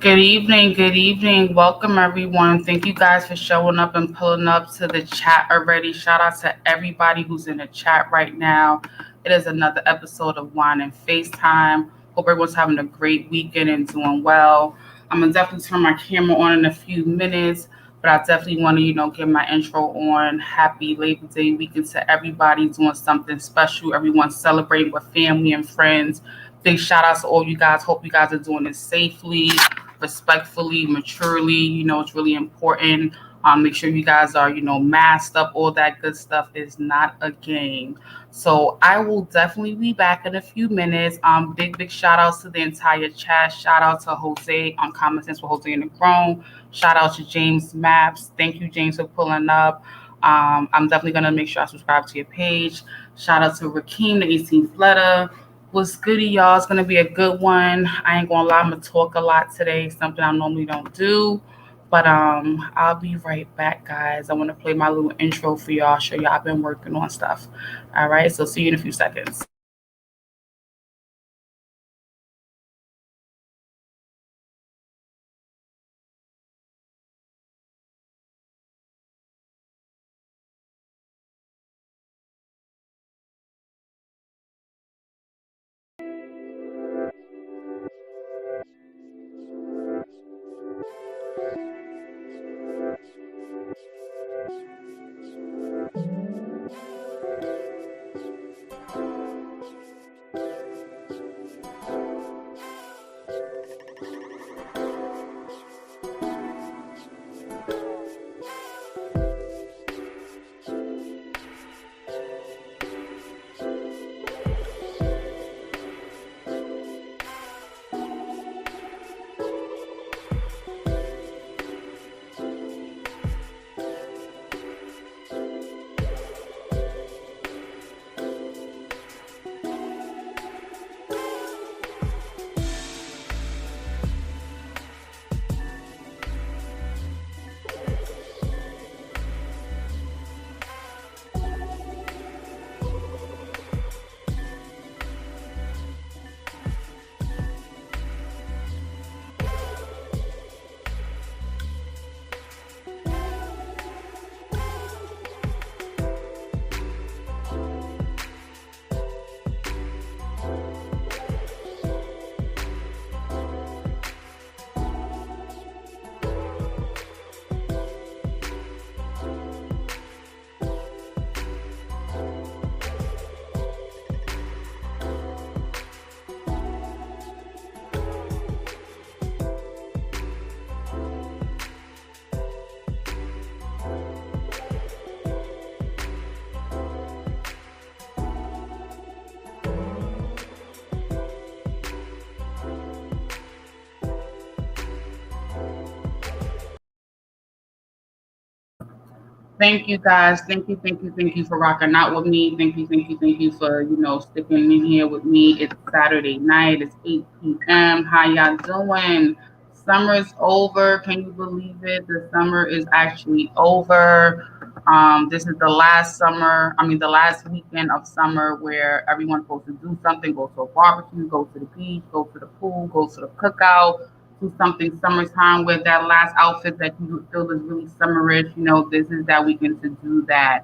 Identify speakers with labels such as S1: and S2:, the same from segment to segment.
S1: Good evening, good evening. Welcome everyone. Thank you guys for showing up and pulling up to the chat already. Shout out to everybody who's in the chat right now. It is another episode of Wine and FaceTime. Hope everyone's having a great weekend and doing well. I'm gonna definitely turn my camera on in a few minutes, but I definitely want to, get my intro on. Happy Labor Day weekend to everybody doing something special. Everyone celebrating with family and friends. Big shout outs to all you guys. Hope you guys are doing it safely, respectfully, maturely. It's really important. Make sure you guys are, masked up. All that good stuff is not a game. So I will definitely be back in a few minutes. Big shout outs to the entire chat. Shout out to Jose on Common Sense with Jose and the Grown. Shout out to James Maps. Thank you, James, for pulling up. I'm definitely gonna make sure I subscribe to your page. Shout out to Rakeem, the 18th letter. What's goody, y'all? It's gonna be a good one. I ain't gonna lie, I'm gonna talk a lot today, something I normally don't do. But I'll be right back, guys. I want to play my little intro for y'all, show y'all I've been working on stuff. All right, so see you in a few seconds. Thank you guys. Thank you for rocking out with me. Thank you for, sticking in here with me. It's Saturday night. It's 8 p.m. How y'all doing? Summer's over. Can you believe it? The summer is actually over. This is the last summer, the last weekend of summer where everyone's supposed to do something, go to a barbecue, go to the beach, go to the pool, go to the cookout, to something summertime with that last outfit that you feel is really summerish. This is that weekend to do that.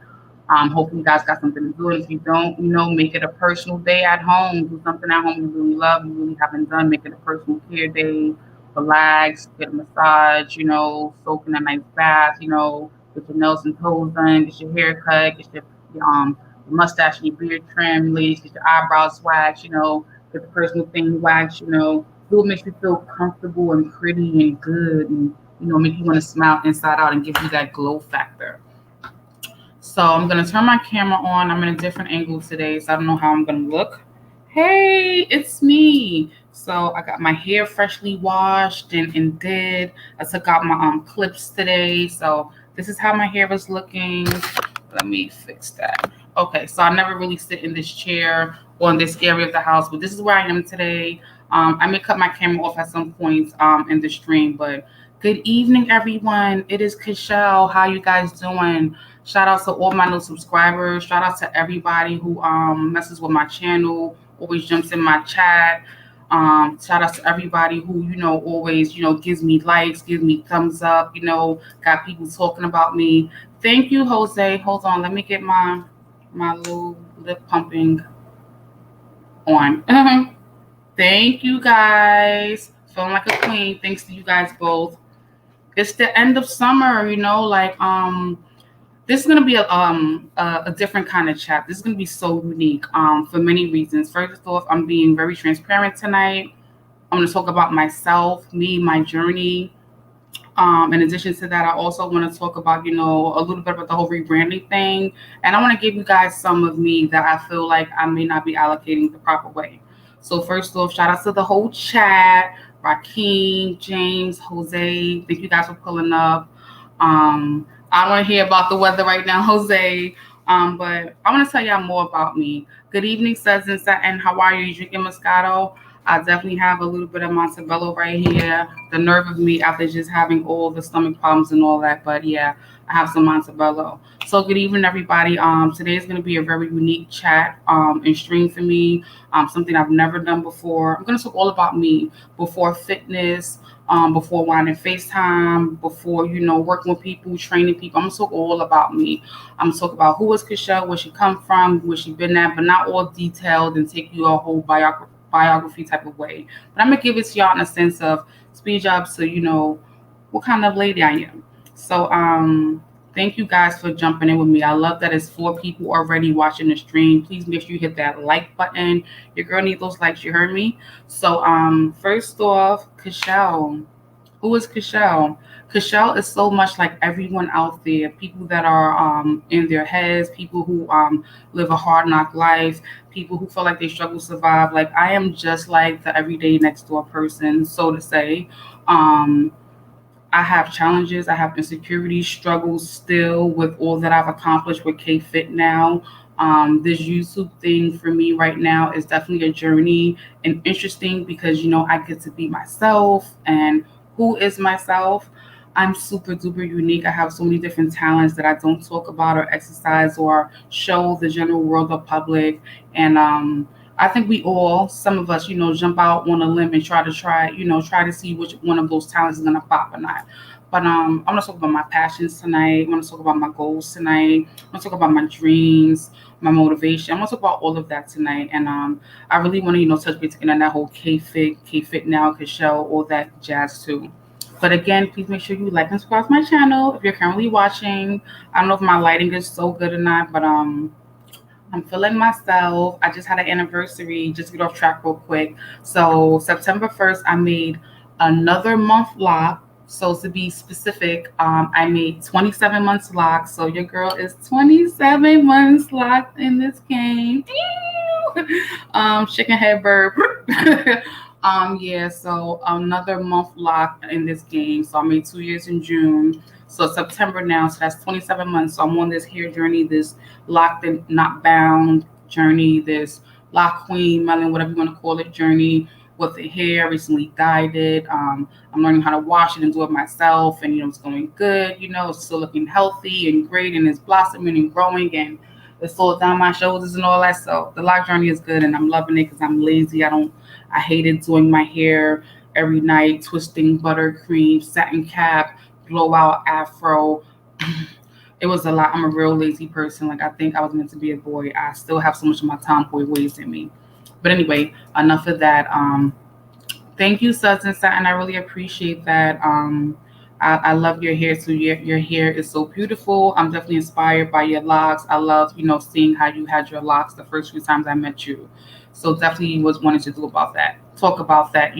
S1: Hopefully you guys got something to do. And if you don't, make it a personal day at home. Do something at home you really love, you really haven't done. Make it a personal care day. Relax, get a massage, soak in a nice bath, get your nails and toes done, get your hair cut, get your mustache and your beard trimmed, ladies, get your eyebrows waxed, get the personal thing waxed, do what makes you feel comfortable and pretty and good and make you want to smile inside out and give you that glow factor. So I'm gonna turn my camera on. I'm in a different angle today, so I don't know how I'm gonna look. Hey, it's me. So I got my hair freshly washed and did. I took out my clips today. So this is how my hair is looking. Let me fix that. Okay, so I never really sit in this chair or in this area of the house, but this is where I am today. I may cut my camera off at some point in the stream, but good evening, everyone. It is Kychel. How you guys doing? Shout out to all my new subscribers. Shout out to everybody who messes with my channel, always jumps in my chat. Shout out to everybody who, always, gives me likes, gives me thumbs up, got people talking about me. Thank you, Jose. Hold on, let me get my little lip pumping on. Thank you guys. Feeling like a queen. Thanks to you guys both. It's the end of summer, this is gonna be a different kind of chat. This is gonna be so unique for many reasons. First off, I'm being very transparent tonight. I'm gonna talk about myself, me, my journey. In addition to that, I also want to talk about, a little bit about the whole rebranding thing. And I want to give you guys some of me that I feel like I may not be allocating the proper way. So first off, shout out to the whole chat, Rakeem, James, Jose. Thank you guys for pulling up. I want to hear about the weather right now, Jose. But I want to tell y'all more about me. Good evening, Susan Satin. How are you? You drinking Moscato? I definitely have a little bit of Montebello right here. The nerve of me after just having all the stomach problems and all that. But yeah, I have some Montebello. So good evening, everybody. Today is going to be a very unique chat and stream for me. Something I've never done before. I'm going to talk all about me before fitness, before wine and FaceTime, before, working with people, training people. I'm going to talk all about me. I'm going to talk about who is Kychel, where she come from, where she been at, but not all detailed and take you a whole biography type of way. But I'm gonna give it to y'all in a sense of speed jobs so you know what kind of lady I am. So thank you guys for jumping in with me. I love that it's 4 people already watching the stream. Please make sure you hit that like button. Your girl needs those likes, you heard me? So first off, Kychel. Who is Kychel? Kychel is so much like everyone out there. People that are in their heads, people who live a hard knock life, people who feel like they struggle to survive. Like I am just like the everyday next door person, so to say. Um, I have challenges, I have insecurities, struggles still with all that I've accomplished with KFIT now. This YouTube thing for me right now is definitely a journey and interesting because I get to be myself and who is myself. I'm super duper unique. I have so many different talents that I don't talk about or exercise or show the general world or public. And I think we all, some of us, jump out on a limb and try to see which one of those talents is gonna pop or not. But I'm gonna talk about my passions tonight. I'm gonna talk about my goals tonight. I'm gonna talk about my dreams, my motivation. I'm gonna talk about all of that tonight. And I really want to, touch base again on that whole K-Fit now, Kychel, all that jazz too. But again, please make sure you like and subscribe to my channel if you're currently watching. I don't know if my lighting is so good or not, but I'm feeling myself. I just had an anniversary, just to get off track real quick. So September 1st, I made another month lock. So to be specific, I made 27 months locked. So your girl is 27 months locked in this game. Chicken head burp. Yeah, so another month locked in this game. So I made 2 years in June. So September now, so that's 27 months. So I'm on this hair journey, this locked and not bound journey, this lock queen, melon, whatever you want to call it, journey with the hair. Recently dyed it. I'm learning how to wash it and do it myself. And, it's going good. It's still looking healthy and great and it's blossoming and growing and it's all down my shoulders and all that. So the lock journey is good and I'm loving it because I'm lazy. I hated doing my hair every night, twisting buttercream, satin cap, blowout afro. It was a lot. I'm a real lazy person. Like I think I was meant to be a boy. I still have so much of my tomboy ways in me. But anyway, enough of that. Thank you, Suds and Satin. I really appreciate that. I love your hair too. Your hair is so beautiful. I'm definitely inspired by your locks. I love, seeing how you had your locks the first few times I met you. So definitely was wanting to do about that. Talk about that,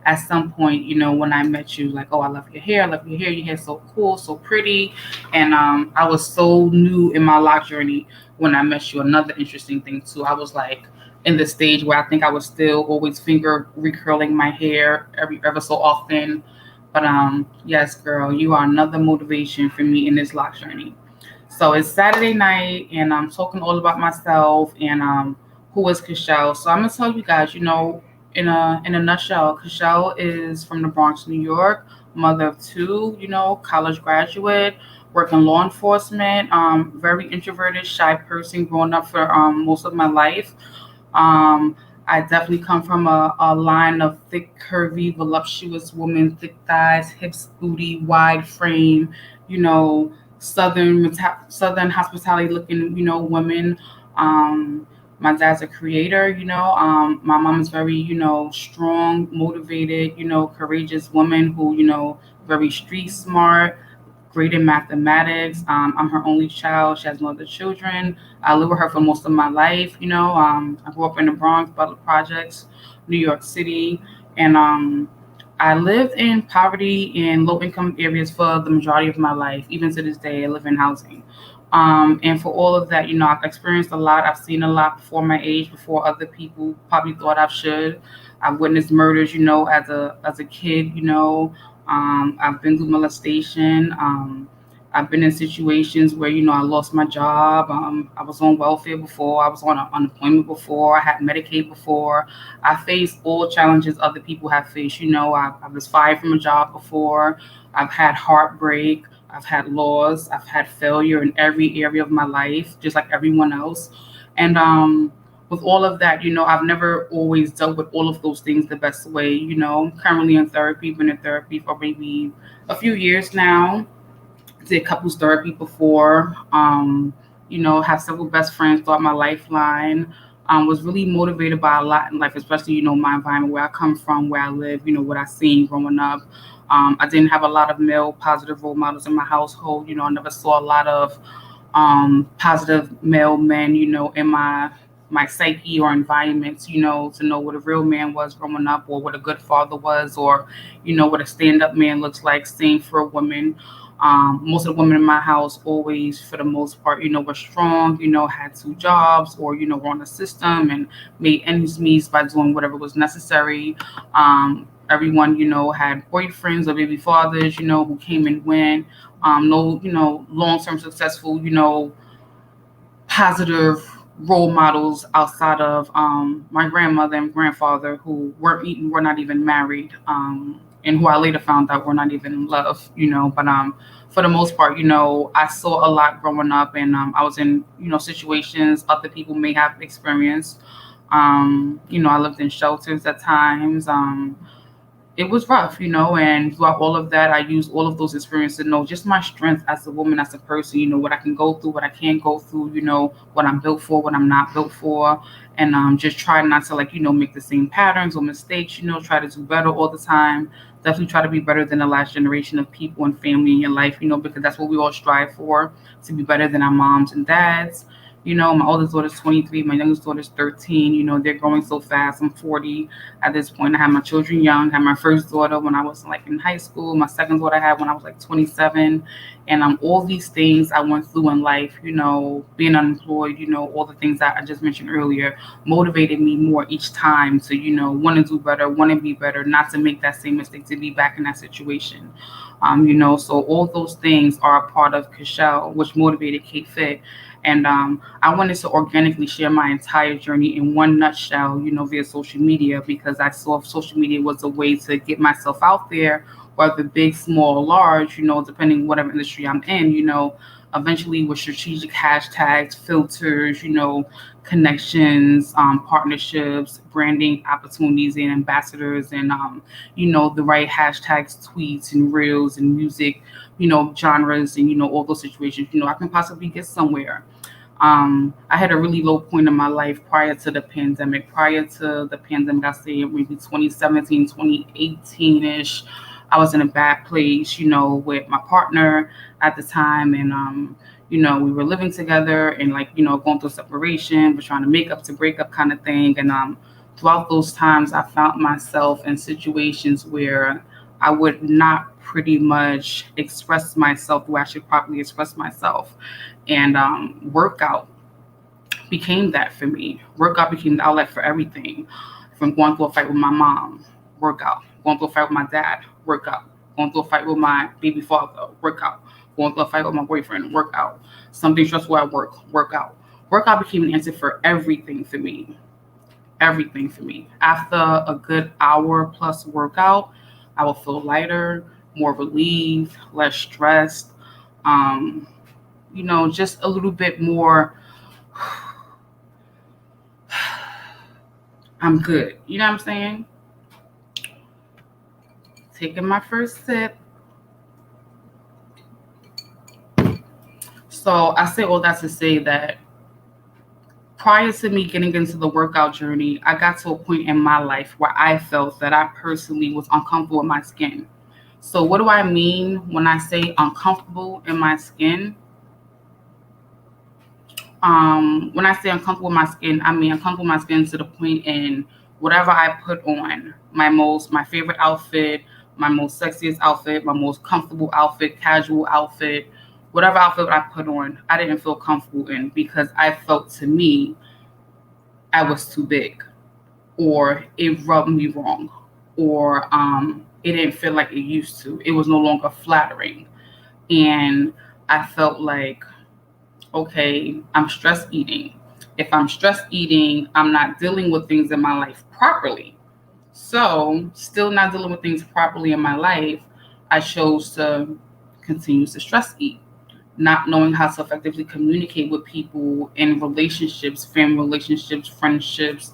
S1: at some point, when I met you, like, oh, I love your hair. I love your hair. Your hair's so cool, so pretty. And I was so new in my lock journey when I met you. Another interesting thing too. I was like in the stage where I think I was still always finger recurling my hair ever so often. But yes, girl, you are another motivation for me in this lock journey. So it's Saturday night, and I'm talking all about myself and who is Kychel. So I'm gonna tell you guys, in a nutshell, Kychel is from the Bronx, New York, mother of two, college graduate, working law enforcement, very introverted, shy person, growing up for most of my life. Um, I definitely come from a line of thick, curvy, voluptuous women, thick thighs, hips, booty, wide frame, you know, southern hospitality looking, women. Um, my dad's a creator, My mom is very, strong, motivated, courageous woman who, very street smart, great in mathematics. I'm her only child. She has no other children. I live with her for most of my life. I grew up in the Bronx, Butler Projects, New York City, and I lived in poverty and low income areas for the majority of my life. Even to this day, I live in housing. And for all of that, I've experienced a lot. I've seen a lot before my age, before other people probably thought I should. I've witnessed murders, as a kid, I've been through molestation. I've been in situations where, I lost my job. I was on welfare before. I was on unemployment before. I had Medicaid before. I faced all challenges other people have faced. I was fired from a job before. I've had heartbreak. I've had loss. I've had failure in every area of my life, just like everyone else. And with all of that, I've never always dealt with all of those things the best way. Currently in therapy, been in therapy for maybe a few years now. Did couples therapy before. Have several best friends throughout my lifeline. Was really motivated by a lot in life, especially, my environment, where I come from, where I live, what I seen growing up. I didn't have a lot of male positive role models in my household. I never saw a lot of positive male men, in my psyche or environments, to know what a real man was growing up, or what a good father was, or what a stand-up man looks like. Same for a woman. Most of the women in my house always, for the most part, were strong, had two jobs, or were on the system and made ends meet by doing whatever was necessary. Everyone, had boyfriends or baby fathers, who came and went. No, long-term successful, positive role models outside of my grandmother and grandfather, who were not even married, and who I later found out were not even in love. But for the most part, I saw a lot growing up, and I was in situations other people may have experienced. I lived in shelters at times. It was rough, and throughout all of that, I used all of those experiences to know just my strength as a woman, as a person, what I can go through, what I can't go through, what I'm built for, what I'm not built for, and just try not to, like, make the same patterns or mistakes, try to do better all the time. Definitely try to be better than the last generation of people and family in your life, because that's what we all strive for, to be better than our moms and dads. My oldest daughter's 23, my youngest daughter's 13. They're growing so fast. I'm 40 at this point. I had my children young. I had my first daughter when I was like in high school. My second daughter I had when I was like 27. And all these things I went through in life, being unemployed, all the things that I just mentioned earlier, motivated me more each time to, want to do better, want to be better, not to make that same mistake, to be back in that situation. So all those things are a part of Kychel, which motivated KFIT. And I wanted to organically share my entire journey in one nutshell, via social media, because I saw social media was a way to get myself out there, whether big, small, large, depending whatever industry I'm in, eventually with strategic hashtags, filters, connections, partnerships, branding opportunities, and ambassadors, and, the right hashtags, tweets, and reels, and music, genres, and, all those situations, I can possibly get somewhere. I had a really low point in my life prior to the pandemic. Prior to the pandemic, I say maybe 2017, 2018-ish. I was in a bad place, with my partner at the time. And, we were living together and, like, going through separation, but trying to make up to break up kind of thing. And throughout those times, I found myself in situations where I would not pretty much express myself the way I should properly express myself. And workout became that for me. Workout became the outlet for everything. From going through a fight with my mom, workout. Going through a fight with my dad, workout. Going through a fight with my baby father, workout. Going through a fight with my boyfriend, workout. Something stressful at work, workout. Workout became an answer for everything for me. Everything for me. After a good hour plus workout, I will feel lighter, more relieved, less stressed. Um, just a little bit more I'm good. You know what I'm saying? Taking my first sip. So I say all that to say that prior to me getting into the workout journey, I got to a point in my life where I felt that I personally was uncomfortable with my skin. So what do I mean when I say uncomfortable in my skin? When I say uncomfortable with my skin, I mean uncomfortable with my skin to the point in whatever I put on, my favorite outfit, my most sexiest outfit, my most comfortable outfit, casual outfit, whatever outfit I put on, I didn't feel comfortable in because I felt to me I was too big, or it rubbed me wrong, or it didn't feel like it used to. It was no longer flattering. And I felt like, okay, I'm stress eating. If I'm stress eating, I'm not dealing with things in my life properly. So, still not dealing with things properly in my life, I chose to continue to stress eat, not knowing how to effectively communicate with people in relationships, family relationships, friendships,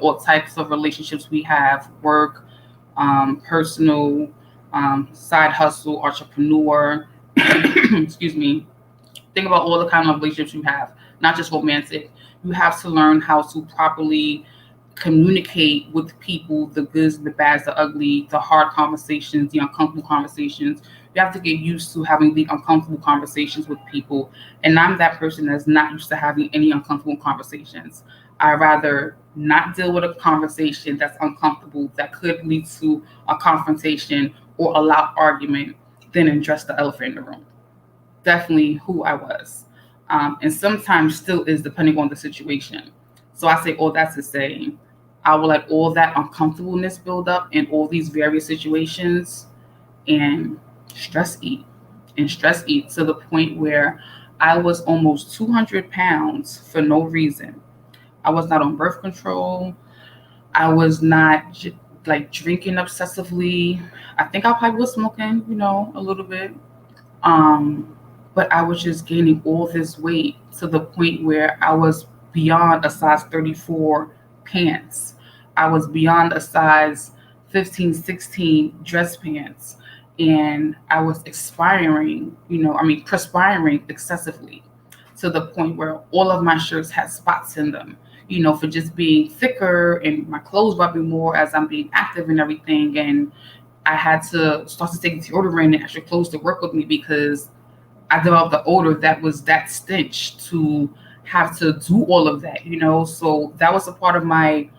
S1: all types of relationships we have, work, personal, side hustle, entrepreneur, excuse me. Think about all the kind of relationships you have, not just romantic. You have to learn how to properly communicate with people, the goods, the bads, the ugly, the hard conversations, the uncomfortable conversations. You have to get used to having the uncomfortable conversations with people. And I'm that person that's not used to having any uncomfortable conversations. I rather not deal with a conversation that's uncomfortable that could lead to a confrontation or a loud argument than address the elephant in the room. Definitely who I was. And sometimes still is depending on the situation. So I say all that to say, I will let all that uncomfortableness build up in all these various situations and stress eat and stress eat to the point where I was almost 200 pounds for no reason. I was not on birth control. I was not like drinking obsessively. I think I probably was smoking, a little bit. Um, but I was just gaining all this weight to the point where I was beyond a size 34 pants. I was beyond a size 15, 16 dress pants. And I was perspiring excessively to the point where all of my shirts had spots in them, for just being thicker and my clothes rubbing more as I'm being active and everything. And I had to start to take deodorant and extra clothes to work with me because I developed the odor that was that stench to have to do all of that. So that was a part of my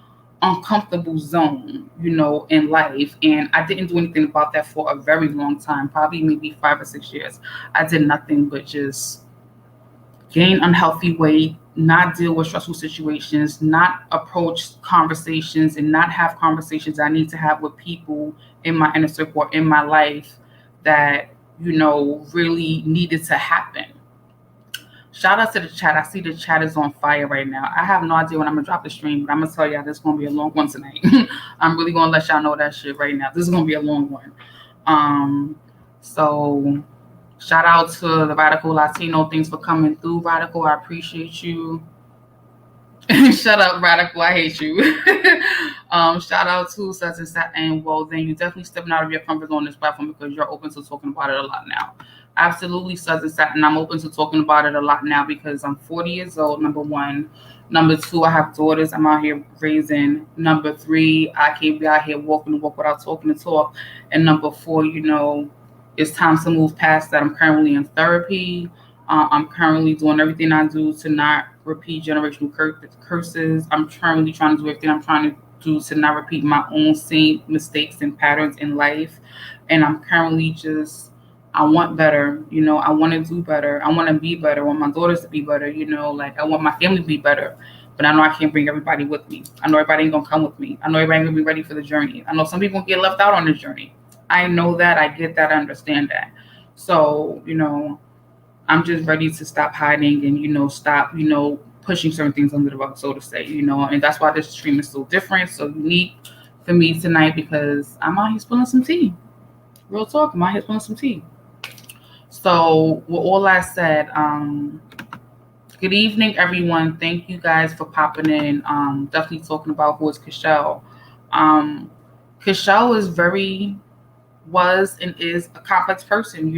S1: uncomfortable zone, in life. And I didn't do anything about that for a very long time, probably maybe 5 or 6 years. I did nothing but just gain unhealthy weight, not deal with stressful situations, not approach conversations and not have conversations I need to have with people in my inner circle or in my life that, really needed to happen. Shout out to the chat. I see the chat is on fire right now. I have no idea when I'm gonna drop the stream, but I'm gonna tell y'all this is gonna be a long one tonight. I'm really gonna let y'all know that shit right now. This is gonna be a long one. So shout out to the Radical Latino. Thanks for coming through, Radical. I appreciate you. Shut up, Radical. I hate you. Shout out to such and such. And well, then you definitely stepping out of your comfort zone on this platform because you're open to talking about it a lot now. Absolutely, such and such. And I'm open to talking about it a lot now because I'm 40 years old, number one. Number two, I have daughters I'm out here raising. Number three, I can't be out here walking the walk without talking the talk. And number four, it's time to move past that. I'm currently in therapy. I'm currently doing everything I do to not repeat generational curses. I'm currently trying to do everything I'm trying to do to not repeat my own same mistakes and patterns in life. And I'm currently I want better, I want to do better. I want to be better. I want my daughters to be better, I want my family to be better. But I know I can't bring everybody with me. I know everybody ain't going to come with me. I know everybody ain't going to be ready for the journey. I know some people get left out on this journey. I know that. I get that. I understand that. So, I'm just ready to stop hiding and, stop, pushing certain things under the rug, so to say, and that's why this stream is so different, so unique for me tonight because I'm out here spilling some tea. Real talk, I'm out here spilling some tea. So with all that said, Good evening, everyone. Thank you guys for popping in. Definitely talking about who is Kychel. Um, Kychel is very was and is a complex person.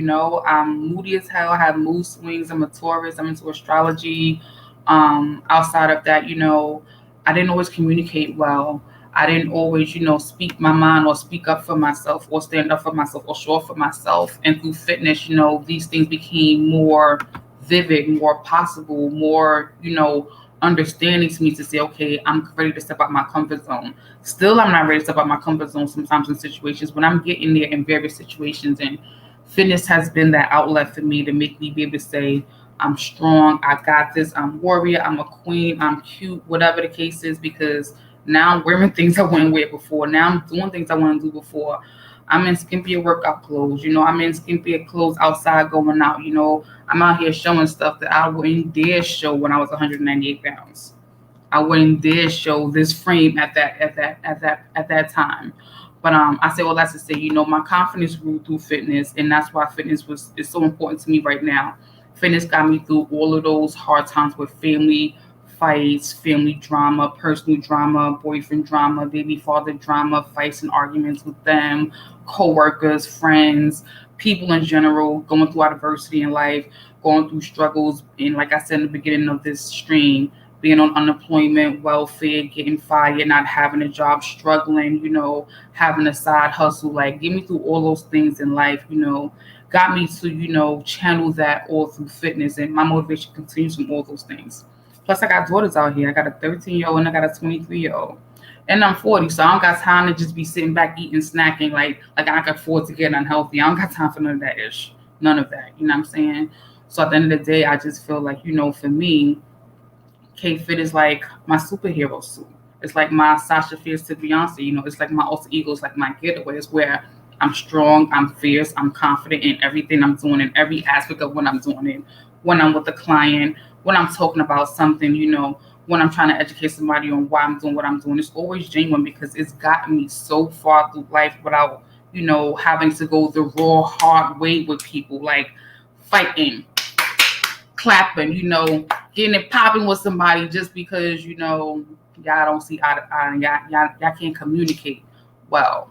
S1: I'm moody as hell. I have mood swings. I'm a Taurus. I'm into astrology. Outside of that, I didn't always communicate well. I didn't always, speak my mind or speak up for myself or stand up for myself or show up for myself. And through fitness, these things became more vivid, more possible, more, understanding to me to say, okay, I'm ready to step out my comfort zone. Still, I'm not ready to step out my comfort zone sometimes in situations, but I'm getting there in various situations. And fitness has been that outlet for me to make me be able to say, I'm strong, I got this, I'm a warrior, I'm a queen, I'm cute, whatever the case is, because now I'm wearing things I wouldn't wear before. Now I'm doing things I wouldn't do before. I'm in skimpier workout clothes, I'm in skimpier clothes outside going out, I'm out here showing stuff that I wouldn't dare show when I was 198 pounds. I wouldn't dare show this frame at that time. But I say all that to say, my confidence grew through fitness, and that's why fitness is so important to me right now. Fitness got me through all of those hard times with family fights, family drama, personal drama, boyfriend drama, baby father drama, fights and arguments with them, coworkers, friends, people in general, going through adversity in life, going through struggles, and like I said in the beginning of this stream, being on unemployment, welfare, getting fired, not having a job, struggling, having a side hustle, like get me through all those things in life, got me to, channel that all through fitness, and my motivation continues from all those things. Plus, I got daughters out here. I got a 13-year-old and I got a 23-year-old. And I'm 40, so I don't got time to just be sitting back eating, snacking like I can afford to get unhealthy. I don't got time for none of that ish. None of that. You know what I'm saying? So at the end of the day, I just feel like, for me, KFIT is like my superhero suit. It's like my Sasha Fierce to Beyonce. It's like my alter ego. It's like my getaway. It's where I'm strong, I'm fierce, I'm confident in everything I'm doing, in every aspect of what I'm doing. In when I'm with a client, when I'm talking about something, when I'm trying to educate somebody on why I'm doing what I'm doing. It's always genuine because it's gotten me so far through life without, having to go the raw, hard way with people, like fighting, clapping, getting it popping with somebody just because, y'all don't see eye to eye and y'all can't communicate well.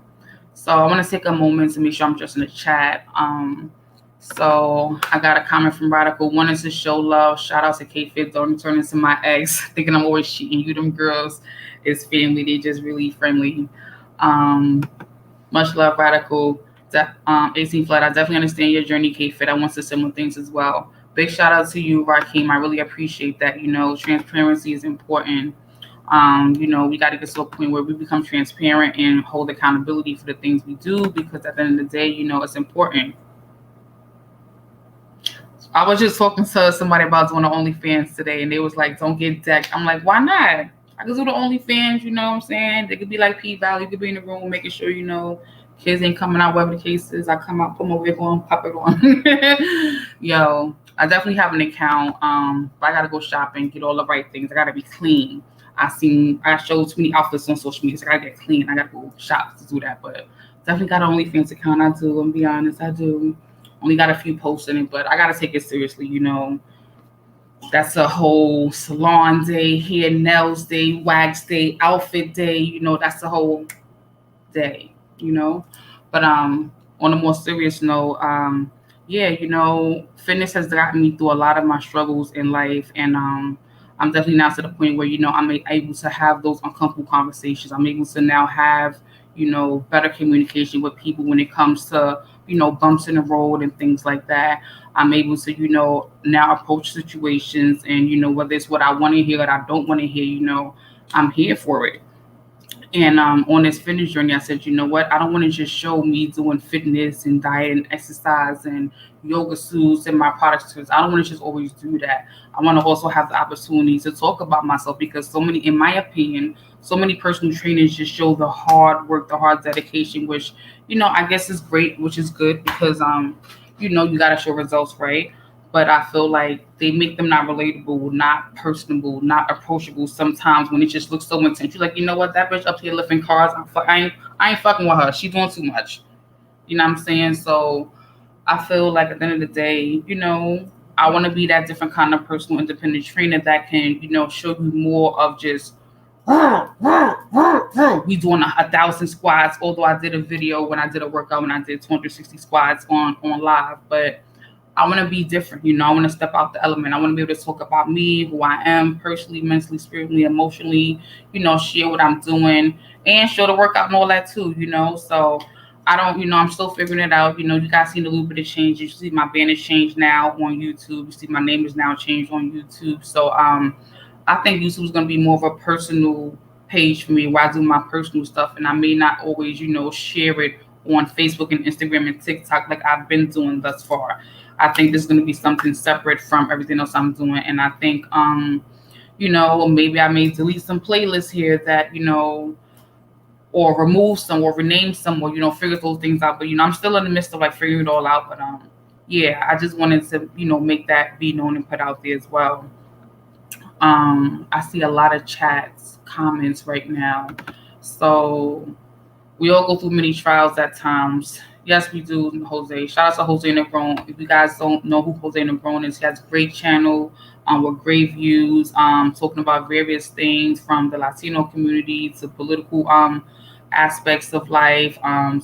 S1: So I want to take a moment to make sure I'm just in the chat. So I got a comment from Radical. Wanted to show love. Shout out to KFIT. Don't turn into my ex. Thinking I'm always cheating. You them girls is family. They just really friendly. Much love, Radical. 18 Flight. I definitely understand your journey, KFIT. I want some similar things as well. Big shout out to you, Rakeem. I really appreciate that. Transparency is important. We got to get to a point where we become transparent and hold accountability for the things we do, because at the end of the day, it's important. I was just talking to somebody about doing the OnlyFans today, and they was like, don't get decked. I'm like, why not? I could do the OnlyFans, you know what I'm saying? They could be like P-Valley. You could be in the room making sure, kids ain't coming out, whatever the case is. I come out, put my wig on, pop it on. Yo, I definitely have an account. But I got to go shopping, get all the right things. I got to be clean. I showed too many outfits on social media, so I got to get clean. I got to go shop to do that. But definitely got an OnlyFans account. I do. I'm going to be honest. I do. Only got a few posts in it, but I gotta take it seriously, That's a whole salon day, hair, nails day, wax day, outfit day, that's the whole day, But on a more serious note, fitness has gotten me through a lot of my struggles in life, and I'm definitely now to the point where, I'm able to have those uncomfortable conversations. I'm able to now have, better communication with people when it comes to, bumps in the road and things like that. I'm able to, now approach situations and, whether it's what I want to hear or I don't want to hear, I'm here for it. And on this fitness journey, I said, you know what? I don't want to just show me doing fitness and diet and exercise and yoga suits and my products. I don't want to just always do that. I want to also have the opportunity to talk about myself, because so many, in my opinion, so many personal trainers just show the hard work, the hard dedication, which, I guess is great, which is good because, you got to show results, right? But I feel like they make them not relatable, not personable, not approachable sometimes when it just looks so intense. You're like, you know what, that bitch up here lifting cars, I ain't fucking with her. She's doing too much. You know what I'm saying? So I feel like at the end of the day, I want to be that different kind of personal independent trainer that can, show you more of just we doing 1,000 squats. Although I did a video when I did a workout when I did 260 squats on live, but I want to be different. I want to step out the element. I want to be able to talk about me, who I am personally, mentally, spiritually, emotionally, share what I'm doing and show the workout and all that too, So I don't, I'm still figuring it out. You guys seen a little bit of change. You see my banner changed now on YouTube. You see my name is now changed on YouTube. So I think YouTube is going to be more of a personal page for me where I do my personal stuff, and I may not always, share it on Facebook and Instagram and TikTok like I've been doing thus far. I think this is going to be something separate from everything else I'm doing, and I think, maybe I may delete some playlists here that, or remove some or rename some or, figure those things out. But, I'm still in the midst of like figuring it all out. But yeah, I just wanted to, make that be known and put out there as well. I see a lot of chats, comments right now. So we all go through many trials at times. Yes, we do, Jose. Shout out to Jose Negron. If you guys don't know who Jose Negron is, he has a great channel with great views, talking about various things from the Latino community to political aspects of life,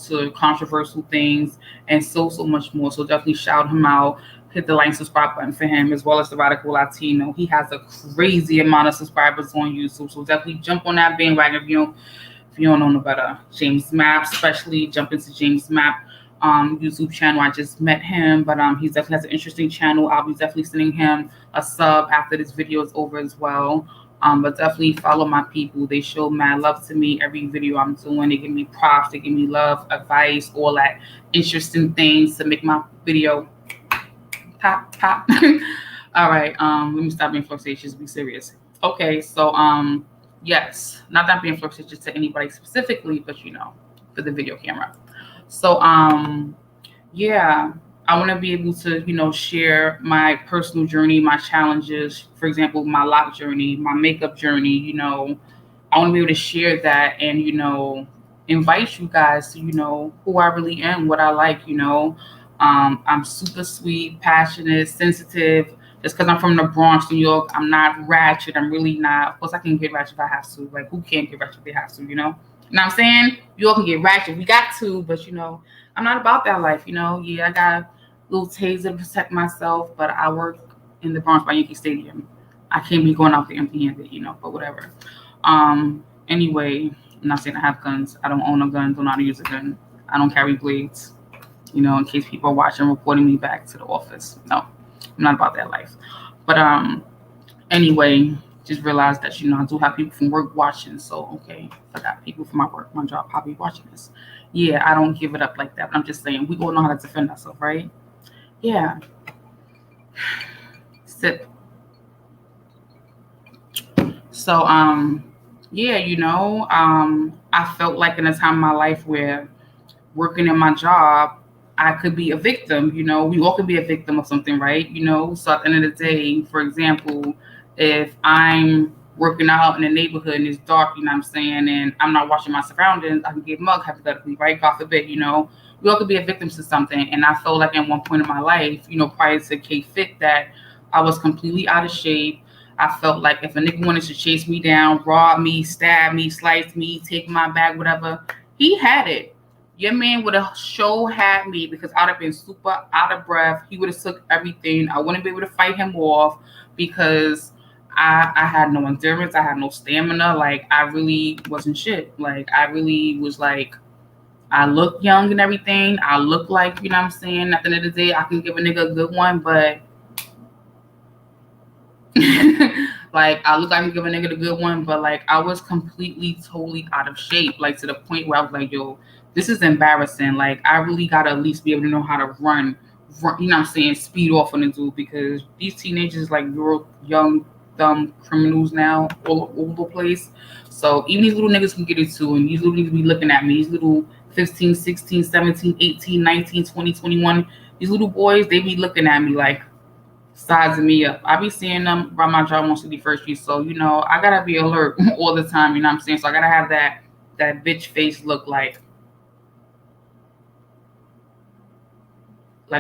S1: to controversial things, and so much more. So definitely shout him out. Hit the like and subscribe button for him, as well as the Radical Latino. He has a crazy amount of subscribers on YouTube, so definitely jump on that bandwagon if you don't know no better. James Mapp, especially jump into James Mapp YouTube channel. I just met him, but he definitely has an interesting channel. I'll be definitely sending him a sub after this video is over as well. But definitely follow my people. They show mad love to me every video I'm doing. They give me props, they give me love, advice, all that interesting things to make my video pop. All right, let me stop being flirtatious, be serious. Okay, so yes, not that being flirtatious to anybody specifically, but for the video camera. So yeah, I want to be able to share my personal journey, my challenges, for example, my lock journey, my makeup journey. I want to be able to share that and invite you guys to who I really am, what I like. I'm super sweet, passionate, sensitive. Just because I'm from the Bronx, New York, I'm not ratchet. I'm really not. Of course, I can get ratchet if I have to. Like, who can't get ratchet if they have to, You know what I'm saying? You all can get ratchet. We got to, but, I'm not about that life, Yeah, I got a little taser to protect myself, but I work in the Bronx by Yankee Stadium. I can't be going out there empty-handed, but whatever. Anyway, I'm not saying I have guns. I don't own a gun. Don't know how to use a gun. I don't carry blades, in case people are watching, reporting me back to the office. No, I'm not about that life. But anyway, just realized that I do have people from work watching. So okay, I got people from my work, my job probably watching this. Yeah, I don't give it up like that. But I'm just saying we all know how to defend ourselves, right? Yeah. Sip. So yeah, I felt like in a time in my life where working in my job, I could be a victim. We all could be a victim of something, right? So at the end of the day, for example, if I'm working out in the neighborhood and it's dark, what I'm saying, and I'm not watching my surroundings, I can get mugged hypothetically, right? God forbid, we all could be a victim to something. And I felt like at one point in my life, prior to KFIT, that I was completely out of shape. I felt like if a nigga wanted to chase me down, rob me, stab me, slice me, take my bag, whatever, he had it. Your man would have had me because I'd have been super out of breath. He would have took everything. I wouldn't be able to fight him off because I had no endurance. I had no stamina. Like, I really wasn't shit. Like, I really was like, I look young and everything. I look like, what I'm saying? At the end of the day, I can give a nigga a good one, but like, I look like I can give a nigga a good one, but like, I was completely, totally out of shape. Like, to the point where I was like, yo, this is embarrassing. Like, I really gotta at least be able to know how to run, speed off on the dude, because these teenagers, like, you're young, dumb criminals now, all over the place. So even these little niggas can get it too, and these little niggas be looking at me, these little 15, 16, 17, 18, 19, 20, 21, these little boys, they be looking at me like, sizing me up. I be seeing them around my job on 61st Street. So, I gotta be alert all the time, what I'm saying? So I gotta have that bitch face look like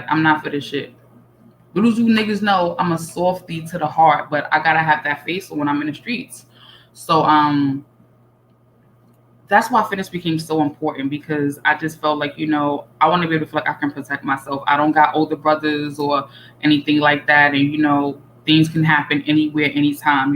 S1: I'm not for this shit. Little do niggas know I'm a softie to the heart, but I gotta have that face when I'm in the streets. So that's why fitness became so important, because I just felt like, I want to be able to feel like I can protect myself. I don't got older brothers or anything like that. And, things can happen anywhere, anytime.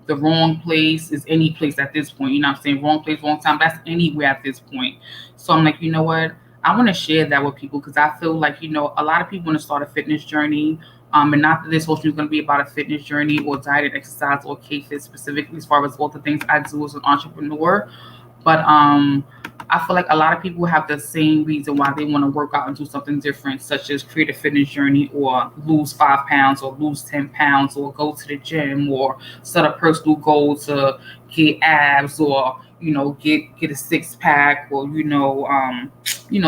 S1: The wrong place is any place at this point. You know what I'm saying? Wrong place, wrong time. That's anywhere at this point. So I'm like, you know what? I want to share that with people, because I feel like, a lot of people want to start a fitness journey. And not that this whole show is going to be about a fitness journey or diet and exercise or KFIT specifically, as far as all the things I do as an entrepreneur. But I feel like a lot of people have the same reason why they want to work out and do something different, such as create a fitness journey or lose 5 pounds or lose 10 pounds or go to the gym or set a personal goal to get abs or, get a 6 pack or,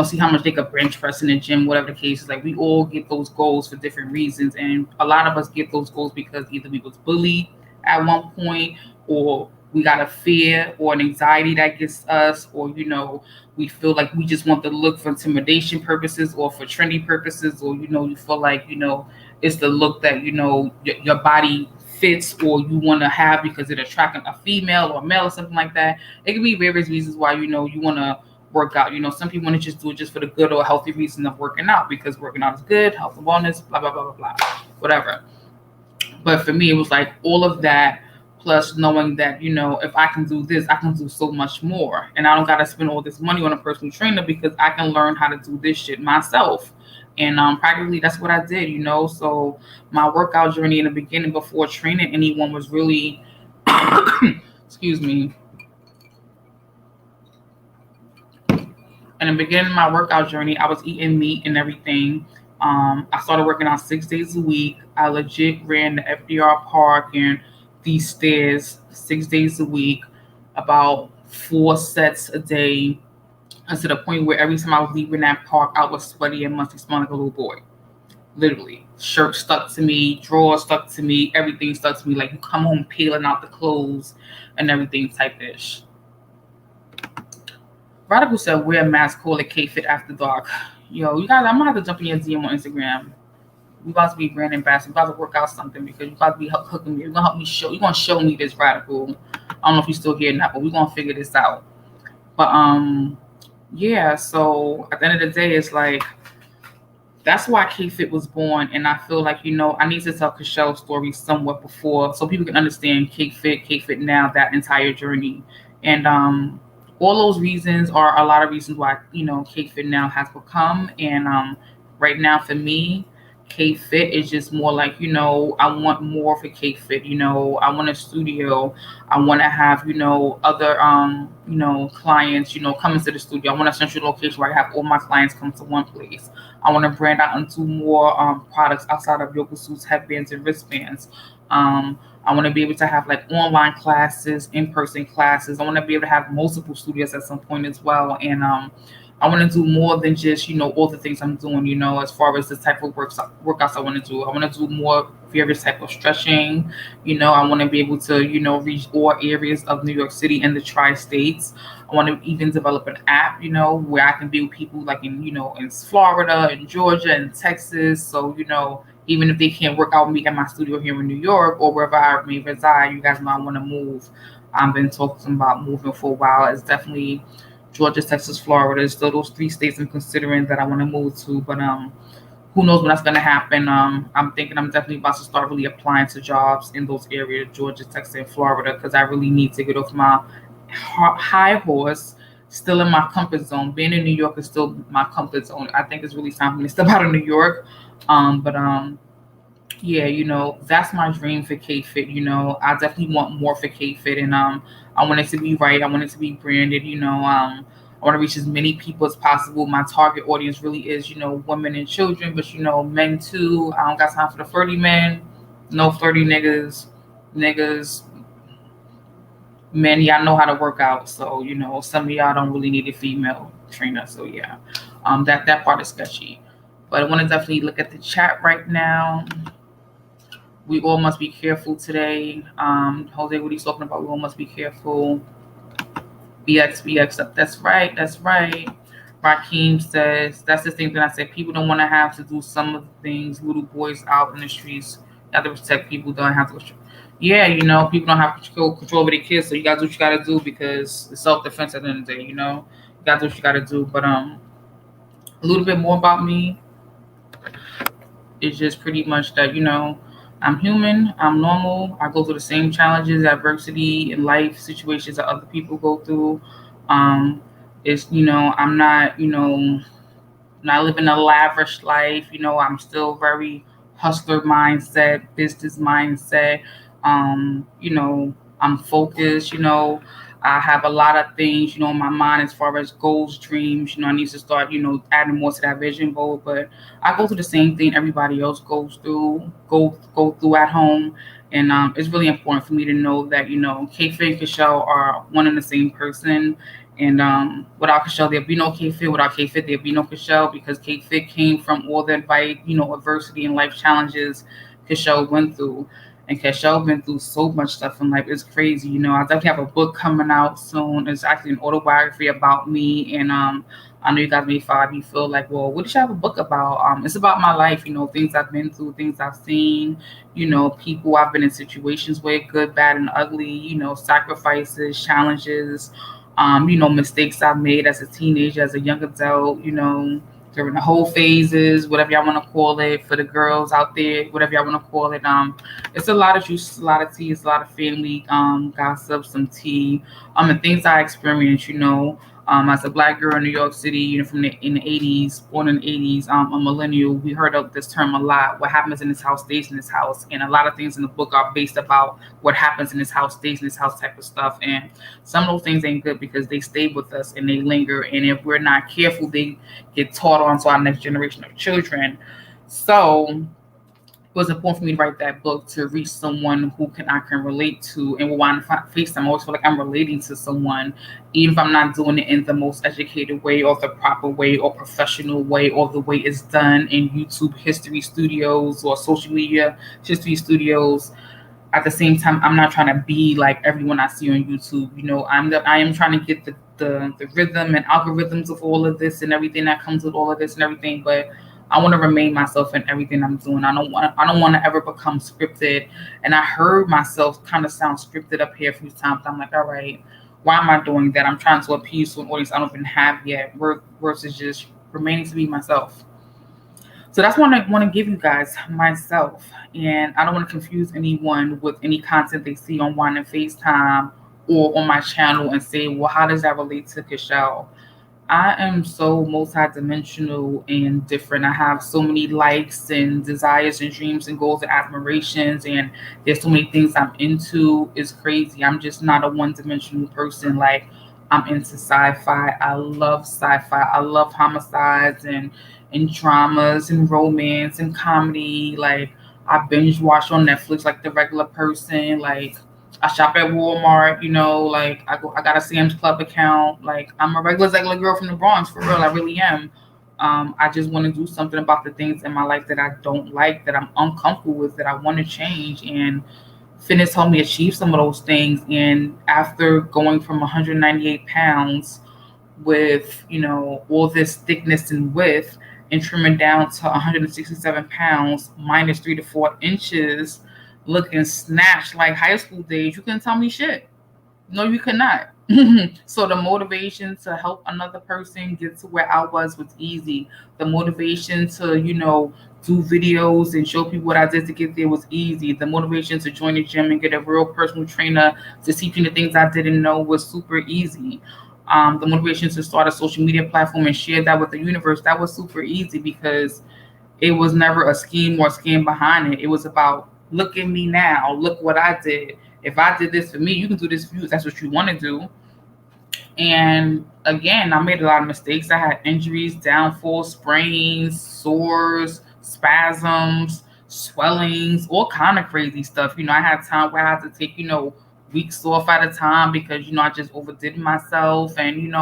S1: see how much they could bench press in the gym, whatever the case is. Like, we all get those goals for different reasons. And a lot of us get those goals because either we was bullied at one point, or we got a fear or an anxiety that gets us, or we feel like we just want the look for intimidation purposes or for trendy purposes, or you feel like it's the look that your body fits or you want to have because it attracts a female or a male or something like that. It can be various reasons why you want to work out. Some people want to just do it just for the good or healthy reason of working out, because working out is good, health and wellness, blah blah blah blah blah, whatever. But for me, it was like all of that, plus knowing that, if I can do this, I can do so much more. And I don't got to spend all this money on a personal trainer, because I can learn how to do this shit myself. And practically that's what I did, So my workout journey in the beginning, before training anyone, was really, excuse me. In the beginning of my workout journey, I was eating meat and everything. I started working out 6 days a week. I legit ran the FDR Park and these stairs 6 days a week, about 4 sets a day, and to the point where every time I was leaving that park, I was sweaty and musty, smelling like a little boy. Literally, shirt stuck to me, drawers stuck to me, everything stuck to me. Like, you come home peeling out the clothes and everything type ish. Radical said, wear a mask, call it KFIT After Dark. Yo, you guys, I'm gonna have to jump in your DM on Instagram. We about to be brand ambassador. We about to work out something, because you about to be hooking me. You're gonna help me show. You're gonna show me this, Radical. I don't know if you're still here or not, but we're gonna figure this out. But yeah. So at the end of the day, it's like, that's why KFIT was born, and I feel like I need to tell Kychel's story somewhat before, so people can understand KFIT now, that entire journey, and all those reasons are a lot of reasons why KFIT now has become. And right now for me, KFIT is just more like, I want more for KFIT. I want a studio. I want to have, other, clients, come into the studio. I want a central location where I have all my clients come to one place. I want to brand out into more products outside of yoga suits, headbands, and wristbands. I want to be able to have like online classes, in-person classes. I want to be able to have multiple studios at some point as well. And I want to do more than just, all the things I'm doing, as far as the type of workouts I want to do. I want to do more various type of stretching. I want to be able to, reach all areas of New York City and the tri-states. I want to even develop an app, where I can be with people like in Florida and Georgia and Texas. So, even if they can't work out with me at my studio here in New York or wherever I may reside, you guys know I want to move. I've been talking about moving for a while. It's definitely Georgia, Texas, Florida. Still those 3 states I'm considering that I want to move to. But who knows when that's going to happen. I'm thinking I'm definitely about to start really applying to jobs in those areas, Georgia, Texas, and Florida, because I really need to get off my high horse, still in my comfort zone. Being in New York is still my comfort zone. I think it's really time for me to step out of New York. Yeah, that's my dream for KFIT. I definitely want more for KFIT, and I want it to be right. I want it to be branded. I want to reach as many people as possible. My target audience really is, women and children, but men too. I don't got time for the flirty men, no flirty niggas, men. Y'all know how to work out, so some of y'all don't really need a female trainer. So yeah, that part is sketchy. But I want to definitely look at the chat right now. We all must be careful today. Jose, what are you talking about? We all must be careful. BX, that's right. Raheem says, that's the thing that I said. People don't want to have to do some of the things little boys out in the streets. You have to protect people, don't have to. Yeah, people don't have control over their kids, so you got to do what you got to do because it's self defense at the end of the day, You got to do what you got to do. But a little bit more about me is just pretty much that, I'm human, I'm normal, I go through the same challenges, adversity, and life situations that other people go through. Um, I'm not, not living a lavish life. I'm still very hustler mindset, business mindset. I'm focused. I have a lot of things, in my mind as far as goals, dreams. I need to start, adding more to that vision board. But I go through the same thing everybody else goes through, go through at home. And it's really important for me to know that, KFIT and Kychel are one and the same person. And without Kychel, there'd be no KFIT. Without KFIT, there'd be no Kychel because KFIT came from all the adversity and life challenges Kychel went through. And Kychel been through so much stuff in life. It's crazy. I definitely have a book coming out soon. It's actually an autobiography about me. And I know you guys may feel like, well, what did you have a book about? It's about my life, things I've been through, things I've seen, people I've been in situations with, good, bad, and ugly, sacrifices, challenges, mistakes I've made as a teenager, as a young adult, during the whole phases, whatever y'all want to call it, for the girls out there, whatever y'all want to call it. It's a lot of juice, a lot of tea, it's a lot of family gossip, some tea, and things I experienced, as a black girl in New York City, in the 80s, born in the 80s, a millennial, we heard of this term a lot. What happens in this house stays in this house. And a lot of things in the book are based about what happens in this house stays in this house type of stuff. And some of those things ain't good because they stay with us and they linger. And if we're not careful, they get taught on to our next generation of children. So it was important for me to write that book to reach someone who I can relate to and will want to FaceTime. I always feel like I'm relating to someone, even if I'm not doing it in the most educated way or the proper way or professional way or the way it's done in YouTube history studios or social media history studios. At the same time, I'm not trying to be like everyone I see on YouTube. I am trying to get the rhythm and algorithms of all of this and everything that comes with all of this and everything, but I want to remain myself in everything I'm doing. I don't want to ever become scripted. And I heard myself kind of sound scripted up here a few times. I'm like, all right, why am I doing that? I'm trying to appease to an audience I don't even have yet, versus just remaining to be myself. So that's what I want to give you guys, myself. And I don't want to confuse anyone with any content they see on Wine and FaceTime or on my channel and say, well, how does that relate to Kychel? I am so multidimensional and different. I have so many likes and desires and dreams and goals and admirations, and there's so many things I'm into. It's crazy. I'm just not a one-dimensional person. Like, I'm into sci-fi. I love sci-fi. I love homicides and dramas and romance and comedy. Like, I binge watch on Netflix like the regular person. Like, I shop at Walmart, like I got a Sam's Club account. Like, I'm a regular girl from the Bronx, for real. I really am. I just want to do something about the things in my life that I don't like, that I'm uncomfortable with, that I want to change. And fitness helped me achieve some of those things. And after going from 198 pounds with, all this thickness and width and trimming down to 167 pounds, minus 3 to 4 inches, looking snatched like high school days, you couldn't tell me shit. No, you could not. So the motivation to help another person get to where I was easy. The motivation to, do videos and show people what I did to get there was easy. The motivation to join the gym and get a real personal trainer to teach me the things I didn't know was super easy. The motivation to start a social media platform and share that with the universe, that was super easy because it was never a scheme or a scam behind it. It was about, look at me now. Look what I did. If I did this for me, you can do this for you if that's what you want to do. And again, I made a lot of mistakes. I had injuries, downfalls, sprains, sores, spasms, swellings, all kind of crazy stuff. I had time where I had to take, weeks off at a time because, I just overdid myself. And,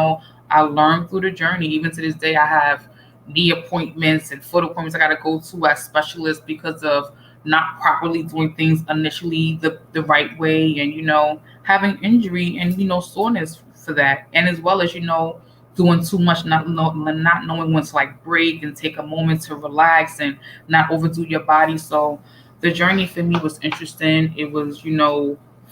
S1: I learned through the journey. Even to this day, I have knee appointments and foot appointments I got to go to as specialists because of not properly doing things initially the right way, and having injury and soreness for that, and as well as doing doing too much, not knowing when to like break and take a moment to relax and not overdo your body. So the journey for me was interesting. It was,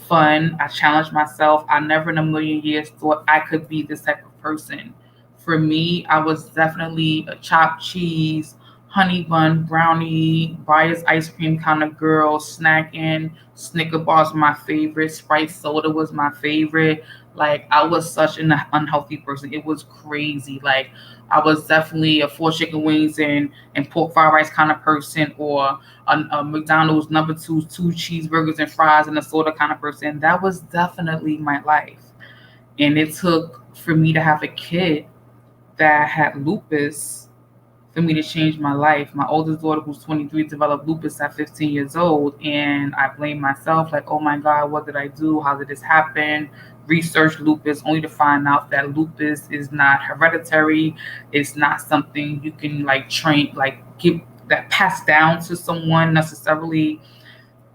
S1: fun. I challenged myself. I never in a million years thought I could be this type of person. For me, I was definitely a chopped cheese, honey bun, brownie, Breyers ice cream kind of girl, snacking. Snicker bars were my favorite. Sprite soda was my favorite. Like I was such an unhealthy person. It was crazy. Like I was definitely a four chicken wings and pork fried rice kind of person, or a McDonald's number two cheeseburgers and fries and a soda kind of person. That was definitely my life. And it took for me to have a kid that had lupus for me to change my life. My oldest daughter, who's 23, developed lupus at 15 years old. And I blame myself, like, oh my God, what did I do? How did this happen? Research lupus only to find out that lupus is not hereditary. It's not something you can like train, like give that pass down to someone necessarily.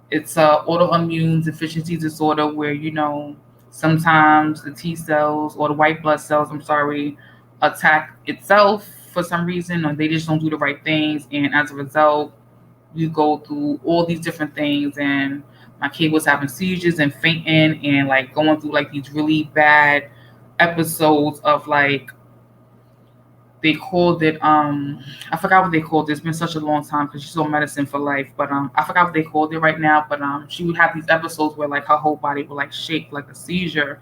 S1: It's a autoimmune deficiency disorder where sometimes the T cells or the white blood cells, I'm sorry, attack itself for some reason, or they just don't do the right things, and as a result, you go through all these different things. And my kid was having seizures and fainting and like going through like these really bad episodes of like they called it I forgot what they called it. It's been such a long time because she's on medicine for life, but I forgot what they called it right now. But she would have these episodes where like her whole body would like shake like a seizure,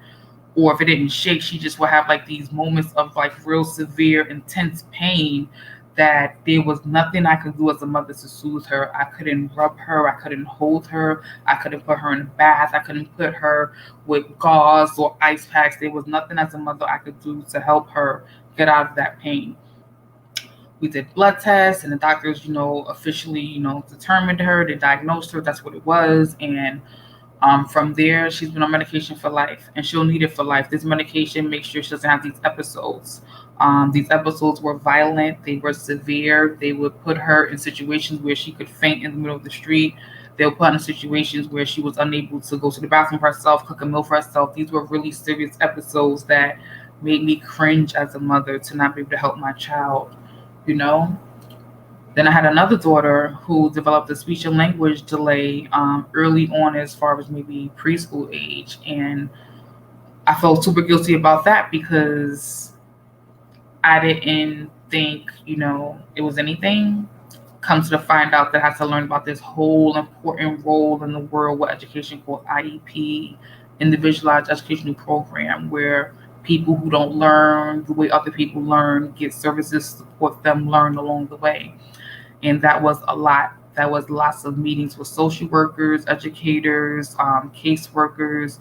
S1: or if it didn't shake, she just would have like these moments of like real severe intense pain that there was nothing I could do as a mother to soothe her. I couldn't rub her, I couldn't hold her, I couldn't put her in a bath, I couldn't put her with gauze or ice packs. There was nothing as a mother I could do to help her get out of that pain. We did blood tests, and the doctors, officially, determined her, they diagnosed her, that's what it was. And from there, she's been on medication for life, and she'll need it for life. This medication makes sure she doesn't have these episodes. These episodes were violent, they were severe. They would put her in situations where she could faint in the middle of the street. They would put her in situations where she was unable to go to the bathroom for herself, cook a meal for herself. These were really serious episodes that made me cringe as a mother to not be able to help my child, you know? Then I had another daughter who developed a speech and language delay early on, as far as maybe preschool age. And I felt super guilty about that because I didn't think, it was anything. Come to find out that I had to learn about this whole important role in the world with education called IEP, Individualized Educational Program, where people who don't learn the way other people learn get services to support them learn along the way. And that was a lot. That was lots of meetings with social workers, educators, caseworkers,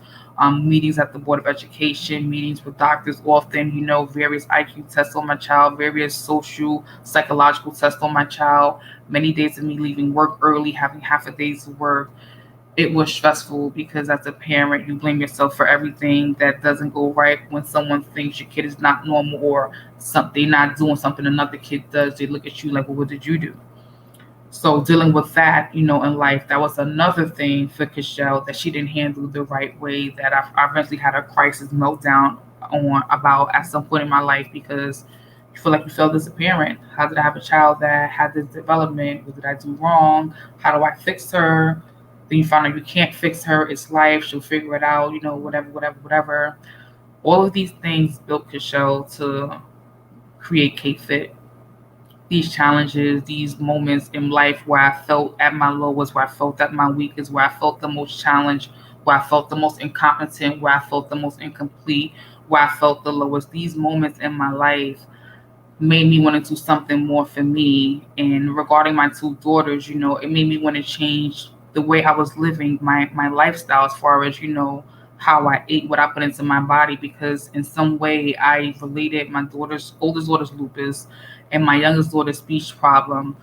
S1: meetings at the Board of Education, meetings with doctors often, various IQ tests on my child, various social, psychological tests on my child, many days of me leaving work early, having half a day's work. It was stressful because as a parent, you blame yourself for everything that doesn't go right when someone thinks your kid is not normal or something not doing something another kid does. They look at you like, well, what did you do? So dealing with that, in life, that was another thing for Kychel that she didn't handle the right way. That I eventually had a crisis meltdown on about at some point in my life because you feel like you failed as a parent. How did I have a child that had this development? What did I do wrong? How do I fix her? Then you find out you can't fix her. It's life. She'll figure it out. Whatever, whatever, whatever. All of these things built Kychel to create KFIT. These challenges, these moments in life where I felt at my lowest, where I felt at my weakest, where I felt the most challenged, where I felt the most incompetent, where I felt the most incomplete, where I felt the lowest. These moments in my life made me want to do something more for me. And regarding my two daughters, it made me want to change the way I was living my lifestyle as far as, how I ate, what I put into my body, because in some way I related my oldest daughter's lupus and my youngest daughter's speech problem.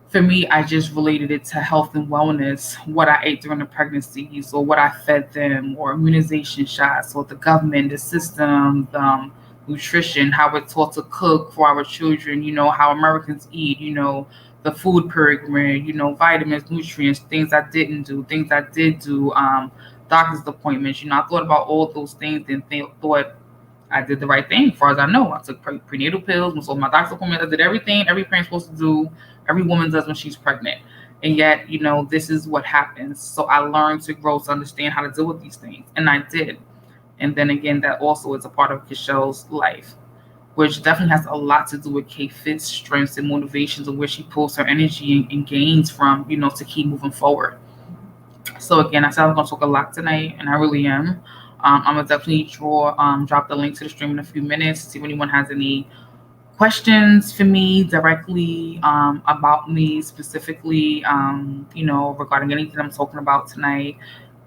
S1: For me, I just related it to health and wellness, what I ate during the pregnancies, or what I fed them, or immunization shots, or the government, the system, nutrition, how we're taught to cook for our children, how Americans eat, the food program, vitamins, nutrients, things I didn't do, things I did do, doctor's appointments. I thought about all those things and thought I did the right thing, as far as I know. I took prenatal pills, went to my doctor's appointment. I did everything every parent's supposed to do, every woman does when she's pregnant. And yet, this is what happens. So I learned to grow to understand how to deal with these things, and I did. And then again, that also is a part of Kychel's life, which definitely has a lot to do with KFIT's strengths and motivations of where she pulls her energy and gains from, to keep moving forward. So again, I said I'm going to talk a lot tonight, and I really am. I'm going to definitely drop the link to the stream in a few minutes to see if anyone has any questions for me directly about me specifically, regarding anything I'm talking about tonight.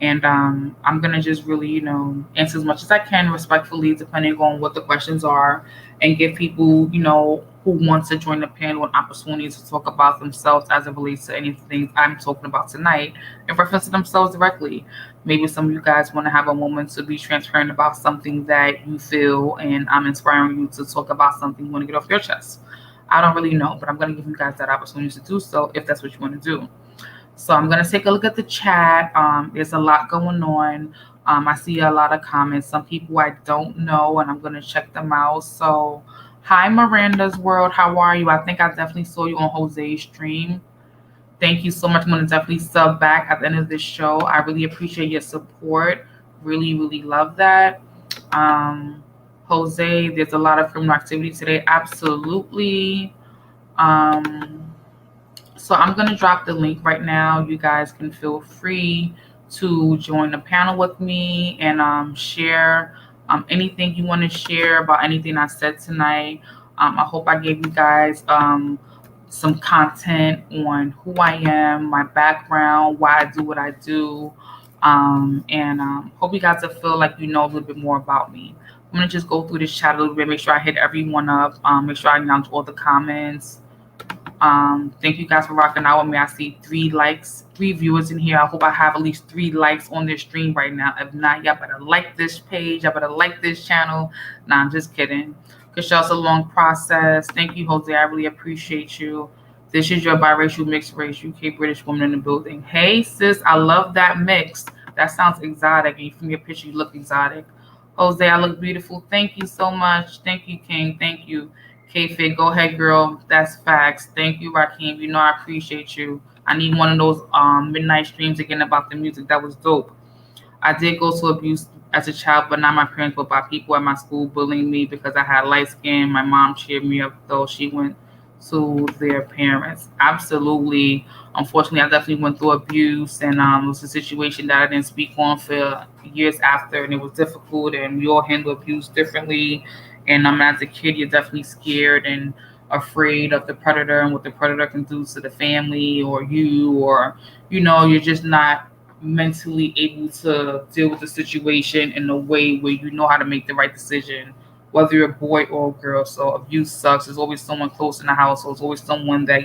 S1: And I'm going to just really, answer as much as I can respectfully, depending on what the questions are, and give people, who want to join the panel an opportunity to talk about themselves as it relates to anything I'm talking about tonight in reference to themselves directly. Maybe some of you guys want to have a moment to be transparent about something that you feel, and I'm inspiring you to talk about something you want to get off your chest. I don't really know, but I'm going to give you guys that opportunity to do so if that's what you want to do. So I'm going to take a look at the chat. There's a lot going on. I see a lot of comments. Some people I don't know, and I'm going to check them out. So, hi, Miranda's World. How are you? I think I definitely saw you on Jose's stream. Thank you so much. I'm going to definitely sub back at the end of this show. I really appreciate your support. Really, really love that. Jose, there's a lot of criminal activity today. Absolutely. So I'm going to drop the link right now. You guys can feel free to join the panel with me and share anything you want to share about anything I said tonight. I hope I gave you guys some content on who I am, my background, why I do what I do, and hope you guys will feel like you know a little bit more about me. I'm going to just go through this chat a little bit, make sure I hit everyone up, make sure I acknowledge all the comments. Thank you guys for rocking out with me. I see 3 likes, 3 viewers in here. I hope I have at least 3 likes on this stream right now. If not, y'all better like this page. Y'all better like this channel. Nah, I'm just kidding. Kychel's a long process. Thank you, Jose. I really appreciate you. This is your biracial mixed race UK British woman in the building. Hey, sis, I love that mix. That sounds exotic. And from your picture, you look exotic. Jose, I look beautiful. Thank you so much. Thank you, King. Thank you. KFIT, go ahead, girl. That's facts. Thank you, Rakeem. You know I appreciate you. I need one of those midnight streams again about the music. That was dope. I did go to abuse as a child, but not my parents, but by people at my school bullying me because I had light skin. My mom cheered me up, though she went to their parents. Absolutely. Unfortunately, I definitely went through abuse, and it was a situation that I didn't speak on for years after, and it was difficult, and we all handle abuse differently. And as a kid, you're definitely scared and afraid of the predator and what the predator can do to the family or you, or, you're just not mentally able to deal with the situation in a way where you know how to make the right decision, whether you're a boy or a girl. So abuse sucks. There's always someone close in the house. So there's always someone that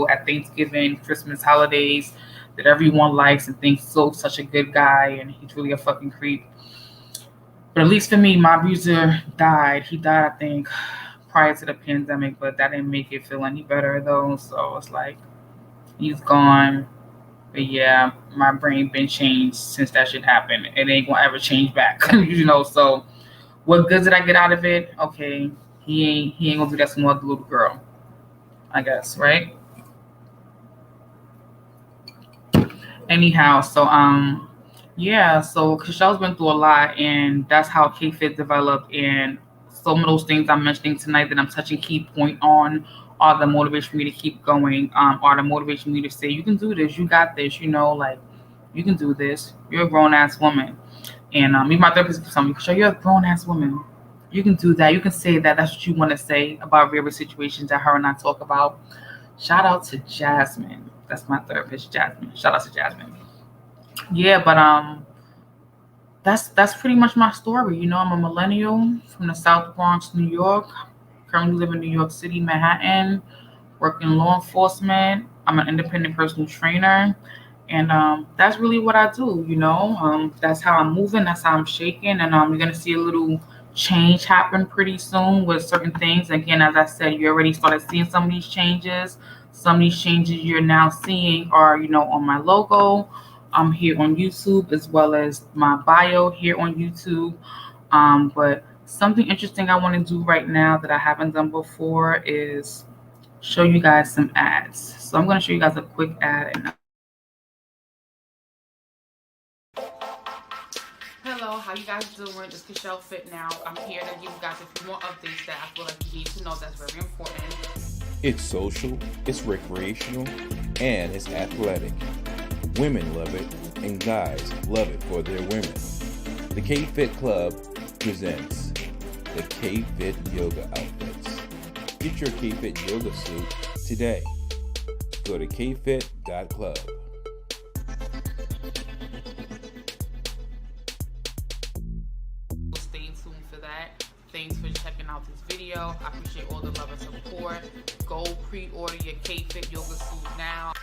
S1: at Thanksgiving, Christmas, holidays that everyone likes and thinks so such a good guy, and he's really a fucking creep. But at least for me, my abuser died. He died, I think, prior to the pandemic, but that didn't make it feel any better, though. So it's like, he's gone. But yeah, my brain been changed since that shit happened. It ain't gonna ever change back, So what good did I get out of it? Okay, he ain't gonna do that to no other little girl, I guess, right? Anyhow, so yeah, so Kychel's been through a lot, and that's how KFIT developed. And some of those things I'm mentioning tonight that I'm touching key point on are the motivation for me to keep going, are the motivation for me to say, you can do this, you got this, you can do this. You're a grown-ass woman. And even my therapist told me, Kychel, you're a grown-ass woman. You can do that. You can say that. That's what you want to say about various situations that her and I talk about. Shout out to Jasmine. That's my therapist, Jasmine. Shout out to Jasmine. Yeah, but that's pretty much my story. I'm a millennial from the South Bronx, New York. Currently live in New York City, Manhattan, work in law enforcement. I'm an independent personal trainer, and that's really what I do. That's how I'm moving, that's how I'm shaking, and you're gonna see a little change happen pretty soon with certain things. Again, as I said, you already started seeing some of these changes. Some of these changes you're now seeing are, on my logo. I'm here on YouTube, as well as my bio here on YouTube. But Something interesting I want to do right now that I haven't done before is show you guys some ads. So I'm going to show you guys a quick ad. Hello, how you guys doing? It's Kychel Fit Now. I'm here to give you guys a few more updates that I feel like you need to know that's very important.
S2: It's social, it's recreational, and it's athletic. Women love it, and guys love it for their women. The KFIT Club presents the KFIT Yoga Outfits. Get your KFIT Yoga suit today. Go to kfit.club.
S1: Stay tuned for that. Thanks for checking out this video. I appreciate all the love and support. Go pre-order your KFIT Yoga suit now.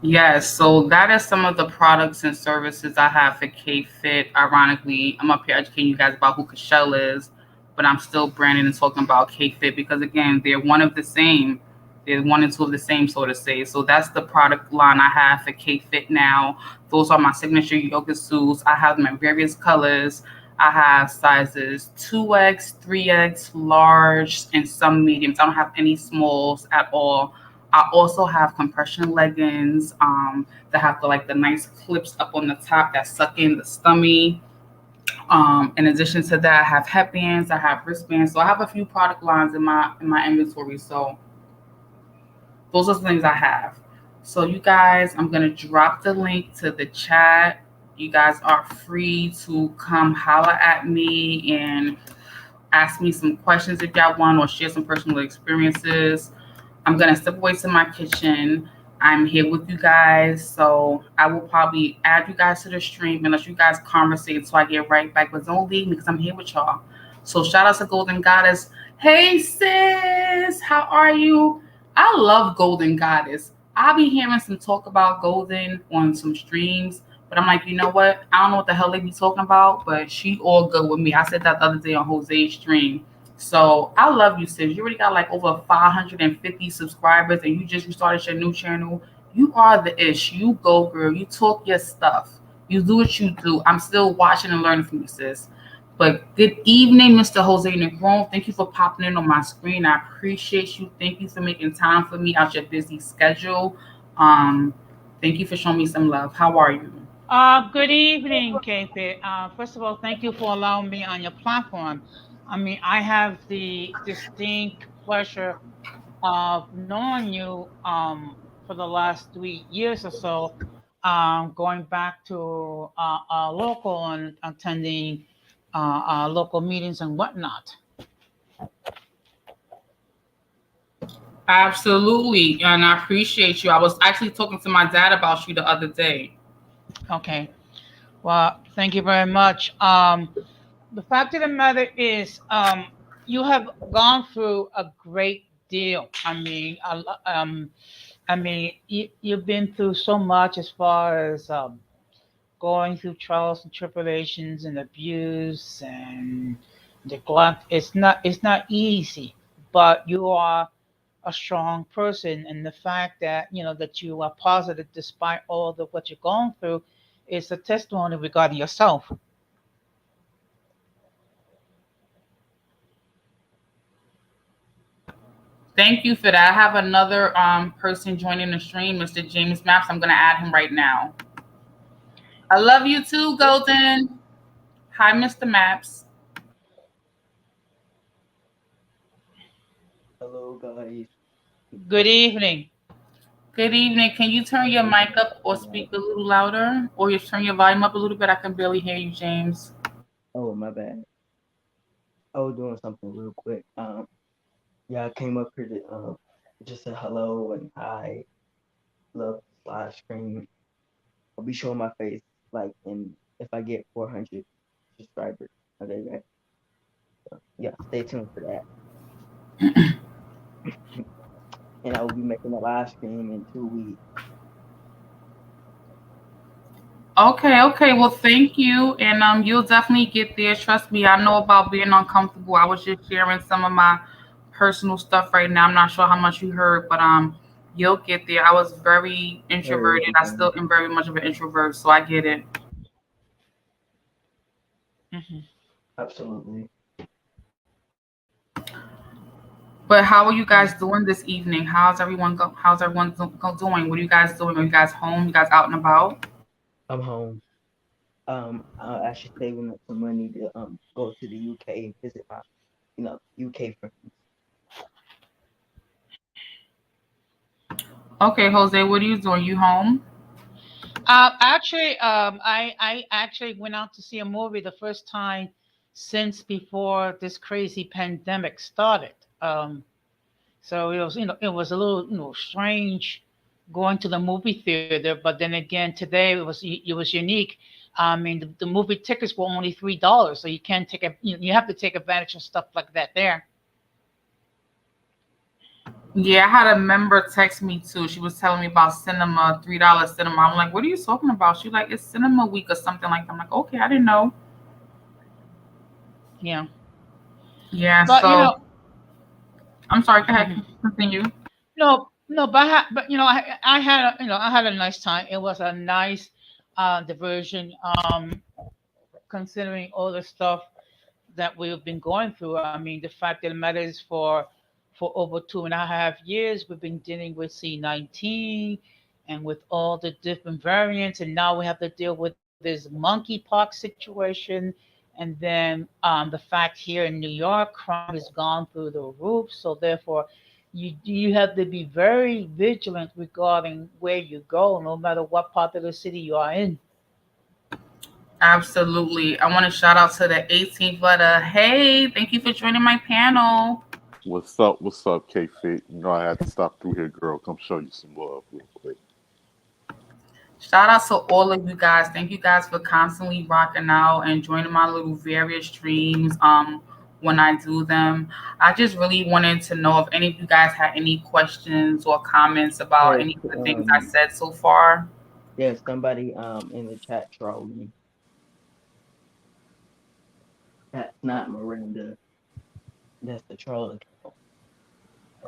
S1: Yes, so that is some of the products and services I have for KFIT. Ironically, I'm up here educating you guys about who Kychel is, but I'm still branding and talking about KFIT because, again, they're one of the same. They're one and two of the same, so to say. So that's the product line I have for KFIT now. Those are my signature yoga suits. I have them in various colors. I have sizes 2X, 3X, large, and some mediums. I don't have any smalls at all. I also have compression leggings that have the nice clips up on the top that suck in the stomach. In addition to that, I have headbands, I have wristbands. So I have a few product lines in my inventory. So those are the things I have. So you guys, I'm gonna drop the link to the chat. You guys are free to come holler at me and ask me some questions if y'all want or share some personal experiences. I'm going to step away to my kitchen. I'm here with you guys. So I will probably add you guys to the stream and let you guys conversate so I get right back. But don't leave me because I'm here with y'all. So shout out to Golden Goddess. Hey, sis. How are you? I love Golden Goddess. I'll be hearing some talk about Golden on some streams. But I'm like, you know what? I don't know what the hell they be talking about, but she all good with me. I said that the other day on Jose's stream. So I love you, sis. You already got like over 550 subscribers and you just restarted your new channel. You are the ish. You go, girl. You talk your stuff. You do what you do. I'm still watching and learning from you, sis. But good evening, Mr. Jose Negron. Thank you for popping in on my screen. I appreciate you. Thank you for making time for me out your busy schedule. Thank you for showing me some love. How are you?
S3: Good evening, KFIT. First of all, thank you for allowing me on your platform. I mean, I have the distinct pleasure of knowing you for the last 3 years or so, going back to local and attending local meetings and whatnot.
S1: Absolutely. And I appreciate you. I was actually talking to my dad about you the other day.
S3: Okay. Well, thank you very much. The fact of the matter is, you have gone through a great deal. I mean, you've been through so much as far as going through trials and tribulations and abuse and neglect. It's not easy, but you are a strong person, and the fact that that you are positive despite all the what you're going through is a testimony regarding yourself.
S1: Thank you for that. I have another person joining the stream, Mr. James Maps. I'm gonna add him right now. I love you too, Golden. Hi, Mr. Maps.
S4: Hello, guys.
S3: Good evening.
S1: Good evening. Can you turn your mic up or speak a little louder? Or you turn your volume up a little bit? I can barely hear you, James.
S4: Oh, my bad. I was doing something real quick. Yeah, I came up here to just say hello and hi, love, slash, scream. I'll be showing my face like in if I get 400 subscribers. Okay, guys. So, yeah, stay tuned for that. And I will be making a live stream in 2 weeks.
S1: Okay. Well, thank you. And you'll definitely get there. Trust me, I know about being uncomfortable. I was just sharing some of my personal stuff right now. I'm not sure how much you heard, but You'll get there. I was very
S4: Very
S1: introverted. I
S4: beginning.
S1: still am very much of an introvert, so I get it.
S3: Hmm.
S4: Absolutely.
S1: But how are you
S3: Yeah.
S1: guys doing this evening? How's everyone doing? What are you guys doing? Are you guys home? You guys out and about?
S4: I'm home. I actually saving up some money to go to the UK and visit my UK friends.
S1: Okay, Jose, what are you doing? You home?
S3: Actually, I actually went out to see a movie the first time since before this crazy pandemic started. So it was, it was a little, strange going to the movie theater. But then again, today it was unique. I mean, the movie tickets were only $3, so you can't take a, you have to take advantage of stuff like that there.
S1: Yeah, I had a member text me too. She was telling me about cinema, $3 cinema. I'm like, what are you talking about? She like, it's cinema week or something like that. I'm like, okay, I didn't know.
S3: Yeah,
S1: Yeah,
S3: but
S1: so I'm sorry, go ahead,
S3: mhm.
S1: continue.
S3: No, but I had I had a nice time. It was a nice diversion. Considering all the stuff that we've been going through. I mean, the fact that it matters for over 2.5 years, we've been dealing with C-19 and with all the different variants, and now we have to deal with this monkeypox situation. And then the fact here in New York, crime has gone through the roof. So therefore, you have to be very vigilant regarding where you go, no matter what part of the city you are in.
S1: Absolutely. I want to shout out to the 18th letter. Hey, thank you for joining my panel.
S5: What's up? What's up, KFIT? You know I had to stop through here, girl. Come show you some love real quick.
S1: Shout out to all of you guys. Thank you guys for constantly rocking out and joining my little various streams when I do them. I just really wanted to know if any of you guys had any questions or comments about
S4: Yes,
S1: any of the things I said so far.
S4: yes, somebody in the chat trolled me. That's not Miranda. That's the troll account.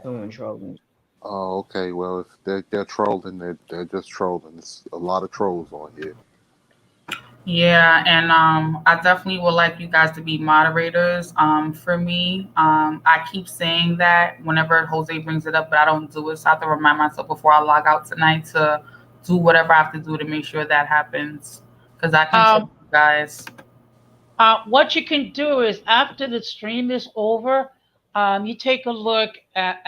S4: Someone trolled me.
S5: Oh, okay. Well, if they're trolling, they're just trolling. There's a lot of trolls on here.
S1: Yeah, and I definitely would like you guys to be moderators. For me, I keep saying that whenever Jose brings it up, but I don't do it. So I have to remind myself before I log out tonight to do whatever I have to do to make sure that happens. Because I can trust
S3: Um,
S1: you guys.
S3: What you can do is after the stream is over, you take a look at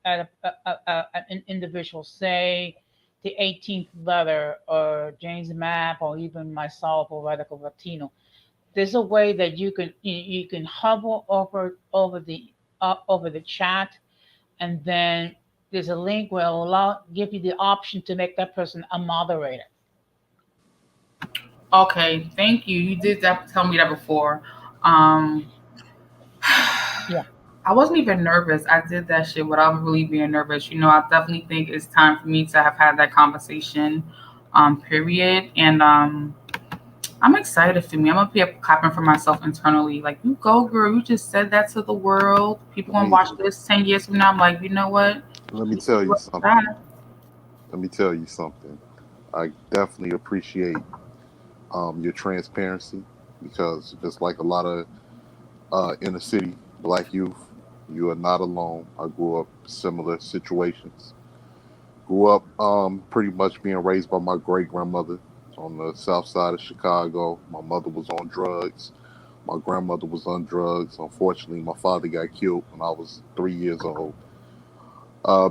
S3: an individual, say the 18th letter, or James Map, or even myself, or Radical Latino. There's a way that you can hover over the chat, and then there's a link where it'll give you the option to make that person a moderator.
S1: Okay, thank you. You did that, tell me that before. Um,
S3: Yeah.
S1: I wasn't even nervous. I did that shit without really being nervous. I definitely think it's time for me to have had that conversation, period. And I'm excited for me. I'm up here clapping for myself internally. Like, you go, girl. You just said that to the world. People
S5: Let
S1: gonna
S5: me
S1: watch this 10 years from now. I'm like, you know what?
S5: let me
S1: You see
S5: tell you
S1: what
S5: something.
S1: that?
S5: Let me tell you something. I definitely appreciate your transparency because just like a lot of inner city black youth, you are not alone. I grew up similar situations. Grew up pretty much being raised by my great grandmother on the south side of Chicago. My mother was on drugs. My grandmother was on drugs. Unfortunately, my father got killed when I was 3 years old.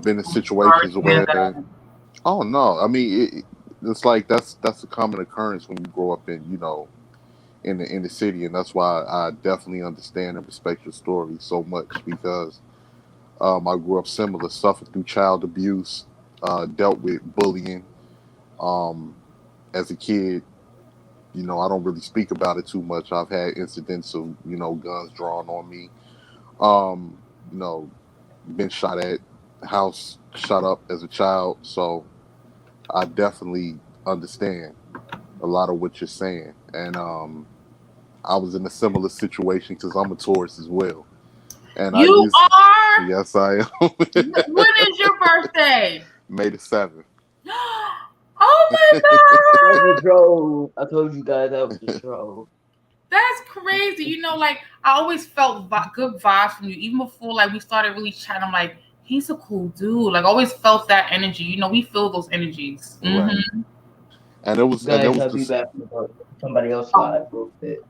S5: Been in
S1: I'm sorry
S5: situations
S1: to hear
S5: where,
S1: that.
S5: oh no, I mean it's like that's a common occurrence when you grow up in in the city, and that's why I definitely understand and respect your story so much because I grew up similar, suffered through child abuse, dealt with bullying. Um, as a kid, I don't really speak about it too much. I've had incidents of, guns drawn on me. Um, you know, been shot at, house shot up as a child. So I definitely understand a lot of what you're saying. And I was in a similar situation because I'm a Taurus as well. And I
S1: You
S5: use,
S1: are?
S5: yes, I am.
S1: When is your birthday?
S5: May the 7th.
S1: Oh my
S4: That was a
S1: God.
S4: troll. I told you guys that was a troll.
S1: That's crazy. Like I always felt good vibes from you, even before like we started really chatting. I'm like, he's a cool dude. Like I always felt that energy. We feel those energies.
S5: Right. And it
S4: Guys,
S5: was
S4: I'll be
S5: this,
S4: back for somebody else live real quick.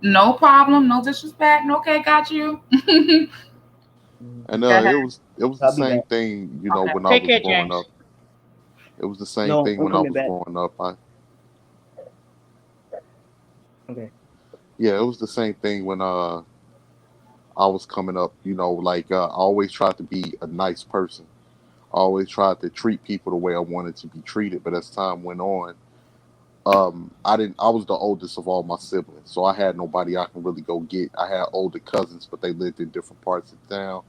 S1: No problem. No disrespect. Okay, got you.
S5: and
S1: Go ahead.
S5: it was the
S4: I'll be
S5: same
S4: back.
S5: thing,
S1: Okay.
S5: when I
S3: Take
S5: was
S3: care,
S5: growing
S3: James.
S5: up. It was the same
S4: No,
S5: thing
S4: I'm
S5: when I
S4: coming
S5: was
S4: back.
S5: growing up.
S4: Okay.
S5: Yeah, it was the same thing when I was coming up. Like I always tried to be a nice person. I always tried to treat people the way I wanted to be treated. But as time went on, I didn't. I was the oldest of all my siblings, so I had nobody I can really go get. I had older cousins, but they lived in different parts of town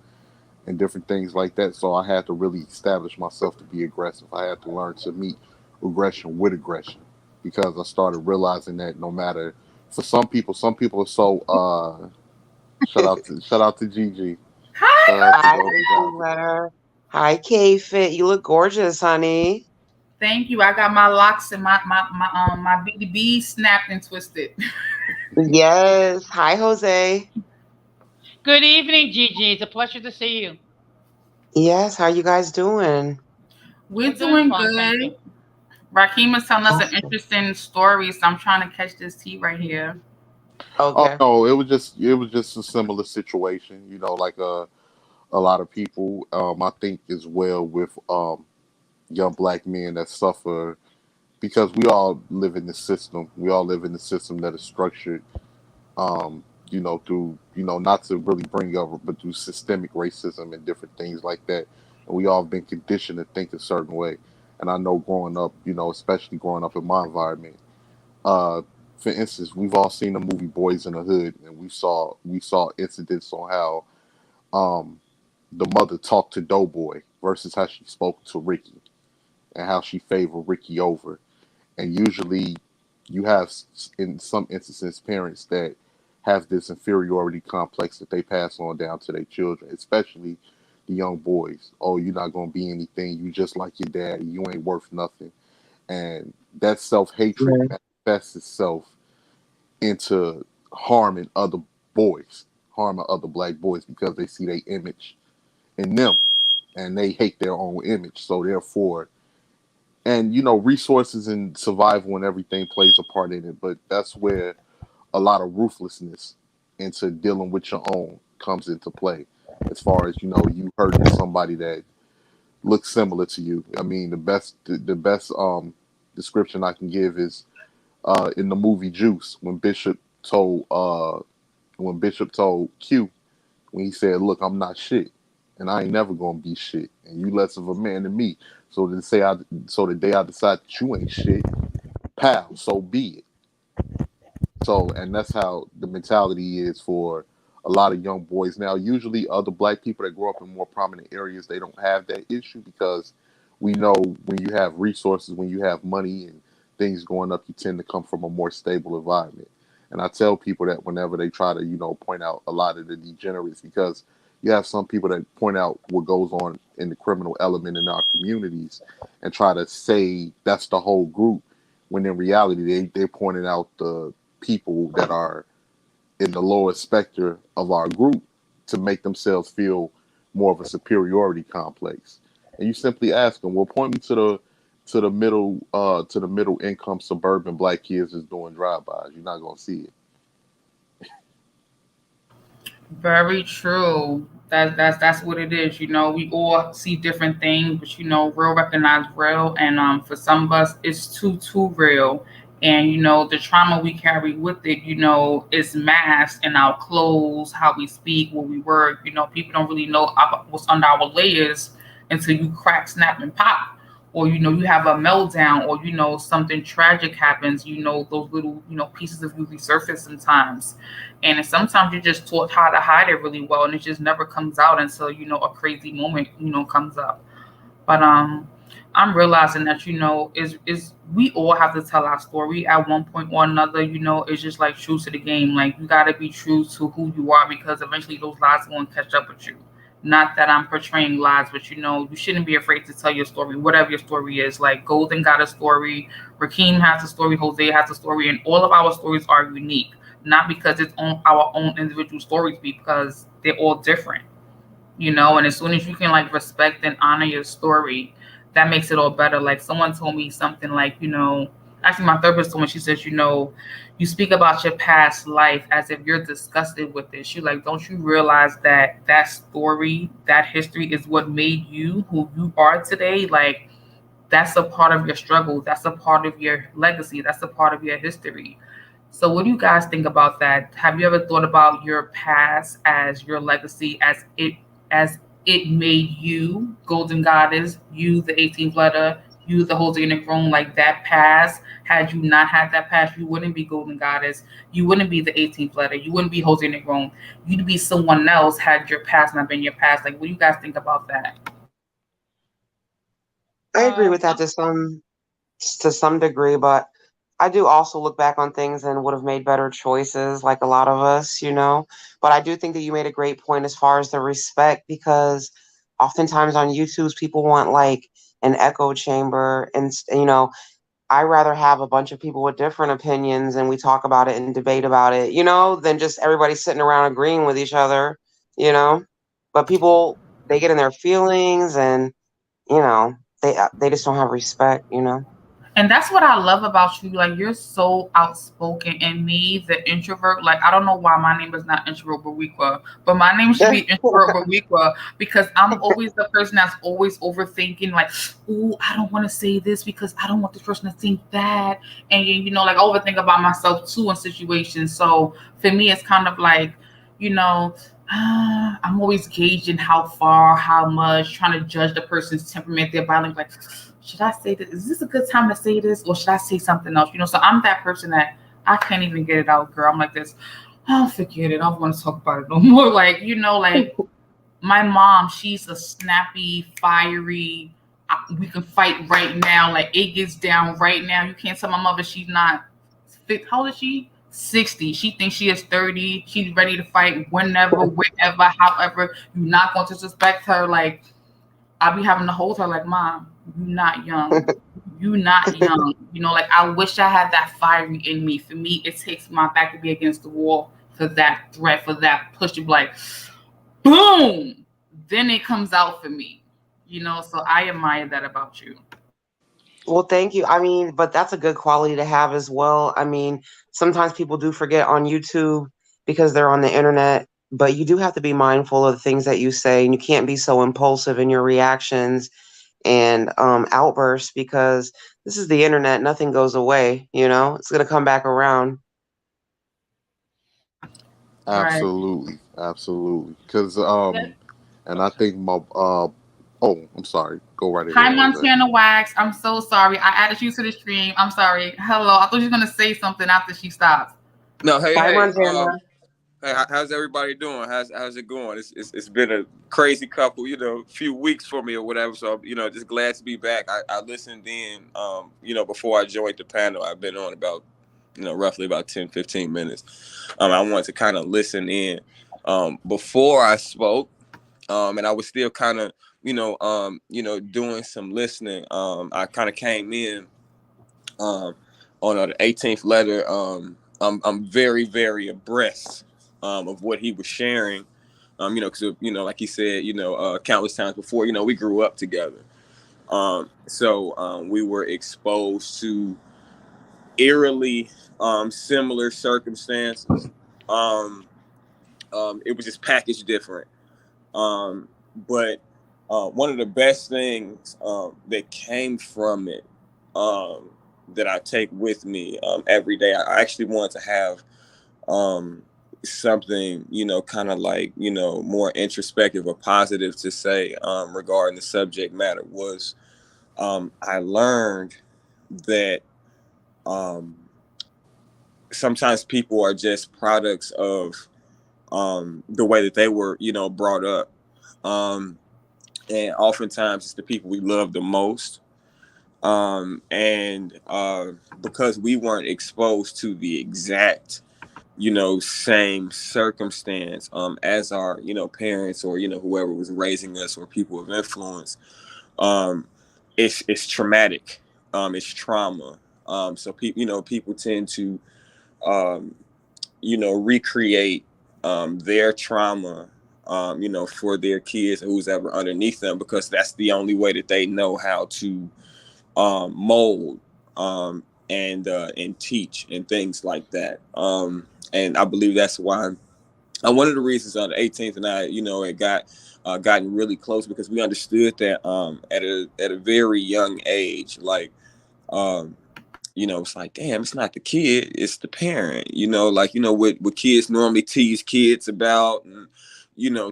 S5: and different things like that. So I had to really establish myself to be aggressive. I had to learn to meet aggression with aggression because I started realizing that no matter for some people are so shout out to Gigi.
S1: Hi,
S5: Shout out to
S6: Hi,
S5: Dope
S6: Auntie
S5: Johnson.
S6: Letter. Hi, KFIT. You look gorgeous, honey.
S1: thank you. I got my locks and my BDB snapped and twisted.
S6: Yes. Hi, Jose.
S3: Good evening, Gigi. It's a pleasure to see you.
S6: Yes. How you guys doing?
S1: We're
S3: We're doing
S1: doing
S3: fine, thank you.
S1: good. Rakim is telling us an
S6: Awesome.
S1: interesting story, so I'm trying to catch this tea right here.
S5: Oh
S6: Okay.
S5: no, it was just a similar situation. Like a lot of people. I think as well with young black men that suffer because we all live in the system. We all live in the system that is structured, through, not to really bring up, but through systemic racism and different things like that. And we all have been conditioned to think a certain way. And I know growing up, especially growing up in my environment, uh, for instance, we've all seen the movie Boys in the Hood, and we saw incidents on how um, the mother talked to Doughboy versus how she spoke to Ricky, and how she favored Ricky over. And usually you have in some instances parents that have this inferiority complex that they pass on down to their children, especially the young boys. Oh, you're not going to be anything, you just like your daddy, you ain't worth nothing. And that self-hatred
S6: Yeah.
S5: manifests itself into harming other boys, harming other black boys because they see their image in them and they hate their own image. So therefore, and resources and survival and everything plays a part in it, but that's where a lot of ruthlessness into dealing with your own comes into play, as far as you hurting somebody that looks similar to you. I mean, the best description I can give is in the movie Juice, when Bishop told Q, when he said, "Look, I'm not shit, and I ain't never gonna be shit, and you less of a man than me. So the day I decide that you ain't shit, pal, so be it." So, and that's how the mentality is for a lot of young boys now. Usually, other black people that grow up in more prominent areas, they don't have that issue because we know when you have resources, when you have money and things going up, you tend to come from a more stable environment. And I tell people that whenever they try to, point out a lot of the degenerates, because you have some people that point out what goes on in the criminal element in our communities and try to say that's the whole group, when in reality they're pointing out the people that are in the lower specter of our group to make themselves feel more of a superiority complex. And you simply ask them, well, point me to the middle income suburban black kids that's doing drive-bys. You're not gonna see it.
S1: Very true. That's what it is. We all see different things, but real recognize real, and for some of us, it's too real. And the trauma we carry with it, is masked in our clothes, how we speak, what we work. People don't really know what's under our layers until you crack, snap, and pop, or you have a meltdown, or something tragic happens. Those little pieces of you resurface sometimes, and sometimes you're just taught how to hide it really well, and it just never comes out until a crazy moment comes up. But I'm realizing that, is we all have to tell our story at one point or another. It's just like true to the game. Like, you gotta be true to who you are, because eventually those lies are gonna catch up with you. Not that I'm portraying lies, but you shouldn't be afraid to tell your story, whatever your story is. Like, Golden got a story, Rakeem has a story, Jose has a story, and all of our stories are unique. Not because it's on our own individual stories, because they're all different. And as soon as you can like respect and honor your story, that makes it all better. Like, someone told me something like, actually my therapist told me, she says, you speak about your past life as if you're disgusted with it. She like, don't you realize that that story, that history is what made you who you are today? Like, that's a part of your struggle, that's a part of your legacy, that's a part of your history. So what do you guys think about that? Have you ever thought about your past as your legacy, as it made you Golden Goddess, you the 18th letter, you the Jose Negron? Like, that past, had you not had that past, you wouldn't be Golden Goddess, you wouldn't be the 18th letter, you wouldn't be Jose Negron, you'd be someone else had your past not been your past. Like, what do you guys think about that?
S6: I agree
S3: Um,
S6: with that to some degree, but I do also look back on things and would have made better choices, like a lot of us. But I do think that you made a great point as far as the respect, because oftentimes on YouTube's people want like an echo chamber, and I rather have a bunch of people with different opinions and we talk about it and debate about it, than just everybody sitting around agreeing with each you know. But people, they get in their feelings and you know they just don't have respect.
S1: And that's what I love about you. Like, you're so outspoken. And me, the introvert, like, I don't know why my name is not Introvert Bariqua, but my name should be Introvert Bariqua, because I'm always the person that's always overthinking. Like, ooh, I don't want to say this because I don't want this person to think that. And, like, I overthink about myself too in situations. So for me, it's kind of like, you know, I'm always gauging how far, how much, trying to judge the person's temperament, their body, like, should I say this? Is this a good time to say this, or should I say something else? So I'm that person that I can't even get it out, girl. I'm like this. Oh, forget it. I don't want to talk about it no more. Like, like my mom, she's a snappy, fiery. We can fight right now. Like, it gets down right now. You can't tell my mother she's not. How old is she? 60. She thinks she is 30. She's ready to fight whenever, wherever, however. You're not going to disrespect her. Like, I be having to hold her like, Mom, you not young. You not young. Like, I wish I had that fiery in me. For me, it takes my back to be against the wall for that threat, for that push to be like, boom. Then it comes out for me. So I admire that about you.
S6: Well, thank you. I mean, but that's a good quality to have as well. I mean, sometimes people do forget on YouTube because they're on the internet, but you do have to be mindful of the things that you say, and you can't be so impulsive in your reactions and outbursts, because this is the internet. Nothing goes away. It's going to come back around.
S1: Right.
S5: Absolutely, absolutely. Because
S3: that,
S5: and
S3: oh,
S5: I
S3: sorry.
S5: think my I'm sorry. Go right
S1: Hi,
S5: ahead, Jose.
S1: Montana Wax. I'm so sorry. I added you to the stream. I'm sorry. Hello. I thought you were going to say something after she stopped.
S7: No, hey,
S6: Bye,
S7: hey,
S6: Montana.
S7: hey, how's everybody doing? How's it going? It's been a crazy couple, few weeks for me or whatever. So, just glad to be back. I listened in, before I joined the panel. I've been on about, roughly about 10-15 minutes. I wanted to kind of listen in, before I spoke, and I was still kind of, doing some listening. I kind of came in, on the 18th letter. I'm very, very abreast, of what he was sharing. Because like he said, countless times before, we grew up together. So we were exposed to eerily, similar circumstances. Um, it was just packaged different. But one of the best things, that came from it, um, that I take with me, every day. I actually wanted to have, um, something, kind of like, more introspective or positive to say, regarding the subject matter. Was, I learned that, um, sometimes people are just products of, the way that they were, brought up. Um, and oftentimes it's the people we love the most, And because we weren't exposed to the exact, same circumstance as our, parents, or whoever was raising us, or people of influence, um, it's traumatic. It's trauma. So people, people tend to, um, recreate their trauma, for their kids, or who's ever underneath them, because that's the only way that they know how to mold, and teach, and things like that. And I believe that's why. One of the reasons on the 18th and I, it gotten really close, because we understood that at a very young age, like, um, it's like, damn, it's not the kid, it's the parent. Like, what kids normally tease kids about, and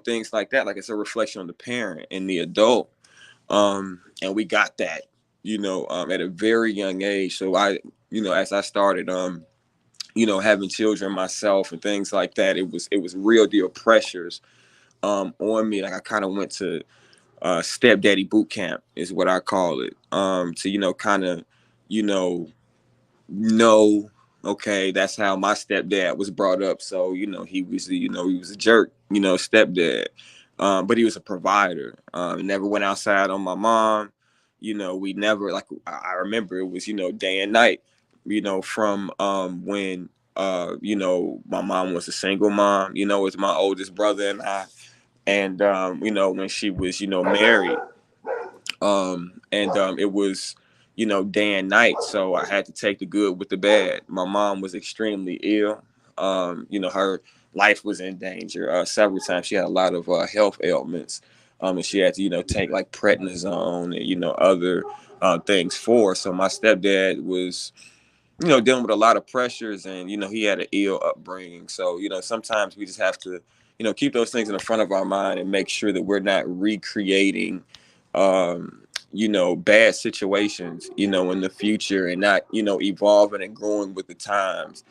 S7: things like that. Like, it's a reflection on the parent and the adult. And we got that, at a very young age. So I, as I started, having children myself and things like that, it was real deal pressures on me. Like, I kind of went to stepdaddy boot camp, is what I call it, to kind of, you know okay, that's how my stepdad was brought up. So he was a jerk, stepdad, but he was a provider. Never went outside on my mom. We never, like, I remember it was, day and night, from when my mom was a single mom, with my oldest brother and I. And when she was, married, and it was, day and night. So I had to take the good with the bad. My mom was extremely ill. Her life was in danger several times. She had a lot of health ailments, and she had to, take like prednisone and, other things for her. So my stepdad was, dealing with a lot of pressures, and he had an ill upbringing. So sometimes we just have to, keep those things in the front of our mind, and make sure that we're not recreating, bad situations, in the future, and not, evolving and growing with the times,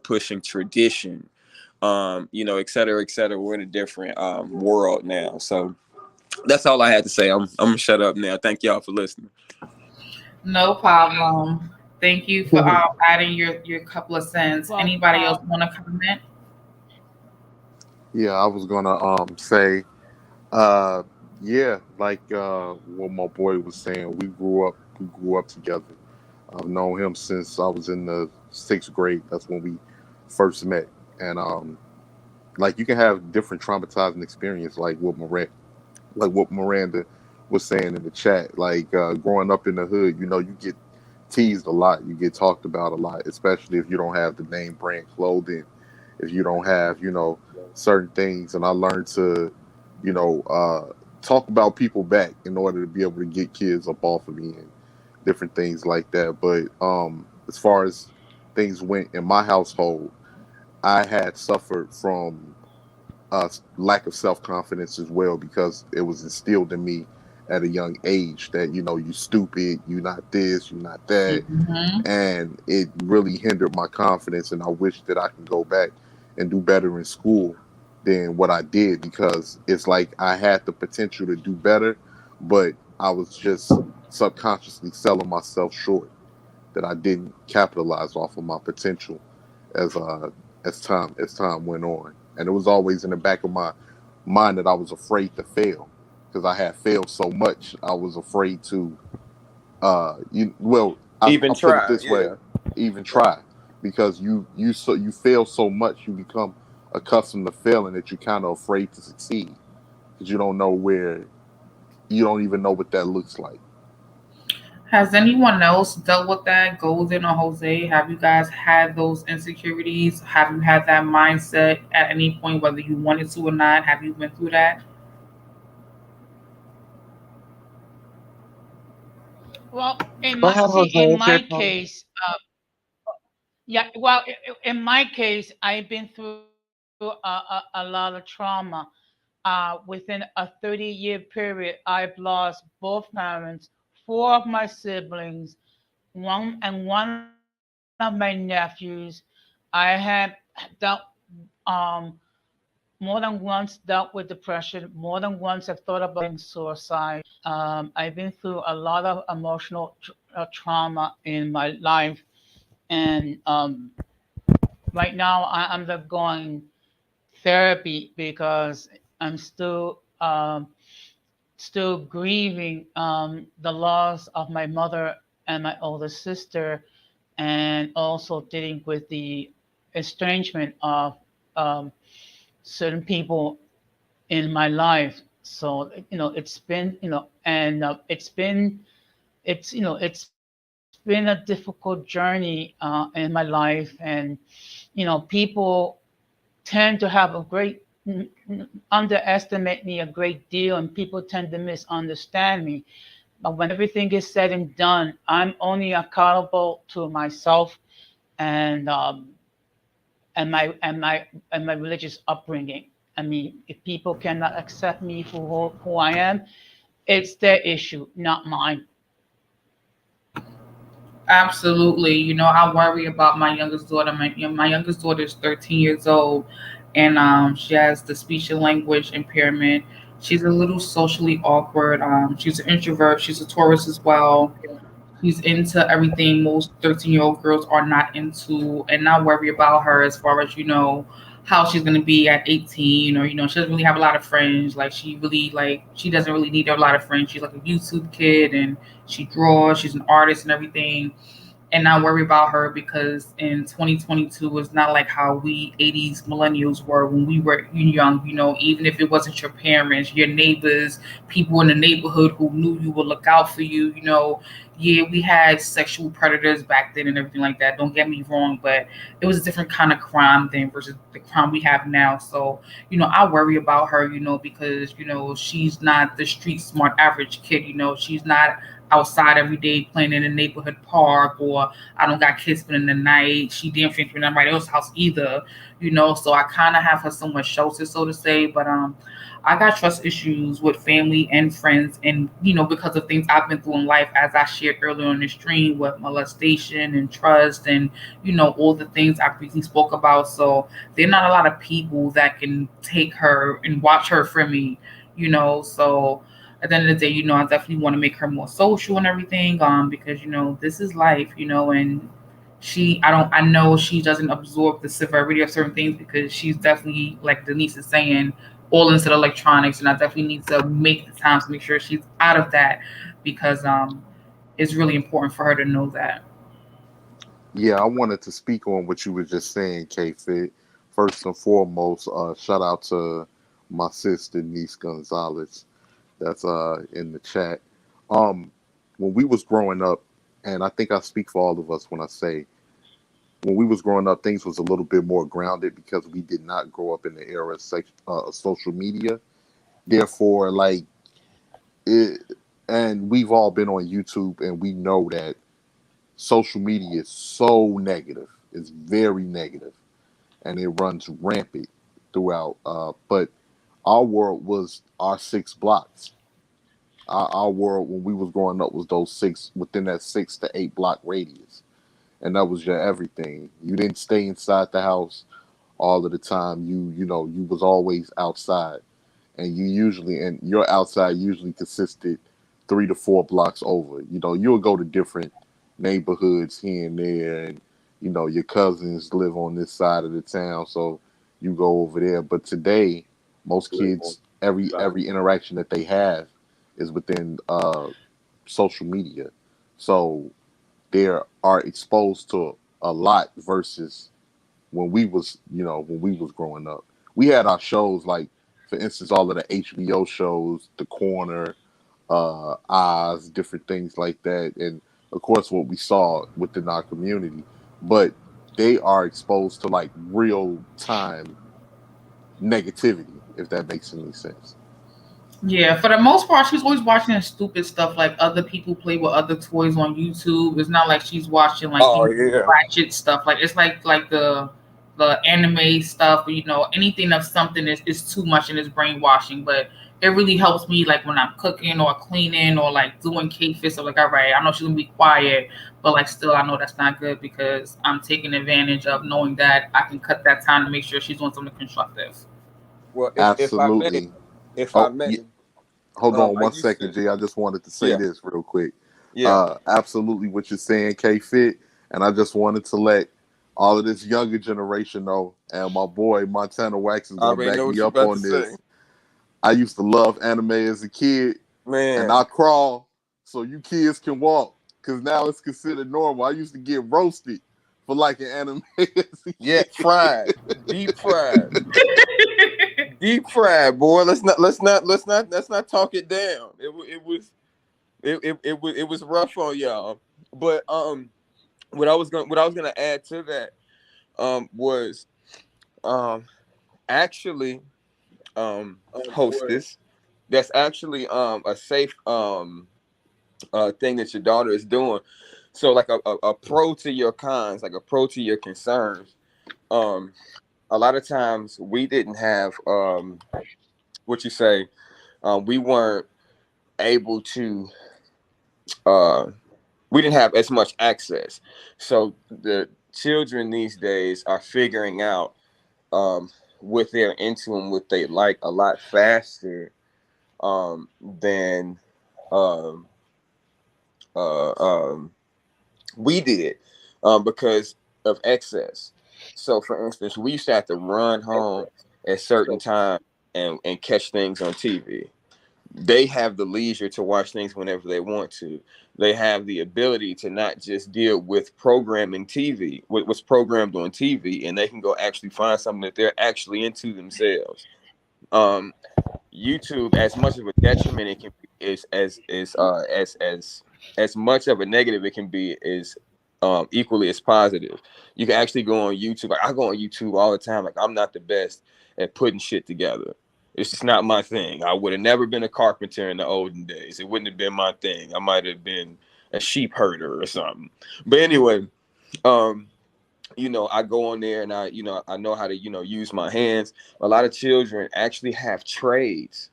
S7: pushing tradition, et cetera, et cetera. We're in a different world now. So that's all I had to say. I'm gonna shut up now. Thank y'all for listening.
S1: No problem. Thank you for adding your couple of cents.
S3: Well,
S1: Anybody else want to comment?
S5: Yeah, I was gonna say, uh yeah, like what my boy was saying, we grew up together. I've known him since I was in the sixth grade. That's when we first met. And like, you can have different traumatizing experience, like what Miranda was saying in the chat. Like, growing up in the hood, you get teased a lot, you get talked about a lot, especially if you don't have the name brand clothing, if you don't have, certain things. And I learned to, talk about people back in order to be able to get kids up off of me and different things like that. But as far as things went in my household, I had suffered from lack of self confidence as well, because it was instilled in me at a young age that, you stupid, you not this, you not that.
S1: Mm-hmm.
S5: And it really hindered my confidence. And I wish that I can go back and do better in school than what I did, because it's like I had the potential to do better, but I was just subconsciously selling myself short, that I didn't capitalize off of my potential as time went on. And it was always in the back of my mind that I was afraid to fail, because I had failed so much. I was afraid to
S7: Even
S5: I'll put it
S7: try,
S5: this way,
S7: yeah.
S5: even
S7: Right.
S5: try, because you fail so much, you become accustomed to failing, that you're kind of afraid to succeed, because you don't even know what that looks like.
S1: Has anyone else dealt with that, Golden or Jose? Have you guys had those insecurities? Have you had that mindset at any point, whether you wanted to or not? Have you been through that?
S3: well,
S6: Go ahead, Jose,
S3: in
S6: it's your
S3: my
S6: turn.
S3: case, yeah, well, in my case, I've been through a lot of trauma. Within a 30-year period, I've lost both parents, four of my siblings, one of my nephews. I had dealt um, more more than once dealt with depression. More than once I've thought about suicide. I've been through a lot of emotional trauma in my life, and right now I'm undergoing therapy because I'm still grieving the loss of my mother and my older sister, and also dealing with the estrangement of um, certain people in my life. So it's been and it's been a difficult journey in my life, and people tend to have a great underestimate me a great deal, and people tend to misunderstand me. But when everything is said and done, I'm only accountable to myself and my religious upbringing. I mean, if people cannot accept me for who I am, it's their issue, not mine.
S1: Absolutely. I worry about my youngest daughter. My youngest daughter is 13 years old, and she has the speech and language impairment. She's a little socially awkward. She's an introvert. She's a Taurus as well. She's into everything most 13-year-old girls are not into, and not worry about her as far as how she's gonna be at 18, or she doesn't really have a lot of friends. Like she doesn't really need a lot of friends. She's like a YouTube kid, and she draws. She's an artist and everything, and not worry about her because in 2022 it's not like how we 80s millennials were when we were young. Even if it wasn't your parents, your neighbors, people in the neighborhood who knew you would look out for you. Yeah, we had sexual predators back then and everything like that, don't get me wrong, but it was a different kind of crime then versus the crime we have now. So I worry about her, because she's not the street smart average kid. She's not outside every day playing in the neighborhood park, or I don't got kids spending the night. She damn sure ain't spending at somebody else's house either. So I kind of have her somewhat sheltered, so to say. But I got trust issues with family and friends, and because of things I've been through in life, as I shared earlier on the stream, with molestation and trust, and all the things I briefly spoke about. So there are not a lot of people that can take her and watch her for me. So at the end of the day, I definitely want to make her more social and everything, because this is life, and I know she doesn't absorb the severity of certain things because she's definitely, like Denise is saying, all into the electronics, and I definitely need to make the time to make sure she's out of that, because it's really important for her to know that.
S5: Yeah, I wanted to speak on what you were just saying, KFIT. First and foremost, shout out to my sister Niece Gonzalez that's in the chat. Um, when we was growing up, and I think I speak for all of us when I say when we was growing up, things was a little bit more grounded because we did not grow up in the era of social media. Therefore, like it, and we've all been on YouTube, and we know that social media is so negative. It's very negative, and it runs rampant throughout. But our world was our 6 blocks. Our world when we was growing up was those six within that 6 to 8 block radius, and that was your everything. You didn't stay inside the house all of the time. You was always outside, and your outside usually consisted 3 to 4 blocks over. You'll go to different neighborhoods here and there, and your cousins live on this side of the town, so you go over there. But today, most kids, every interaction that they have is within social media, so they are exposed to a lot versus when we was growing up. We had our shows like, for instance, all of the HBO shows, The Corner, Oz, different things like that, and of course what we saw within our community. But they are exposed to like real time negativity, if that makes any sense.
S1: Yeah, for the most part, she's always watching stupid stuff like other people play with other toys on YouTube. It's not like she's watching like
S7: Oh yeah.
S1: ratchet stuff. Like it's like the anime stuff. Anything of something is too much and is brainwashing. But it really helps me like when I'm cooking or cleaning or like doing KFIS. So like, all right, I know she's gonna be quiet, but like still, I know that's not good because I'm taking advantage of knowing that I can cut that time to make sure she's doing something constructive.
S7: Well, if I may,
S5: Absolutely.
S7: if I
S5: Oh,
S7: may,
S5: hold on
S7: I
S5: one
S7: used
S5: second,
S7: to,
S5: G. I just wanted to say
S7: yeah,
S5: this real quick.
S7: yeah.
S5: Absolutely what you're saying, K-Fit. And I just wanted to let all of this younger generation know, and my boy Montana Wax is
S7: I
S5: going to
S7: already
S5: back
S7: know what
S5: me
S7: you
S5: up
S7: about to
S5: on
S7: say,
S5: this. I used to love anime as a kid, and
S7: man.
S5: I crawl so you kids can walk, because now it's considered normal. I used to get roasted for liking anime as a
S7: Yeah,
S5: kid.
S7: fried, deep fried, deep fried, boy. Let's not talk it down. It was rough on y'all. But what I was gonna add to that was um actually hostess, that's actually a safe thing that your daughter is doing. So like a pro to your cons, like a pro to your concerns. Um, a lot of times we didn't have what you say. We weren't able to. Uh, we didn't have as much access. So the children these days are figuring out what they're into and what they like a lot faster than um, uh, um, we did because of excess. So, for instance, we used to have to run home at certain time and catch things on TV. They have the leisure to watch things whenever they want to. They have the ability to not just deal with programming TV, what's programmed on TV, and they can go actually find something that they're actually into themselves. Um, YouTube, as much of a detriment it can be, as much of a negative it can be, is equally as positive. You can actually go on YouTube. Like, I go on YouTube all the time. Like, I'm not the best at putting shit together. It's just not my thing. I would have never been a carpenter in the olden days. It wouldn't have been my thing. I might have been a sheep herder or something. But anyway, um, I go on there and I know how to, use my hands. A lot of children actually have trades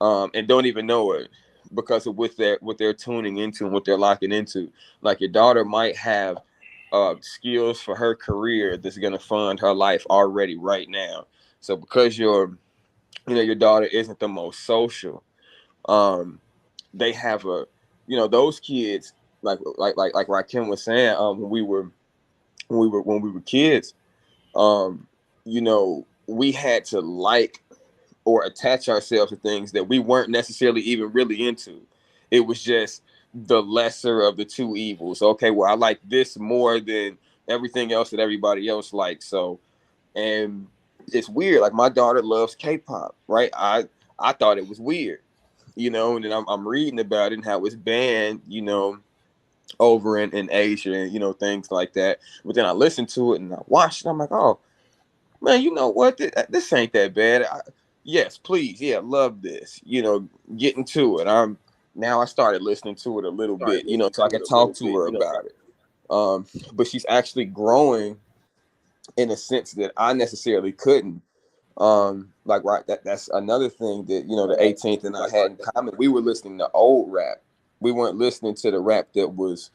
S7: and don't even know it because of what they're tuning into and what they're locking into. Like, your daughter might have skills for her career that's gonna fund her life already right now. So because your daughter isn't the most social, um, they have those kids, like Rakim was saying, when we were kids, we had to like or attach ourselves to things that we weren't necessarily even really into. It was just the lesser of the two evils. Okay, well, I like this more than everything else that everybody else likes. So, and it's weird. Like, my daughter loves K-pop, right? I thought it was weird, and then I'm reading about it and how it's banned, over in Asia and things like that. But then I listened to it and I watched it. I'm like, oh man, you know what? This ain't that bad. Yes, please, yeah, love this. Getting to it. I started listening to it a little bit, so I can talk to her about it. But she's actually growing in a sense that I necessarily couldn't. Like, right, that's another thing that the 18th and I had in common. We were listening to old rap. We weren't listening to the rap that was,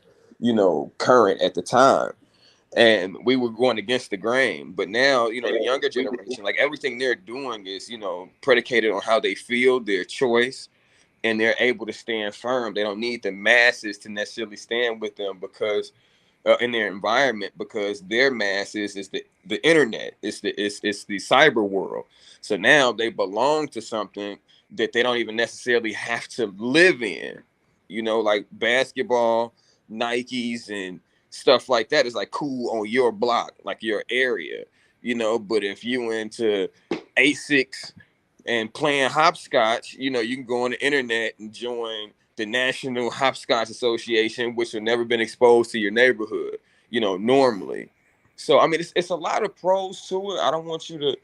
S7: current at the time, and we were going against the grain. But now, the younger generation, like, everything they're doing is, predicated on how they feel, their choice, and they're able to stand firm. They don't need the masses to necessarily stand with them because in their environment, because their masses is the internet, it's the cyber world. So now they belong to something that they don't even necessarily have to live in. Like basketball, Nikes, and stuff like that is like cool on your block, like your area. But if you into Asics and playing hopscotch, you can go on the internet and join the National Hopscotch Association, which have never been exposed to your neighborhood, normally. So, I mean, it's a lot of pros to it. I don't want you to,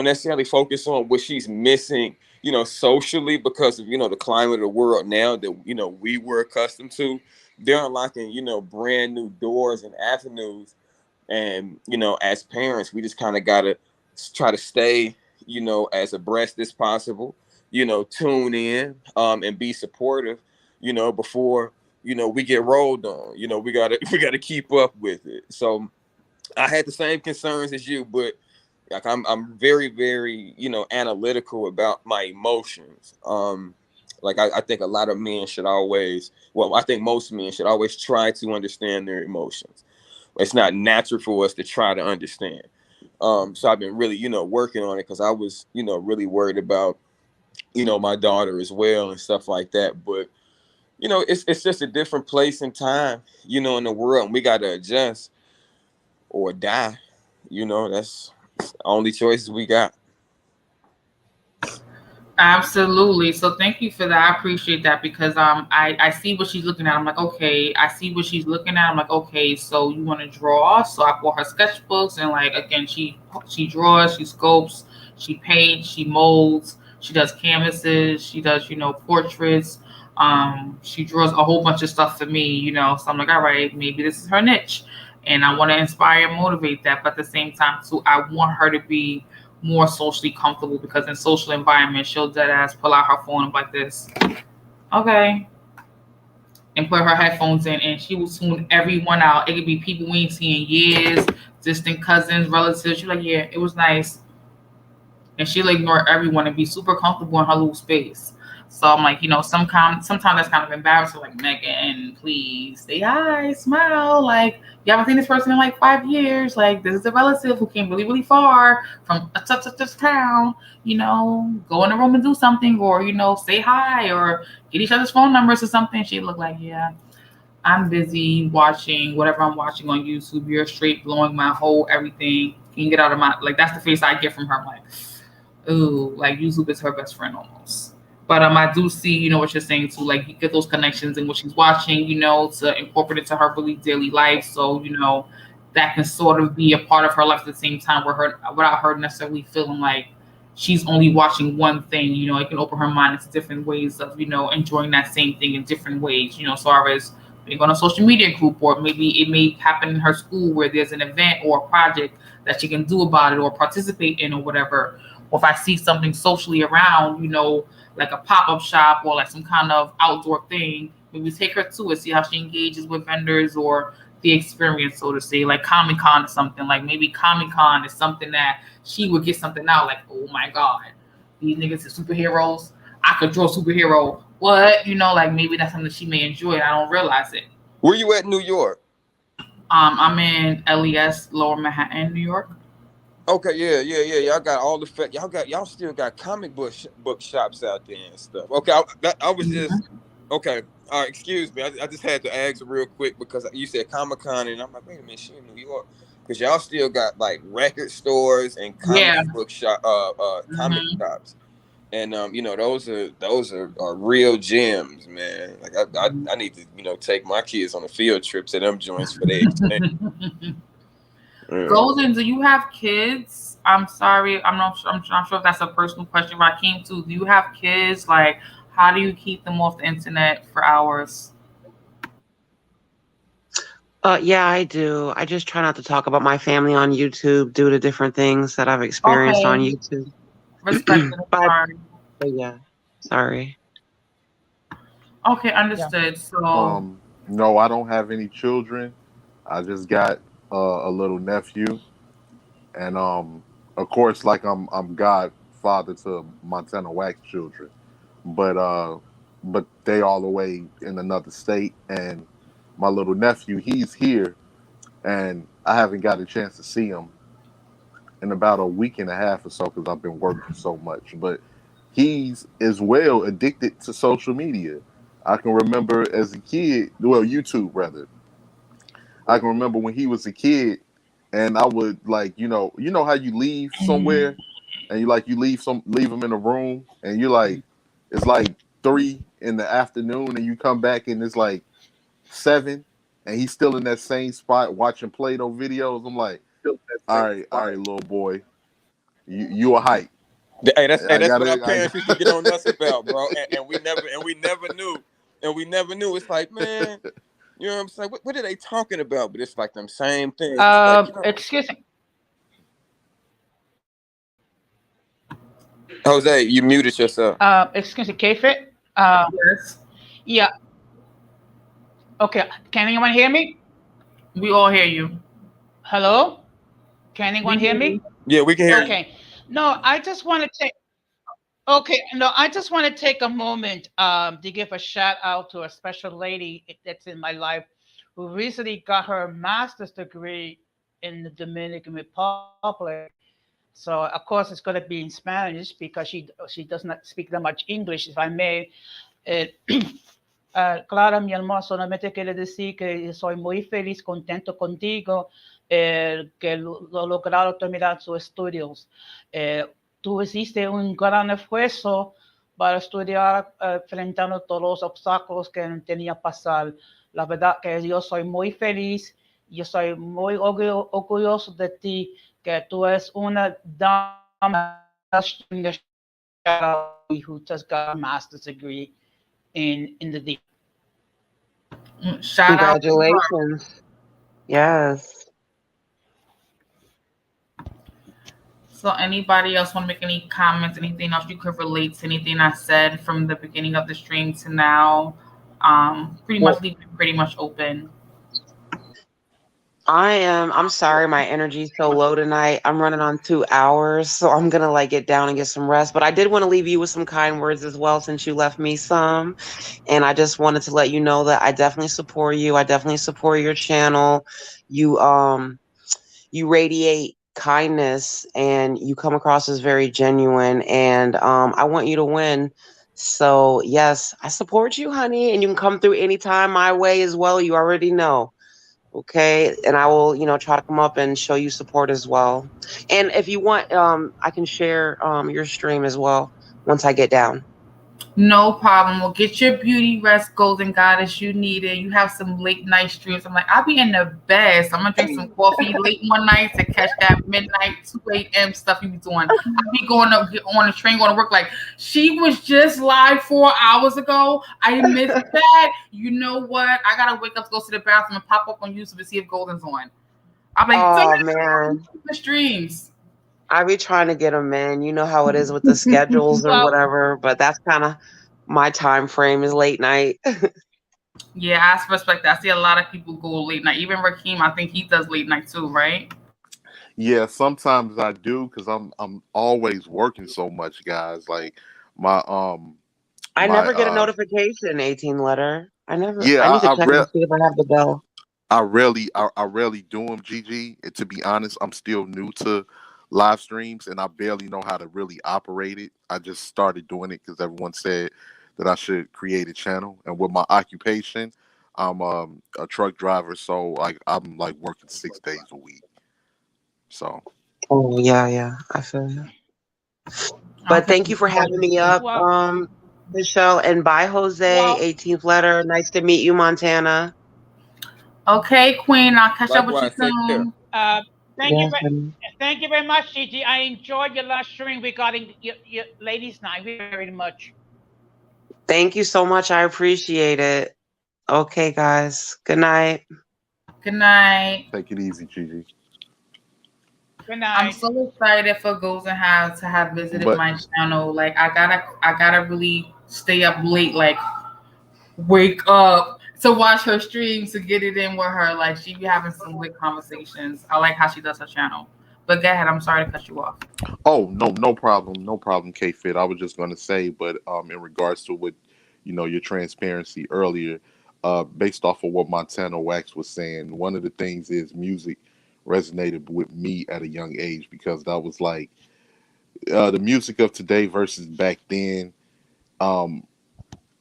S7: necessarily focus on what she's missing, socially, because of, the climate of the world now that, we were accustomed to. They're unlocking, brand new doors and avenues. And, as parents, we just kind of got to try to stay, as abreast as possible, tune in and be supportive, before, we get rolled on. We gotta we gotta keep up with it. So I had the same concerns as you, but Like I'm very, very, you know, analytical about my emotions. Like I think a lot of men should always, well, I think most men should always try to understand their emotions. It's not natural for us to try to understand. So I've been really, you know, working on it because I was, you know, really worried about, you know, my daughter as well and stuff like that. But you know, it's just a different place and time, you know, in the world, and we got to adjust or die. You know, that's the only choices we got.
S1: Absolutely. So thank you for that. I appreciate that because I see what she's looking at. I'm like, okay, I see what she's looking at. I'm like, okay, so you want to draw? So I bought her sketchbooks and like again, she draws, she sculpts, she paints, she molds, she does canvases, she does, you know, portraits. She draws a whole bunch of stuff for me, you know. So I'm like, all right, maybe this is her niche. And I want to inspire and motivate that, but at the same time too, I want her to be more socially comfortable because in social environments, she'll dead ass pull out her phone and be like this, okay, and put her headphones in, and she will tune everyone out. It could be people we ain't seen in years, distant cousins, relatives. She's like, yeah, it was nice, and she'll ignore everyone and be super comfortable in her little space. So I'm like, you know, sometimes that's kind of embarrassing. Like, Megan, please say hi, smile. Like, you haven't seen this person in like 5 years. Like, this is a relative who came really, really far from such town. You know, go in the room and do something, or you know, say hi, or get each other's phone numbers or something. She looked like, yeah, I'm busy watching whatever I'm watching on YouTube. You're straight blowing my whole everything. Can you get out of my like? That's the face I get from her. I'm like, ooh, like YouTube is her best friend almost. But I do see, you know, what you're saying too. Like, you get those connections in what she's watching, you know, to incorporate it to her really daily life. So, you know, that can sort of be a part of her life at the same time, where her without her necessarily feeling like she's only watching one thing. You know, it can open her mind into different ways of, you know, enjoying that same thing in different ways. You know, as far as being on a social media group, or maybe it may happen in her school where there's an event or a project that she can do about it or participate in or whatever. Or if I see something socially around, you know, like a pop-up shop or like some kind of outdoor thing, maybe take her to it, see how she engages with vendors or the experience, so to say, like Comic Con or something. Like maybe Comic Con is something that she would get something out like, oh my God, these niggas are superheroes. I could draw a superhero. What? You know, like maybe that's something she may enjoy and I don't realize it.
S7: Where you at in New York?
S1: I'm in LES, Lower Manhattan, New York.
S7: Okay, yeah. Y'all got all the y'all still got book shops out there and stuff. Okay, I was just okay. All right, excuse me. I just had to ask real quick because you said Comic Con, and I'm like, wait a minute, she in New York, because y'all still got like record stores and
S1: Yeah.
S7: comic
S1: Mhm.
S7: shops, and you know, those are real gems, man. Like I need to, you know, take my kids on a field trip to them joints for their experience. Yeah.
S1: Golden, do you have kids? I'm sorry, I'm not sure if that's a personal question, but I came to. Do you have kids? Like, how do you keep them off the internet for hours?
S6: Yeah, I do. I just try not to talk about my family on YouTube due to different things that I've experienced on
S1: Okay,
S6: YouTube.
S1: respect it.
S6: But
S1: Sorry.
S6: yeah, sorry.
S1: Okay,
S3: Yeah.
S1: understood. So,
S5: No, I don't have any children. I just got a little nephew, and of course, like I'm godfather to Montana Wax children, but but they all the way in another state, and my little nephew, he's here, and I haven't got a chance to see him in about a week and a half or so because I've been working so much. But he's as well addicted to social media. I can remember as a kid, well, YouTube rather. I can remember when he was a kid, and I would like, you know how you leave somewhere, and you leave him in a room, and you're like, it's like 3 in the afternoon, and you come back and it's like 7, and he's still in that same spot watching Play-Doh videos. I'm like, all right, little boy, you a hype.
S7: Hey,
S5: I
S7: that's what our
S5: gotta,
S7: parents used to get on us about, bro. And we never knew. It's like, man, you know what I'm saying? What are they talking about? But it's like them same things. It's like, you know,
S3: Excuse me.
S7: Jose, you muted yourself.
S3: Excuse me, KFIT.
S1: yes,
S3: Yeah. Okay. Can anyone hear me?
S1: we all hear you.
S3: Hello. Can
S1: We
S3: anyone hear
S1: hear you.
S3: me?
S7: Yeah, we can hear you.
S3: Okay. No, I just want to take. Okay, no, I just want to take a moment to give a shout out to a special lady that's in my life who recently got her master's degree in the Dominican Republic. So of course it's going to be in Spanish because she does not speak that much English, if I may. Eh, Clara, mi amor, solamente quiere decir que soy muy feliz, contento contigo, que lo lograron terminar sus estudios. Tú hiciste un gran esfuerzo para estudiar, enfrentando todos los obstáculos que tenía que pasar. La verdad que yo soy muy feliz, yo soy muy orgulloso de ti, que tú eres una dama who just got a master's degree in the
S1: Shout out to her.
S6: Congratulations. Yes.
S1: So anybody else want to make any comments, anything else you could relate to anything I said from the beginning of the stream to now? Pretty much
S6: Well,
S1: leave it pretty much open.
S6: I'm sorry, my energy's so low tonight. I'm running on 2 hours, so I'm gonna like get down and get some rest. But I did want to leave you with some kind words as well, since you left me some. And I just wanted to let you know that I definitely support you. I definitely support your channel. You you radiate kindness and you come across as very genuine, and I want you to win. So yes, I support you, honey, and you can come through anytime my way as well. You already know. Okay, and I will, try to come up and show you support as well. And if you want, I can share your stream as well once I get down.
S1: No problem. Well, get your beauty rest, golden goddess. You need it. You have some late night streams. I'm like, I'll be in the best. I'm gonna drink some coffee late one night to catch that midnight 2 a.m. stuff you be doing. I be going to get on the train, going to work. Like she was just live 4 hours ago. I missed that. You know what? I gotta wake up, to go to the bathroom, and pop up on YouTube to see if Golden's on. I'm like,
S6: Oh
S1: somebody
S6: man,
S1: the streams.
S6: I be trying to get them in. You know how it is with the schedules or
S3: Well,
S6: whatever, but that's kind of my time frame is late night.
S1: Yeah, I respect that. I see a lot of people go late night. Even Raheem, I think he does late night too, right?
S5: Yeah, sometimes I do because I'm always working so much, guys. Like my
S6: I
S5: my
S6: never get a notification, 18 letter.
S5: yeah,
S6: I need to
S5: I
S6: check and see if I have the bell.
S5: I rarely do them, GG. And to be honest, I'm still new to live streams and I barely know how to really operate it. I just started doing it because everyone said that I should create a channel. And with my occupation, I'm a truck driver, so like I'm like working 6 days a week. So
S6: Oh, yeah, yeah. I feel you. But
S1: Okay.
S6: thank you for having me up,
S3: well,
S6: Michelle. And bye, Jose,
S3: well.
S6: 18th letter. Nice to meet you, Montana.
S1: Okay, Queen. I'll catch up with you
S7: Likewise, take care.
S1: soon.
S3: Uh, thank you,
S6: Yes, honey.
S3: thank you very much, Gigi. I enjoyed your last stream regarding your ladies' night very much.
S6: Thank you so much. I appreciate it. Okay, guys. Good night.
S1: Good night.
S5: take it easy, Gigi.
S3: Good
S1: I'm
S3: night.
S1: so excited for Goals and Have to have visited
S5: But
S1: my channel. Like I gotta really stay up late, like wake up to watch her streams to get it in with her. Like she be having some good conversations. I like how she does her channel. But go ahead. I'm sorry to cut you off.
S5: oh no, no problem, K Fit. I was just gonna say, but in regards to what your transparency earlier, based off of what Montana Wax was saying, one of the things is music resonated with me at a young age because that was like the music of today versus back then. Um,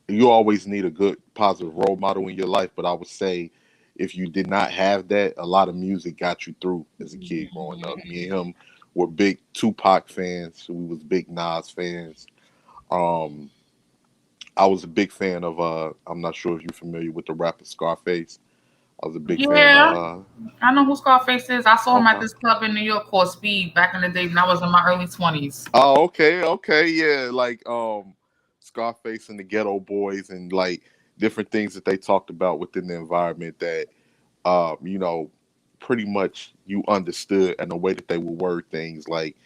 S5: you always need a good positive role model in your life, but I would say if you did not have that, a lot of music got you through as a kid growing up. Me and him were big Tupac fans. We was big Nas fans. Um, I was a big fan of I'm not sure if you're familiar with the rapper Scarface. I was a big fan
S1: Yeah,
S5: of
S1: I know who Scarface is. I saw him at
S5: okay.
S1: this club in New York called Speed back in the day when I was in my early 20s.
S5: Oh, okay, yeah, like Scarface and the Ghetto Boys and like different things that they talked about within the environment that you know, pretty much you understood and the way that they would word things. Like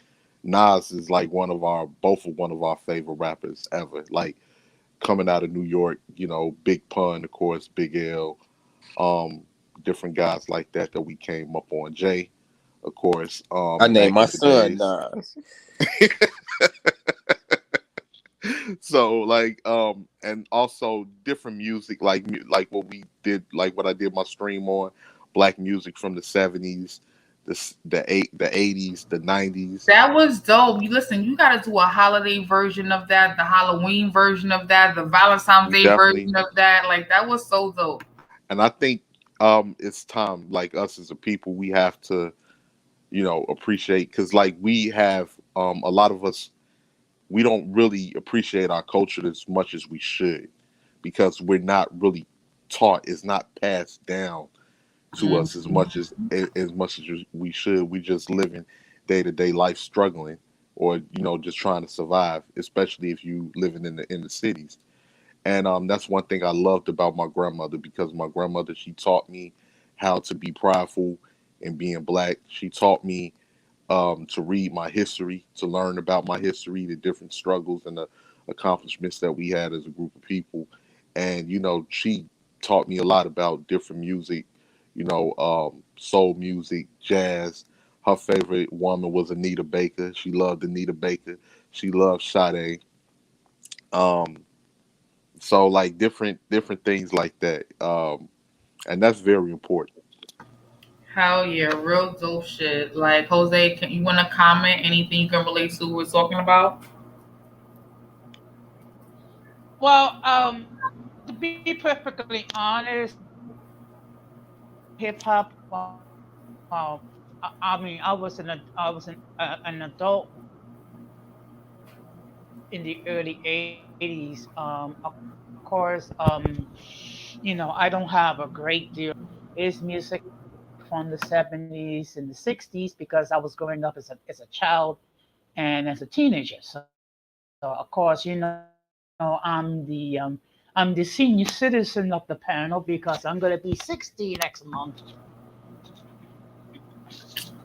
S5: Nas is like one of our favorite rappers ever. Like coming out of New York, Big Pun, of course, Big L, um, different guys like that we came up on. Jay, of course.
S7: I named
S5: Back
S7: my
S5: in the
S7: son
S5: days.
S7: Nas.
S5: So like and also different music like what we did, like what I did my stream on, black music from the 70s, the 80s, the 90s.
S1: That was dope. You listen, you gotta do a holiday version of that, the Halloween version of that, the Valentine's Day
S5: Definitely.
S1: version of that. Like that was so dope.
S5: And I think it's time, like us as a people, we have to, appreciate, because like we have a lot of us, we don't really appreciate our culture as much as we should, because we're not really taught, it's not passed down to us as
S1: Mhm.
S5: much as we should. We just living day to day life struggling, or just trying to survive, especially if you living in the cities. And that's one thing I loved about my grandmother, because my grandmother, she taught me how to be prideful in being black. She taught me to read my history, to learn about my history, the different struggles and the accomplishments that we had as a group of people. And she taught me a lot about different music, soul music, jazz. Her favorite woman was Anita Baker. She loved Anita Baker. She loved Sade. Um, so like different things like that, and that's very important.
S1: Hell yeah, real dope shit. Like Jose, can you wanna comment anything you can relate to what we're talking about?
S3: Well, to be perfectly honest, hip hop. I mean, I was an adult in the early '80s. Of course, I don't have a great deal. Is music from the '70s and the '60s because I was growing up as a child and as a teenager. So of course, I'm the senior citizen of the panel because I'm gonna be 60 next month.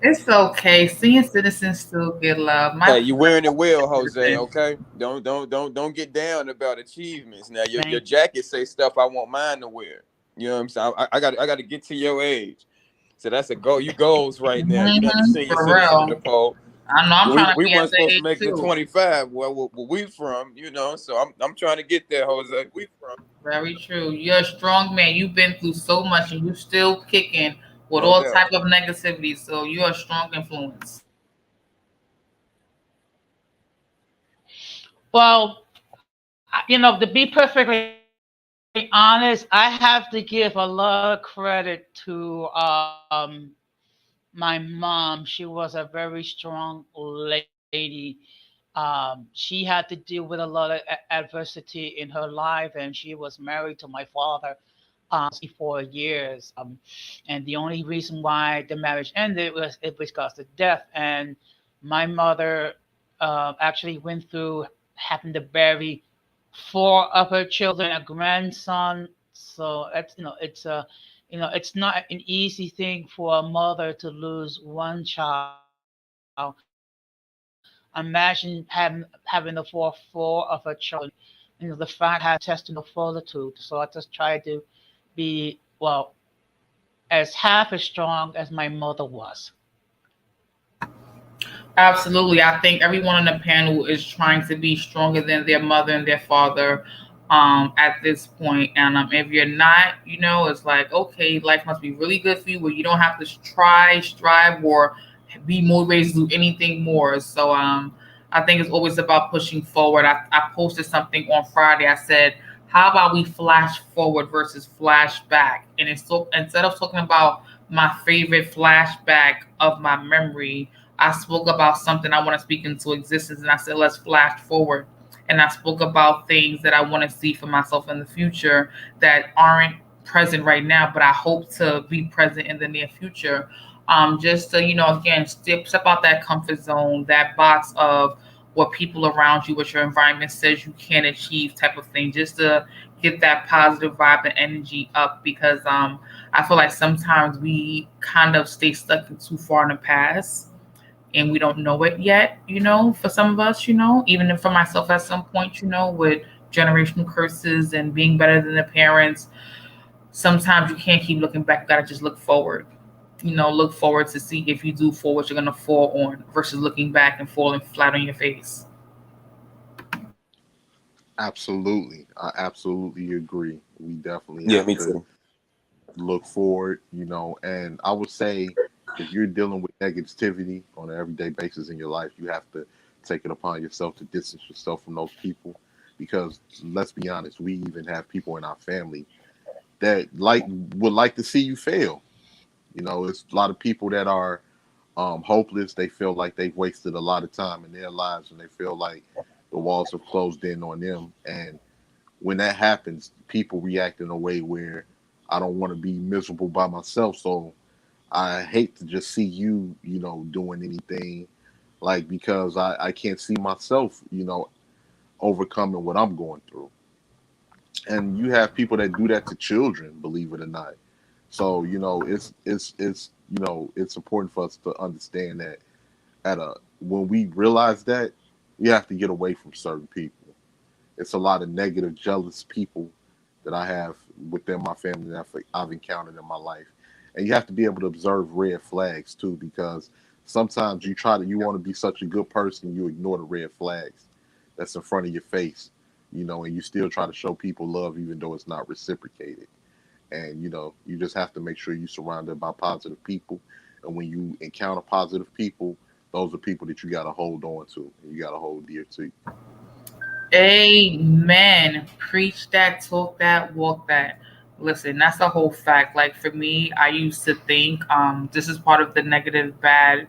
S1: It's okay. Senior citizens still get love. My
S7: Hey, you wearing it well, Jose. Okay, don't get down about achievements. Now your
S3: Thank
S7: jacket say stuff I want mine to wear. You know what I'm saying? I got to get to your age. So that's a goal. You goals right now. You're not the senior
S1: for
S7: citizen of
S1: real.
S7: the poll.
S1: I know I'm
S7: We
S1: trying to
S7: we
S1: be at
S7: weren't
S1: the
S7: supposed to
S1: age
S7: make it to
S1: too.
S7: 25. Well, where we from? So I'm trying to get there, Jose. We from
S1: Very true. You're a strong man. You've been through so much and you still kicking with
S7: no
S1: all
S7: doubt.
S1: type of negativity. So you're a strong influence.
S3: Well, to be perfectly honest, I have to give a lot of credit to my mom. She was a very strong lady. She had to deal with a lot of adversity in her life, and she was married to my father 64 years. And the only reason why the marriage ended was it was because of death. And my mother actually went through having to bury four of her children, a grandson. So it's not an easy thing for a mother to lose one child. Imagine having the four of her children. The fact I had intestinal fortitude, so I just tried to be as half as strong as my mother was.
S1: Absolutely. I think everyone on the panel is trying to be stronger than their mother and their father at this point. And if you're not, it's like, okay, life must be really good for you where you don't have to try, strive, or be motivated to do anything more. So I think it's always about pushing forward. I posted something on Friday. I said, how about we flash forward versus flash back? And it's so instead of talking about my favorite flashback of my memory, I spoke about something I want to speak into existence, and I said, let's flash forward. And I spoke about things that I want to see for myself in the future that aren't present right now, but I hope to be present in the near future. Just to, again, step out that comfort zone, that box of what people around you, what your environment says you can achieve, type of thing, just to get that positive vibe and energy up. Because I feel like sometimes we kind of stay stuck too far in the past and we don't know it yet, for some of us, even for myself at some point, with generational curses and being better than the parents, sometimes you can't keep looking back. You got to just look forward. look forward to see if you do fall what you're gonna fall on versus looking back and falling flat on your face.
S5: Absolutely. I absolutely agree. We definitely
S7: Yeah,
S5: have
S7: me
S5: to
S7: too.
S5: look forward, and I would say if you're dealing with negativity on an everyday basis in your life, you have to take it upon yourself to distance yourself from those people because let's be honest, we even have people in our family that would like to see you fail. It's a lot of people that are hopeless. They feel like they've wasted a lot of time in their lives and they feel like the walls have closed in on them. And when that happens, people react in a way where I don't want to be miserable by myself. So I hate to just see you, doing anything like because I can't see myself, overcoming what I'm going through. And you have people that do that to children, believe it or not. So, it's important for us to understand that when we realize that, we have to get away from certain people. It's a lot of negative, jealous people that I have within my family that I've encountered in my life. And you have to be able to observe red flags too, because sometimes you want to be such a good person, you ignore the red flags that's in front of your face, and you still try to show people love even though it's not reciprocated. And you just have to make sure you're surrounded by positive people. And when you encounter positive people, those are people that you got to hold on to and you got to hold dear to you.
S1: Amen. Preach that, talk that, walk that. Listen, that's a whole fact. Like for me, I used to think this is part of the negative, bad,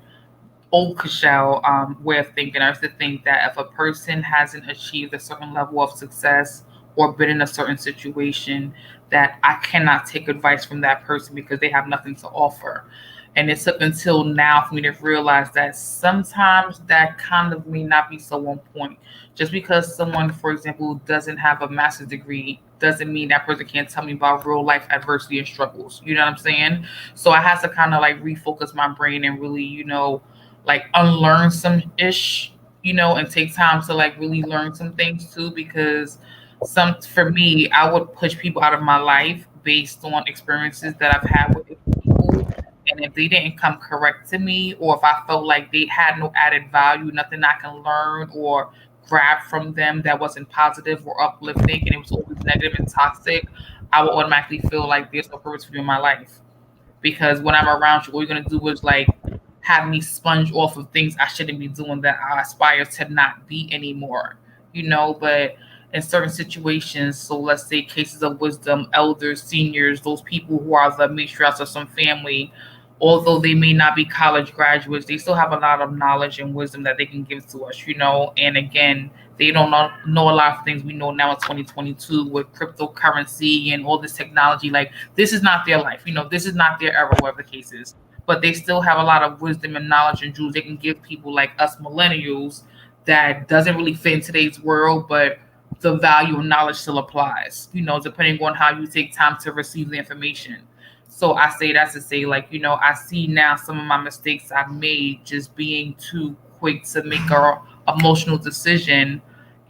S1: old Kychel way of thinking. I used to think that if a person hasn't achieved a certain level of success or been in a certain situation, that I cannot take advice from that person because they have nothing to offer. And it took until now for me to realize that sometimes that kind of may not be so on point. Just because someone, for example, doesn't have a master's degree doesn't mean that person can't tell me about real life adversity and struggles. You know what I'm saying? So I have to kind of like refocus my brain and really, like unlearn some ish, and take time to like really learn some things too because some for me, I would push people out of my life based on experiences that I've had with different people. And if they didn't come correct to me, or if I felt like they had no added value, nothing I can learn or grab from them that wasn't positive or uplifting, and it was always negative and toxic, I would automatically feel like there's no purpose for you in my life because when I'm around you, all you're gonna do is like have me sponge off of things I shouldn't be doing that I aspire to not be anymore. But in certain situations, so let's say cases of wisdom, elders, seniors, those people who are the matriarchs of some family, although they may not be college graduates, they still have a lot of knowledge and wisdom that they can give to us. And again, they don't know a lot of things we know now in 2022 with cryptocurrency and all this technology. Like, this is not their life. This is not their era, whatever the case is. But they still have a lot of wisdom and knowledge and jewels they can give people like us millennials that doesn't really fit in today's world, but the value of knowledge still applies, depending on how you take time to receive the information. So I say that to say, like, I see now some of my mistakes I've made just being too quick to make a emotional decision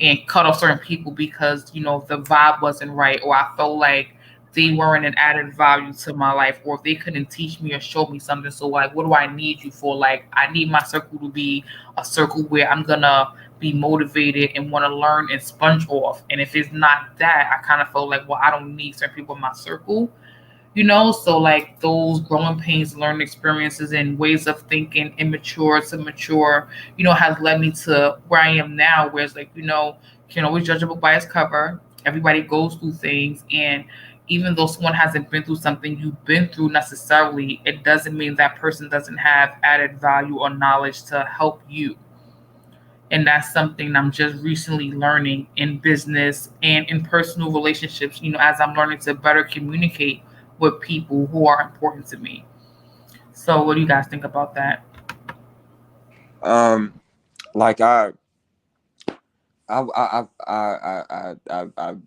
S1: and cut off certain people because, the vibe wasn't right, or I felt like they weren't an added value to my life, or if they couldn't teach me or show me something. So, like, what do I need you for? Like, I need my circle to be a circle where I'm gonna be motivated and want to learn and sponge off. And if it's not that, I kind of feel like, well, I don't need certain people in my circle. So like those growing pains, learning experiences, and ways of thinking, immature to mature, has led me to where I am now, where it's like, you can always judge a book by its cover. Everybody goes through things, and even though someone hasn't been through something you've been through necessarily, it doesn't mean that person doesn't have added value or knowledge to help you. And that's something I'm just recently learning in business and in personal relationships, as I'm learning to better communicate with people who are important to me. So what do you guys think about that?
S7: Um, like I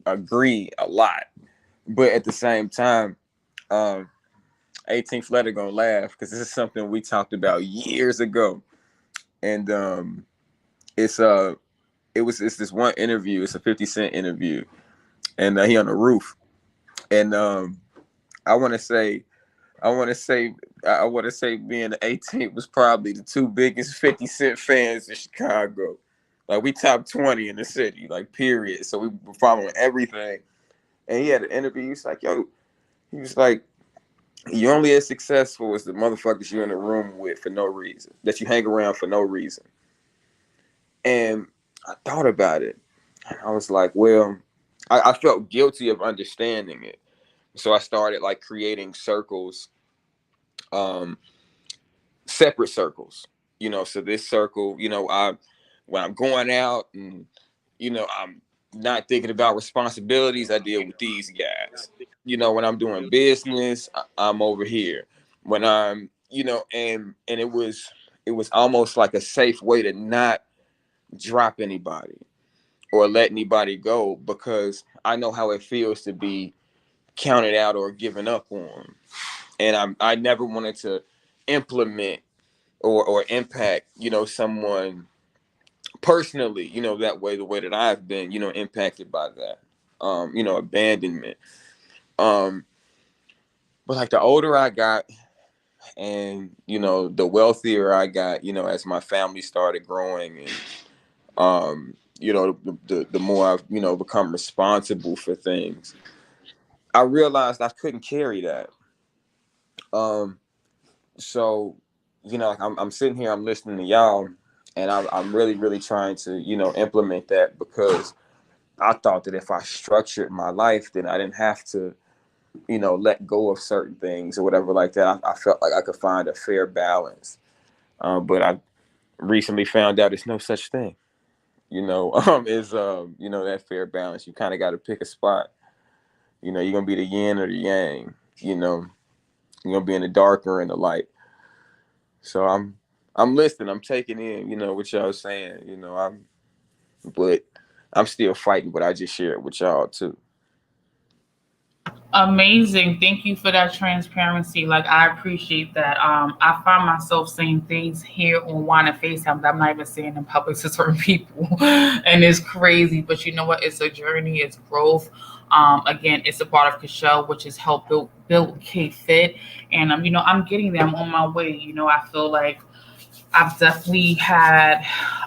S7: agree a lot, but at the same time, um, 18th letter gonna laugh because this is something we talked about years ago, and it's it's this one interview. It's a 50 Cent interview, and he on the roof, and I want to say I want to say, being the 18th was probably the two biggest 50 Cent fans in Chicago. Like we top 20 in the city, like period. So we were following everything. And he had an interview. He was like, "Yo," he was like, "You're only as successful as the motherfuckers you're in the room with for no reason. That you hang around for no reason." And I thought about it. And I was like, well, I felt guilty of understanding it. So I started like creating circles, um, separate circles. So this circle, when I'm going out and, I'm not thinking about responsibilities, I deal with these guys. When I'm doing business, I'm over here. When I'm, and it was almost like a safe way to not drop anybody or let anybody go, because I know how it feels to be counted out or given up on. And I never wanted to implement or impact, someone personally, that way, the way that I've been, impacted by that, abandonment. Um, but like the older I got and, the wealthier I got, as my family started growing and, the more I've, become responsible for things, I realized I couldn't carry that. Um, so, like I'm sitting here, I'm listening to y'all, and I'm really, really trying to, implement that, because I thought that if I structured my life, then I didn't have to, let go of certain things or whatever like that. I felt like I could find a fair balance. But I recently found out there's no such thing, is, that fair balance. You kind of got to pick a spot. You're going to be the yin or the yang, you're going to be in the dark or in the light. So I'm listening. I'm taking in, what y'all saying. But I'm still fighting what I just shared with y'all too.
S1: Amazing. Thank you for that transparency. Like I appreciate that. I find myself saying things here on Wine and FaceTime that I'm not even saying in public to certain people. And it's crazy. But you know what? It's a journey, it's growth. Again, it's a part of Kychel, which has helped build KFIT. And I'm getting there. I'm on my way. I feel like I've definitely had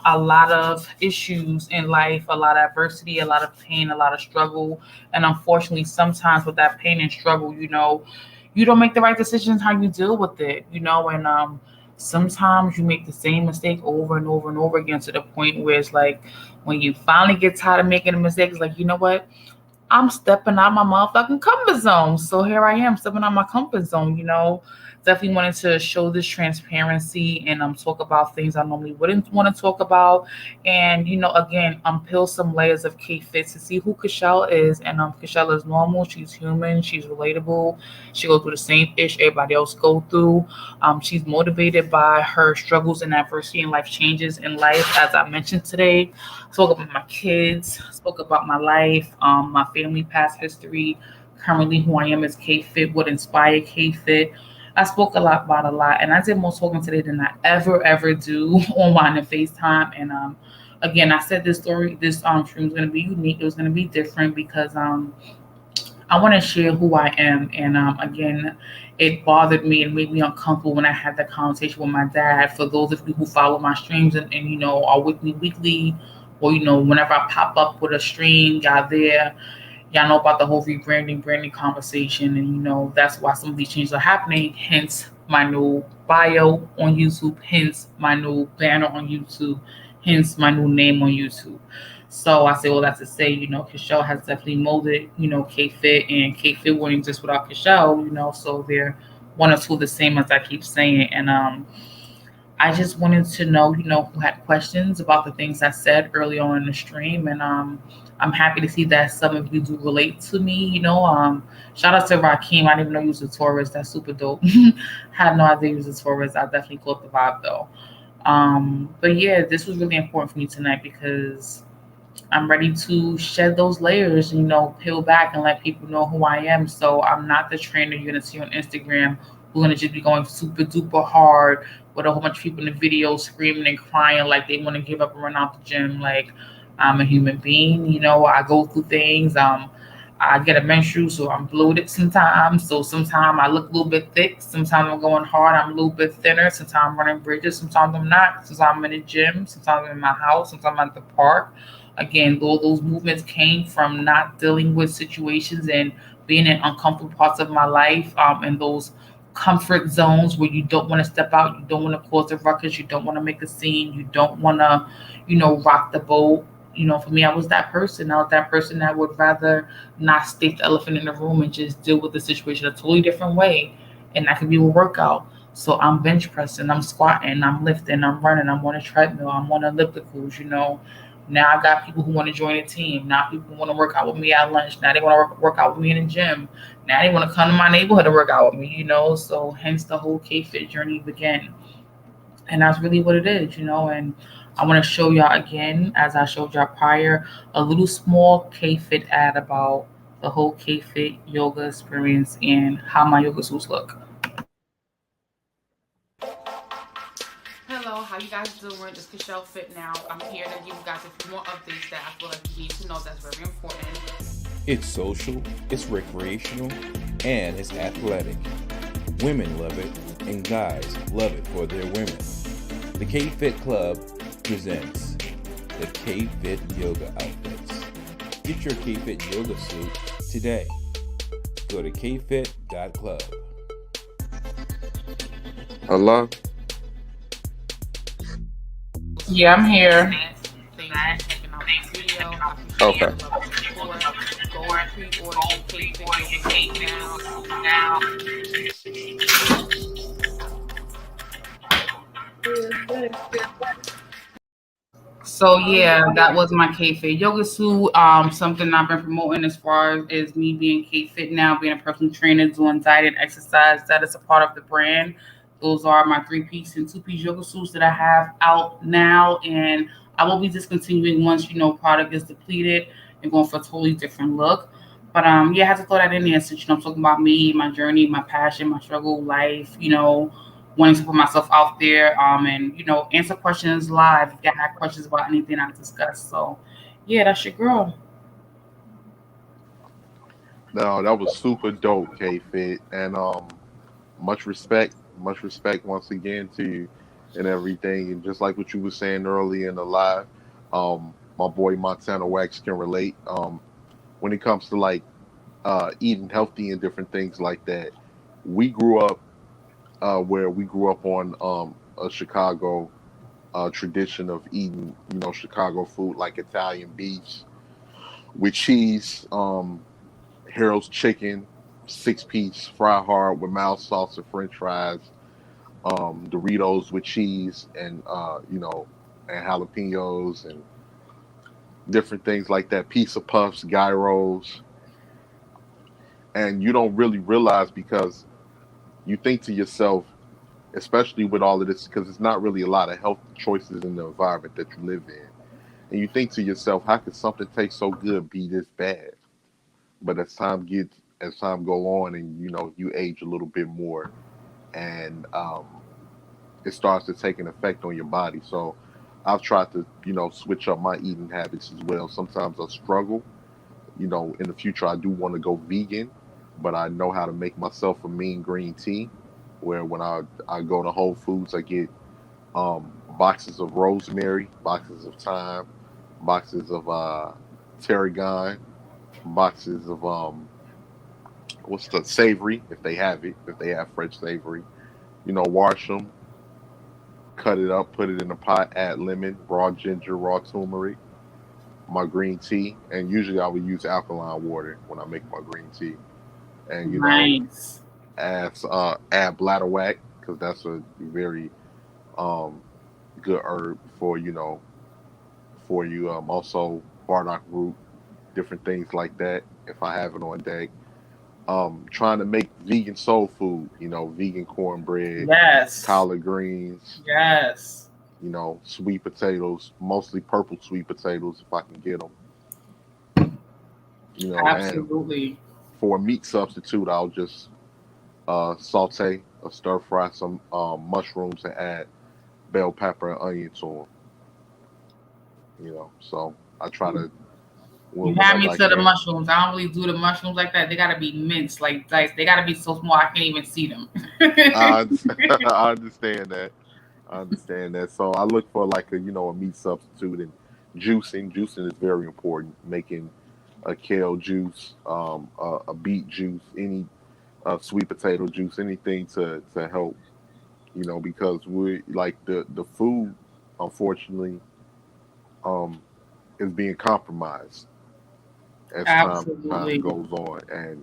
S1: a lot of issues in life, a lot of adversity, a lot of pain, a lot of struggle. And unfortunately, sometimes with that pain and struggle, you don't make the right decisions how you deal with it, and sometimes you make the same mistake over and over and over again to the point where it's like when you finally get tired of making a mistake, it's like, you know what? I'm stepping out my motherfucking comfort zone. So here I am stepping out my comfort zone. Definitely wanted to show this transparency and talk about things I normally wouldn't want to talk about. And again, peel some layers of K Fit to see who Kychel is. And Kychel is normal, she's human, she's relatable, she goes through the same fish everybody else go through. She's motivated by her struggles and adversity and life changes in life, as I mentioned today. Spoke about my kids, spoke about my life, my family past history, currently who I am as K-Fit, what inspired K-Fit. I spoke a lot, and I did more talking today than I ever do online and FaceTime. And again, I said this stream was going to be unique. It was going to be different because I want to share who I am. And again, it bothered me and made me uncomfortable when I had that conversation with my dad. For those of you who follow my streams and are with me weekly, or whenever I pop up with a stream, y'all there. Y'all know about the whole rebranding, branding conversation, and that's why some of these changes are happening. Hence my new bio on YouTube. Hence my new banner on YouTube. Hence my new name on YouTube. So I say all that to say, Kychel has definitely molded, K-Fit, and K-Fit wouldn't exist without Kychel, so they're one or two the same, as I keep saying. And I just wanted to know, who had questions about the things I said early on in the stream. And I'm happy to see that some of you do relate to me. Shout out to Rakeem. I didn't even know you was a Taurus. That's super dope. Had no idea you was a Taurus. I definitely caught the vibe though. But yeah, this was really important for me tonight because I'm ready to shed those layers, peel back and let people know who I am. So I'm not the trainer you're gonna see on Instagram who's gonna just be going super duper hard with a whole bunch of people in the video screaming and crying like they want to give up and run out the gym. Like I'm a human being, I go through things. I get a menstrual, so I'm bloated sometimes. So sometimes I look a little bit thick. Sometimes I'm going hard. I'm a little bit thinner. Sometimes I'm running bridges. Sometimes I'm not. Sometimes I'm in the gym. Sometimes I'm in my house. Sometimes I'm at the park. Again, all those movements came from not dealing with situations and being in uncomfortable parts of my life, and those comfort zones where you don't want to step out, you don't want to cause a ruckus, you don't want to make a scene, you don't want to, rock the boat. For me, I was that person. I was that person that would rather not state the elephant in the room and just deal with the situation a totally different way. And that could be a workout. So I'm bench pressing, I'm squatting, I'm lifting, I'm running, I'm on a treadmill, I'm on ellipticals. Now I got people who want to join a team. Now people want to work out with me at lunch. Now they want to work out with me in the gym. Now they want to come to my neighborhood to work out with me. So hence the whole K-Fit journey began. And that's really what it is. And I want to show y'all again, as I showed y'all prior, a little small K-Fit ad about the whole K-Fit yoga experience and how my yoga suits look. Hello, how you guys doing? It's Kychel Fit Now. I'm here to give you guys a few more updates that I feel like you need to know that's very important.
S2: It's social, it's recreational, and it's athletic. Women love it, and guys love it for their women. The KFIT Club presents the KFIT Yoga Outfits. Get your KFIT Yoga suit today. Go to kfit.club.
S5: Hello?
S1: Yeah, I'm here.
S5: Okay.
S1: So yeah, that was my K-Fit yoga suit. Something I've been promoting as far as is me being K-Fit now, being a personal trainer, doing diet and exercise. That is a part of the brand. Those are my 3-piece and 2-piece yoga suits that I have out now, and I will be discontinuing once product is depleted and going for a totally different look. But yeah, I had to throw that in there since I'm talking about me, my journey, my passion, my struggle, life. Wanting to put myself out there, and answer questions live if you have questions about anything I discussed. So yeah, that's your girl.
S5: No, that was super dope, K Fit. And much respect once again to you and everything. And just like what you were saying earlier in the live, my boy Montana Wax can relate. When it comes to like eating healthy and different things like that, we grew up where we grew up on a Chicago tradition of eating, Chicago food like Italian beefs with cheese, Harold's chicken, 6-piece, fry hard with mild salsa, French fries, Doritos with cheese, and and jalapenos and different things like that. Pizza puffs, gyros, and you don't really realize because you think to yourself, especially with all of this, because it's not really a lot of health choices in the environment that you live in, and you think to yourself, how could something taste so good be this bad? But as time go on, and you age a little bit more, and it starts to take an effect on your body. So I've tried to switch up my eating habits as well. Sometimes I struggle. In the future I do want to go vegan, but I know how to make myself a mean green tea. Where when I go to Whole Foods, I get boxes of rosemary, boxes of thyme, boxes of tarragon, boxes of what's the savory if they have it, if they have fresh savory. Wash them, cut it up, put it in a pot, add lemon, raw ginger, raw turmeric, my green tea, and usually I would use alkaline water when I make my green tea. And
S1: Nice.
S5: add bladderwhack because that's a very um good herb for for you. Also bardock root, different things like that. If I have it on deck, trying to make vegan soul food. Vegan cornbread,
S1: Yes.
S5: collard greens.
S1: Yes.
S5: Sweet potatoes, mostly purple sweet potatoes if I can get them. And
S1: Absolutely.
S5: for a meat substitute, I'll just saute or stir fry some mushrooms and add bell pepper and onion to them. So I try to
S1: You had
S5: whenever
S1: me
S5: I
S1: to the
S5: can.
S1: mushrooms. I don't really do the mushrooms like that. They gotta be minced, like dice. They gotta be so small I can't even see them.
S5: I I understand that. I understand that. So I look for like a meat substitute and juicing. Juicing is very important. Making a kale juice, a beet juice, any sweet potato juice, anything to help. Because we like the food, unfortunately, um, is being compromised as time
S1: Absolutely.
S5: goes on, and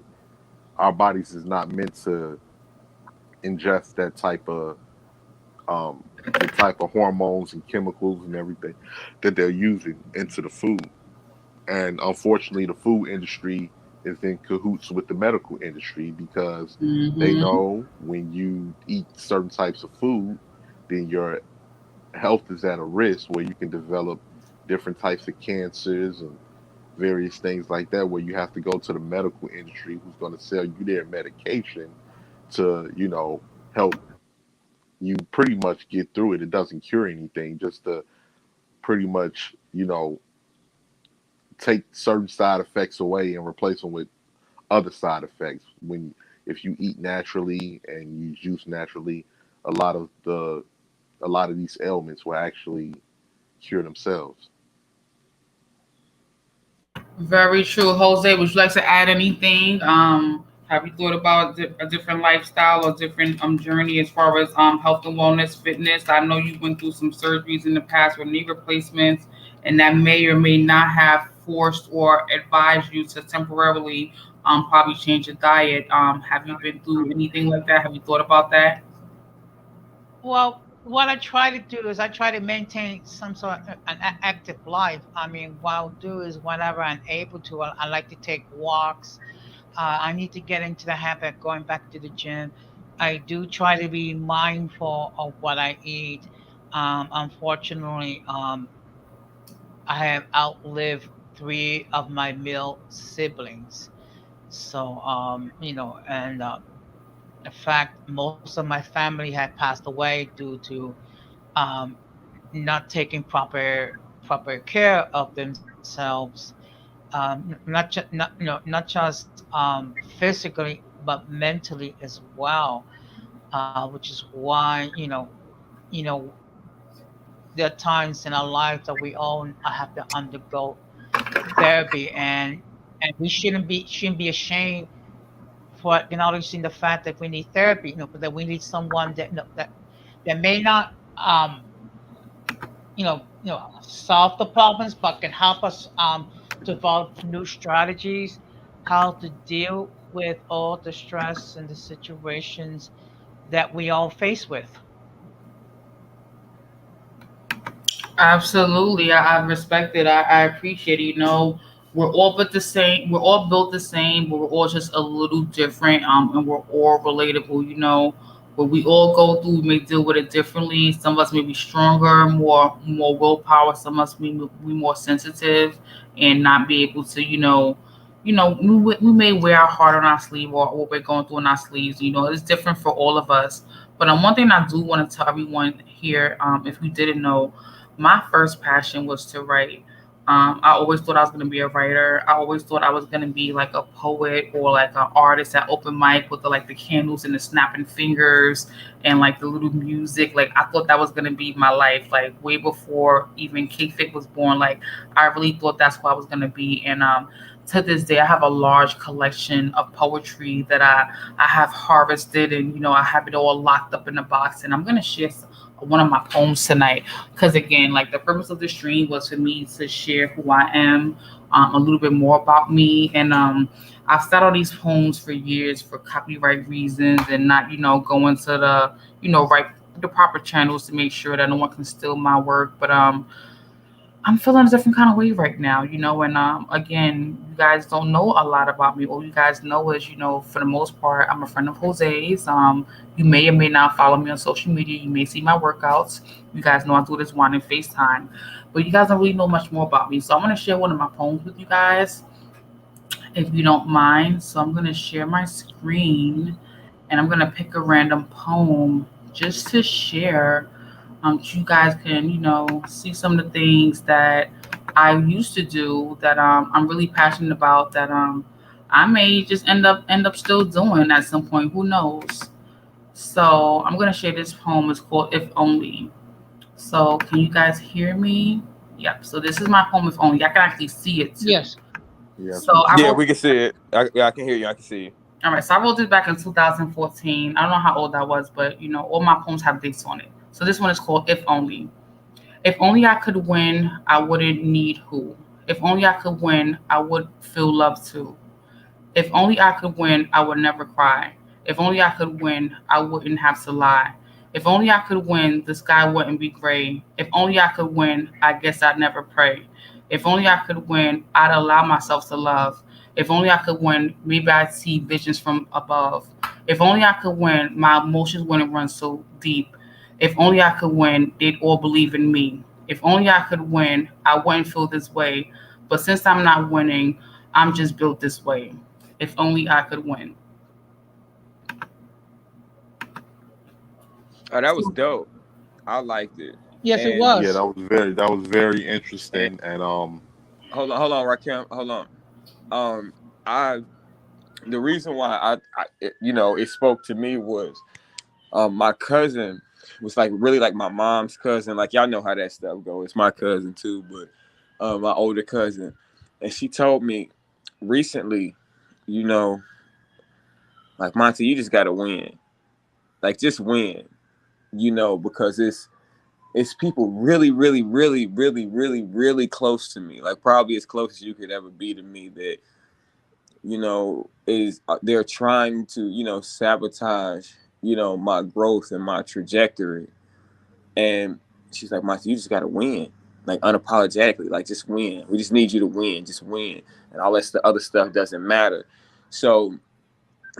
S5: our bodies is not meant to ingest that type of the type of hormones and chemicals and everything that they're using into the food. And unfortunately, the food industry is in cahoots with the medical industry because they
S1: Hmm.
S5: know when you eat certain types of food, then your health is at a risk where you can develop different types of cancers and various things like that, where you have to go to the medical industry who's going to sell you their medication to, help you pretty much get through it. It doesn't cure anything, just to pretty much, take certain side effects away and replace them with other side effects. When if you eat naturally and you juice naturally, a lot of the a lot of these ailments will actually cure themselves.
S1: Very true. Jose, would you like to add anything? Have you thought about a different lifestyle or different journey as far as health and wellness, fitness? I know you went through some surgeries in the past with knee replacements, and that may or may not have forced or advised you to temporarily probably change your diet. Have you been through anything like that? Have you thought about that?
S3: Well, what I try to do is I try to maintain some sort of an active life. I mean, what I'll do is whenever I'm able to, I like to take walks. I need to get into the habit of going back to the gym. I do try to be mindful of what I eat. Unfortunately, I have outlived three of my male siblings. So, and in fact, most of my family had passed away due to um, not taking proper care of themselves, not just not just physically but mentally as well, which is why you know there are times in our life that we all have to undergo therapy, and we shouldn't be ashamed for acknowledging the fact that we need therapy, but that we need someone that may not solve the problems, but can help us develop new strategies, how to deal with all the stress and the situations that we all face with.
S1: Absolutely, I respect it. I appreciate it. We're all but the same. We're all built the same, but we're all just a little different. And we're all relatable. But we all go through. We may deal with it differently. Some of us may be stronger, more willpower. Some of us may be more sensitive and not be able to. We may wear our heart on our sleeve or what we're going through on our sleeves. It's different for all of us. But one thing I do want to tell everyone here, if you didn't know, my first passion was to write. I always thought I was going to be a writer. I always thought I was going to be like a poet or like an artist at open mic with the candles and the snapping fingers and like the little music. Like I thought that was going to be my life. Like way before even KFIT was born. Like I really thought that's what I was going to be. And to this day, I have a large collection of poetry that I have harvested, and I have it all locked up in a box. And I'm going to share one of my poems tonight because again, like the purpose of the stream was for me to share who I am, a little bit more about me. And I've sat on these poems for years for copyright reasons and not going to the right the proper channels to make sure that no one can steal my work. But I'm feeling a different kind of way right now, and again, you guys don't know a lot about me. All you guys know is, for the most part, I'm a friend of Jose's. You may or may not follow me on social media. You may see my workouts. You guys know I do this one in FaceTime, but you guys don't really know much more about me. So I'm gonna share one of my poems with you guys, if you don't mind. So I'm gonna share my screen, and I'm gonna pick a random poem just to share. You guys can, see some of the things that I used to do that I'm really passionate about that I may just end up still doing at some point. Who knows? So I'm gonna share this poem. It's called "If Only." So can you guys hear me? Yep. So this is my poem. If only I can actually see it too.
S3: Yes.
S5: Yes,
S1: So
S5: we
S1: I
S5: can.
S7: Yeah,
S1: wrote.
S7: we can see it. I can hear you. I can see you.
S1: All right. So I wrote this back in 2014. I don't know how old I was, but all my poems have dates on it. So this one is called "If Only." If only I could win, I wouldn't need who. If only I could win, I would feel love too. If only I could win, I would never cry. If only I could win, I wouldn't have to lie. If only I could win, the sky wouldn't be gray. If only I could win, I guess I'd never pray. If only I could win, I'd allow myself to love. If only I could win, maybe I'd see visions from above. If only I could win, my emotions wouldn't run so deep. If only I could win, they'd all believe in me. If only I could win, I wouldn't feel this way. But since I'm not winning, I'm just built this way. If only I could win.
S7: Oh, that was dope. I liked it.
S3: Yes, it
S7: And
S5: Yeah,
S3: was.
S5: that was very
S7: and
S5: interesting, and
S7: hold on, Rakim, hold on. I the reason why it spoke to me was my cousin was like really like my mom's cousin. Like y'all know how that stuff goes. It's my cousin too, but my older cousin, and she told me recently, you know, like Monty, you just gotta win. Like just win, because it's people really, really, really, really, really, really close to me. Like probably as close as you could ever be to me that, is they're trying to, sabotage, my growth and my trajectory. And she's like, Mike, you just gotta win. Like unapologetically, like just win. We just need you to win, just win. And all that other stuff doesn't matter. So,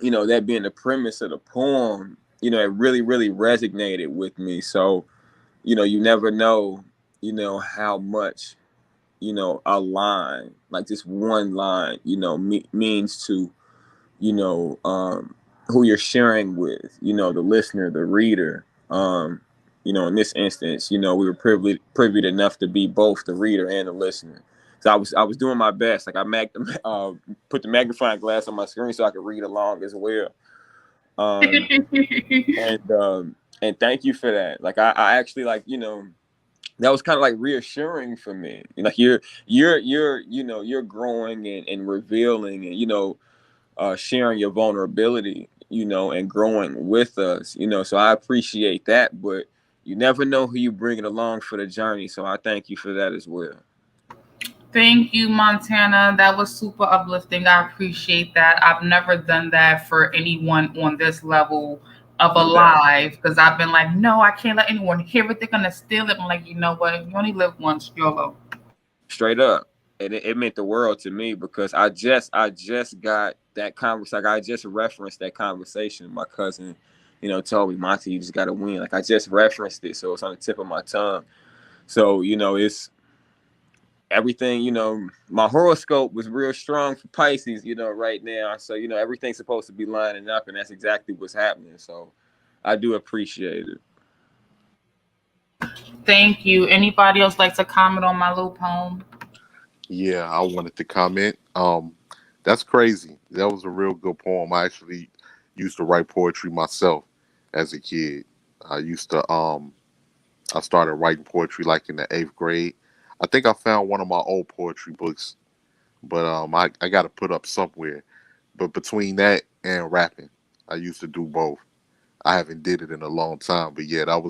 S7: that being the premise of the poem, it really, really resonated with me. So, you never know, how much, a line, like just one line, means to, you know, um, who you're sharing with, the listener, the reader. In this instance, we were privy enough to be both the reader and the listener. So I was doing my best. Like put the magnifying glass on my screen so I could read along as well. Um, and thank you for that. Like I actually like, that was kind of like reassuring for me. Like you're growing and revealing and sharing your vulnerability, and growing with us, So I appreciate that, but you never know who you bring it along for the journey. So I thank you for that as well.
S1: Thank you, Montana. That was super uplifting. I appreciate that. I've never done that for anyone on this level of a
S7: No doubt.
S1: live because I've been like, no, I can't let anyone hear it. They're gonna steal it. I'm like, you know what? You only live once, YOLO.
S7: Straight up. And it meant the world to me because I just got that conversation. Like I just referenced that conversation. My cousin, told me, Monty, you just gotta win. Like I just referenced it, so it's on the tip of my tongue. So, it's everything, my horoscope was real strong for Pisces, right now. So, everything's supposed to be lining up, and that's exactly what's happening. So I do appreciate it.
S1: Thank you. Anybody else like to comment on my little poem?
S5: yeah, I wanted to comment. That's crazy. That was a real good poem. I actually used to write poetry myself as a kid. I used to I started writing poetry like in the 8th grade. I think I found one of my old poetry books, but I got to put up somewhere. But between that and rapping, I used to do both. I haven't did it in a long time, but yeah, that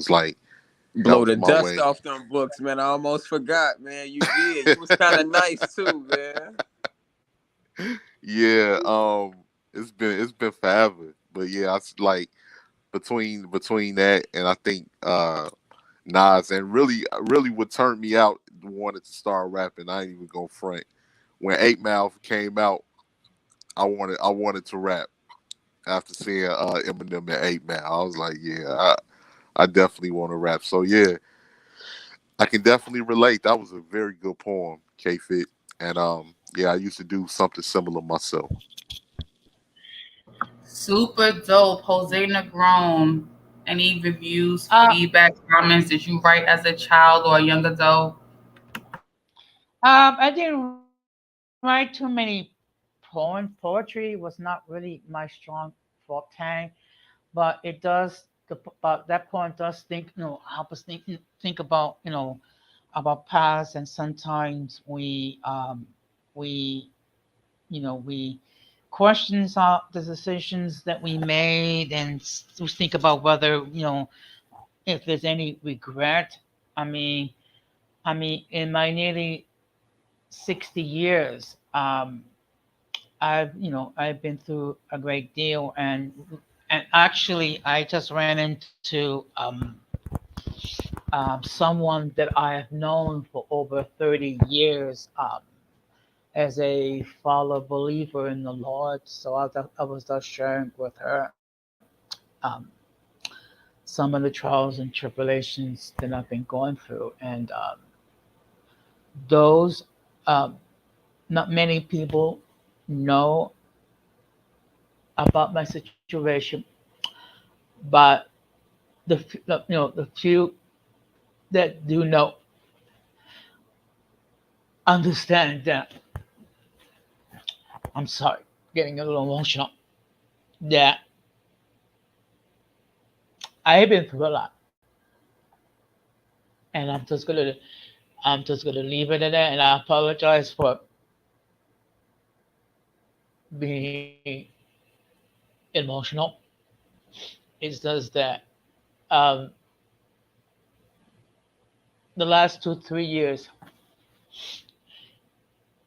S7: Blow
S5: was
S7: the
S5: my
S7: dust
S5: way.
S7: off them books, man. I almost forgot, man. You did. You was kind of nice too, man.
S5: Yeah, it's been forever, but yeah, like between that and I think Nas and really what turned me out wanted to start rapping. I ain't even gonna front. When 8 Mile came out, I wanted to rap after seeing Eminem and 8 Mile. I was like, yeah, I definitely want to rap. So yeah, I can definitely relate. That was a very good poem, KFIT. And yeah, I used to do something similar myself.
S1: Super dope. Jose Negron. Any reviews,
S3: Uh,
S1: feedback, comments that you write as a child or a young adult?
S3: I didn't write too many Poetry was not really my strong forte, but it does. But that poem does think, help us think about, about past, and sometimes we, we questions the decisions that we made, and we think about whether, if there's any regret. I mean, in my nearly 60 years, I've been through a great deal, and actually I just ran into someone that I have known for over 30 years, as a follow believer in the Lord. So I was just sharing with her um, some of the trials and tribulations that I've been going through, and those um, not many people know about my situation, but the few that do know understand that. I'm sorry, getting a little emotional. That I have been through a lot, and I'm just gonna leave it at that. And I apologize for being emotional. It's just that um, the last 2 3 years,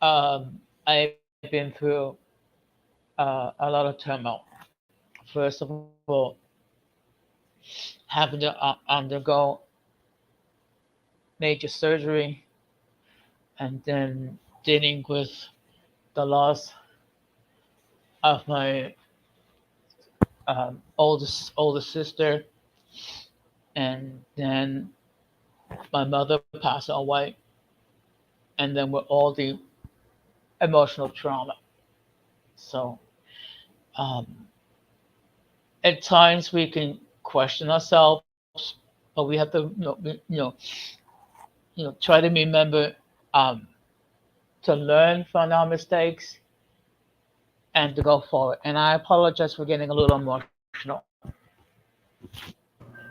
S3: I've been through a lot of turmoil. First of all, having to undergo major surgery, and then dealing with the loss of my older sister, and then my mother passed away, and then with all the emotional trauma. So um, at times we can question ourselves, but we have to, try to remember um, to learn from our mistakes and to go forward. And I apologize for getting a little emotional.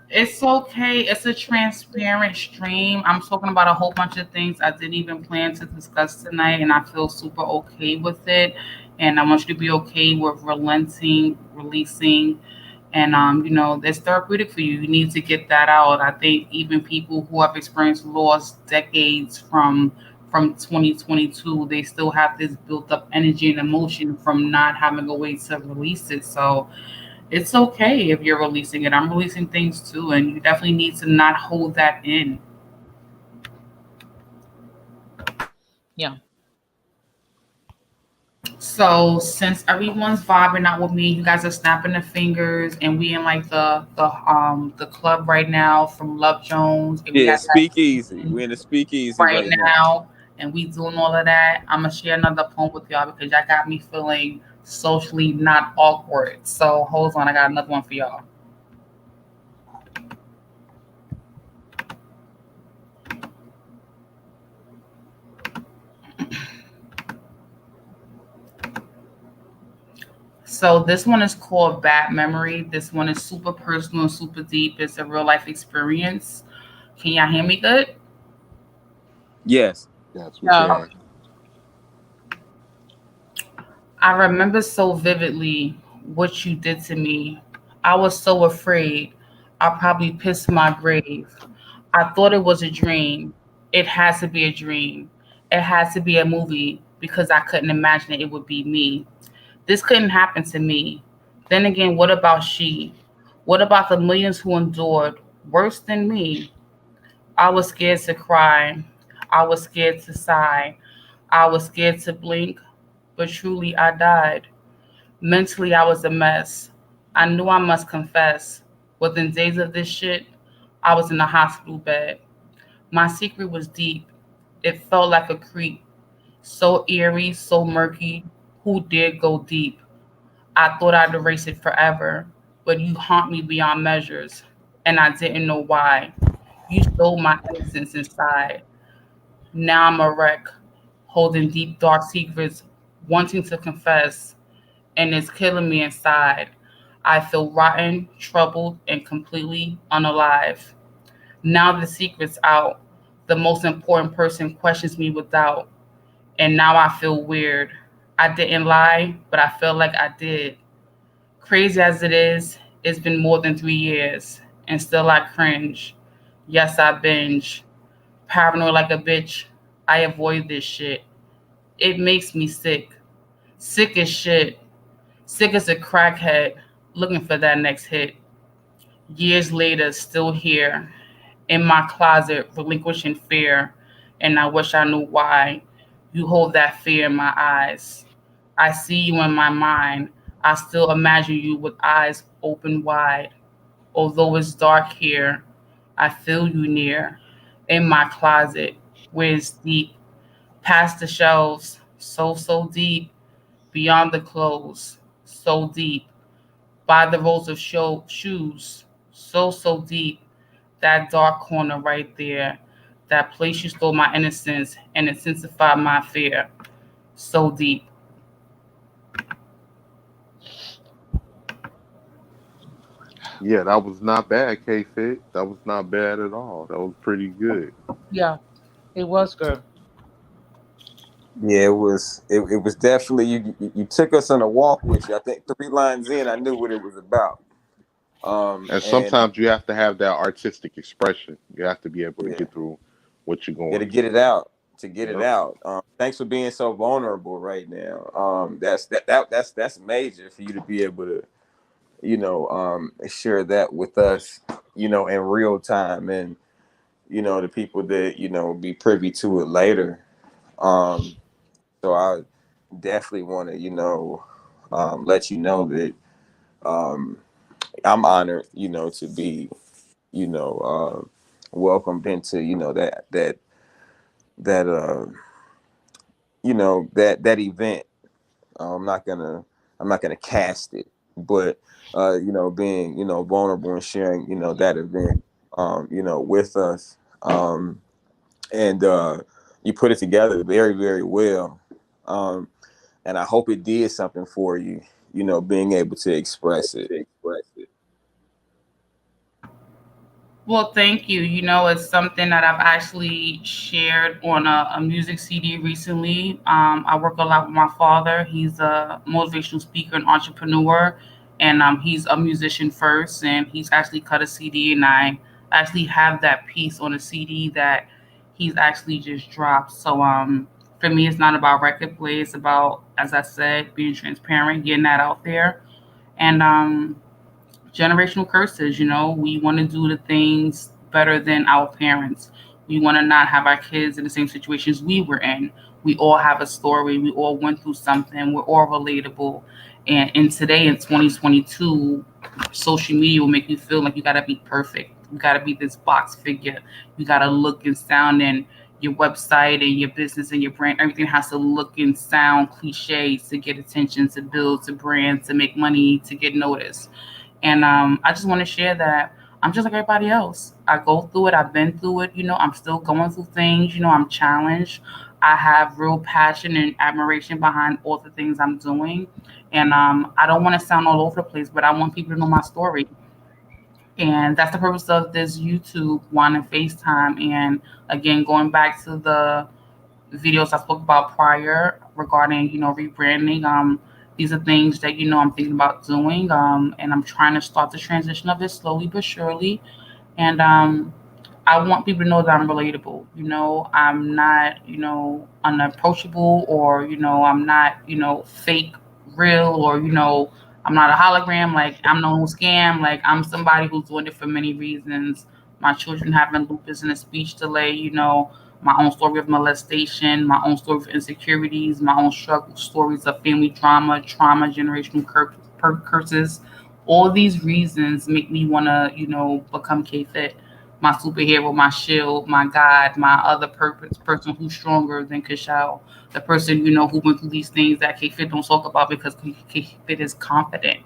S1: It's okay. It's a transparent stream. I'm talking about a whole bunch of things I didn't even plan to discuss tonight, and I feel super okay with it. And I want you to be okay with relenting, releasing, and it's therapeutic for you. You need to get that out. I think even people who have experienced loss decades from 2022, they still have this built up energy and emotion from not having a way to release it. So it's okay if you're releasing it. I'm releasing things too, and you definitely need to not hold that in.
S3: Yeah.
S1: So since everyone's vibing out with me, you guys are snapping the fingers, and we in like the club right now from Love Jones, and we
S7: Yeah,
S1: got that
S7: speakeasy. We're in the speakeasy
S1: right
S7: right now.
S1: now, and we doing all of that. I'm gonna share another poem with y'all because y'all got me feeling socially not awkward. So hold on, I got another one for y'all. So this one is called Bad Memory. This one is super personal, super deep. It's a real life experience. Can y'all hear me good?
S7: Yes.
S5: Yes, we
S3: Yeah.
S5: can.
S1: Okay. I remember so vividly what you did to me. I was so afraid. I probably pissed my grave. I thought it was a dream. It has to be a dream. It has to be a movie because I couldn't imagine it would be me. This couldn't happen to me. Then again, what about she? What about the millions who endured worse than me? I was scared to cry. I was scared to sigh. I was scared to blink, but truly I died. Mentally, I was a mess. I knew I must confess. Within days of this shit, I was in a hospital bed. My secret was deep. It felt like a creep. So eerie, so murky. Who dared go deep? I thought I'd erase it forever, but you haunt me beyond measures. and I didn't know why. You stole my innocence inside. Now I'm a wreck, holding deep, dark secrets, wanting to confess, and it's killing me inside. I feel rotten, troubled, and completely unalive. Now the secret's out. The most important person questions me with doubt, and now I feel weird. I didn't lie, but I feel like I did. Crazy as it is, it's been more than 3 years, and still I cringe. Yes, I binge. Paranoid like a bitch. I avoid this shit. It makes me sick. Sick as shit. Sick as a crackhead, looking for that next hit. Years later, still here, in my closet, relinquishing fear, and I wish I knew why. You hold that fear in my eyes. I see you in my mind. I still imagine you with eyes open wide. Although it's dark here, I feel you near, in my closet, where it's deep, past the shelves, so, so deep, beyond the clothes, so deep, by the rows of shoes, so, so deep, that dark corner right there, that place you stole my innocence and intensified my fear, so deep.
S5: Yeah, that was not bad, K Fit. That was not bad at all. That was pretty good.
S3: Yeah, it was good.
S7: Yeah, it was definitely you took us on a walk with you. I think 3 lines in, I knew what it was about.
S5: And
S7: And
S5: sometimes you have to have that artistic expression. You have to be able to
S7: yeah,
S5: get through what you're
S7: yeah,
S5: going
S7: to get
S5: through.
S7: it out, to get it
S5: Yep.
S7: out. Thanks for being so vulnerable right now. That's major for you to be able to, share that with us, in real time, and the people that be privy to it later. Um, so I definitely want to, let you know that um, I'm honored, to be, you know, welcomed into, that that event. I'm not gonna I'm not gonna cast it, but being vulnerable and sharing that event with us, and you put it together very, very well, and I hope it did something for you. Being able to express it.
S1: Well, thank you. You know, it's something that I've actually shared on a music CD recently. I work a lot with my father. He's a motivational speaker and entrepreneur, and he's a musician first. And he's actually cut a CD, and I actually have that piece on a CD that he's actually just dropped. So, for me, it's not about record play. It's about, as I said, being transparent, getting that out there, and generational curses. You know, we want to do the things better than our parents. We want to not have our kids in the same situations we were in. We all have a story. We all went through something. We're all relatable. And today in 2022, social media will make you feel like you got to be perfect. You got to be this box figure. You got to look and sound, and your website and your business and your brand, everything has to look and sound cliches to get attention, to build, to brand, to make money, to get noticed. And I just want to share that I'm just like everybody else. I go through it. I've been through it. You know, I'm still going through things. You know, I'm challenged. I have real passion and admiration behind all the things I'm doing. And I don't want to sound all over the place, but I want people to know my story. And that's the purpose of this YouTube one and FaceTime. And again, going back to the videos I spoke about prior regarding, rebranding. These are things that, I'm thinking about doing. And I'm trying to start the transition of it slowly but surely. And I want people to know that I'm relatable. You know, I'm not, unapproachable, or, I'm not, fake real, or, I'm not a hologram. Like, I'm no scam. Like, I'm somebody who's doing it for many reasons. My children having lupus and a speech delay, my own story of molestation, my own story of insecurities, my own struggle stories of family drama, trauma, generational curses. All these reasons make me want to, become K-Fit, my superhero, my shield, my God, my other purpose, person who's stronger than Kychel, the person, who went through these things that K-Fit don't talk about because K-Fit is confident.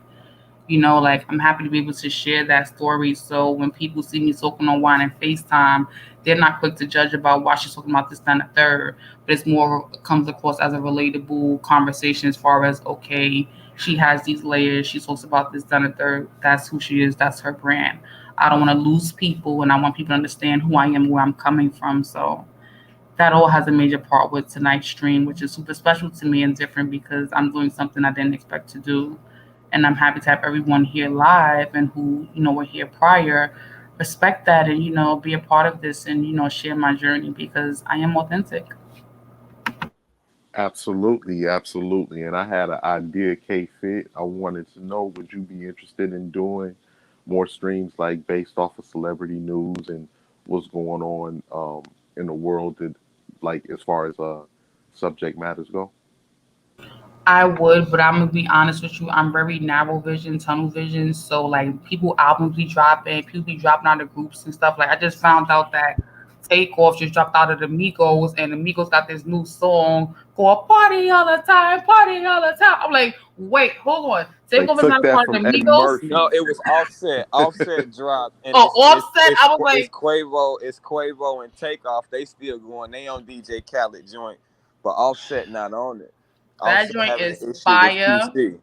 S1: Like I'm happy to be able to share that story. So when people see me talking on wine and FaceTime, they're not quick to judge about why she's talking about this, that, and the third. But it's more comes across as a relatable conversation as far as okay, she has these layers. She talks about this, that, and the third. That's who she is. That's her brand. I don't want to lose people, and I want people to understand who I am, where I'm coming from. So that all has a major part with tonight's stream, which is super special to me and different because I'm doing something I didn't expect to do. And I'm happy to have everyone here live and who, were here prior respect that and, be a part of this and, share my journey because I am authentic.
S5: Absolutely, absolutely. And I had an idea, K-Fit. I wanted to know, would you be interested in doing more streams like based off of celebrity news and what's going on in the world that, like as far as subject matters go?
S1: I would, but I'm gonna be honest with you. I'm very narrow vision, tunnel vision. So like people albums be dropping, people be dropping out of groups and stuff. Like I just found out that Takeoff just dropped out of the Migos, and the Migos got this new song called "Party All the Time, Party All the Time." I'm like, wait, hold on.
S5: They
S1: Takeoff is
S5: took
S1: not a
S5: that
S1: part of
S5: from
S1: the
S5: Eddie
S1: Migos.
S7: No,
S5: Murphy.
S7: it was Offset. Offset dropped, and
S1: Oh, Offset. I was
S7: It's
S1: like,
S7: Quavo. It's Quavo and Takeoff. They still going. They on DJ Khaled joint, but Offset not on it.
S1: that
S7: Offset
S1: joint
S7: having
S1: is
S7: an issue with
S1: fire.
S7: QC.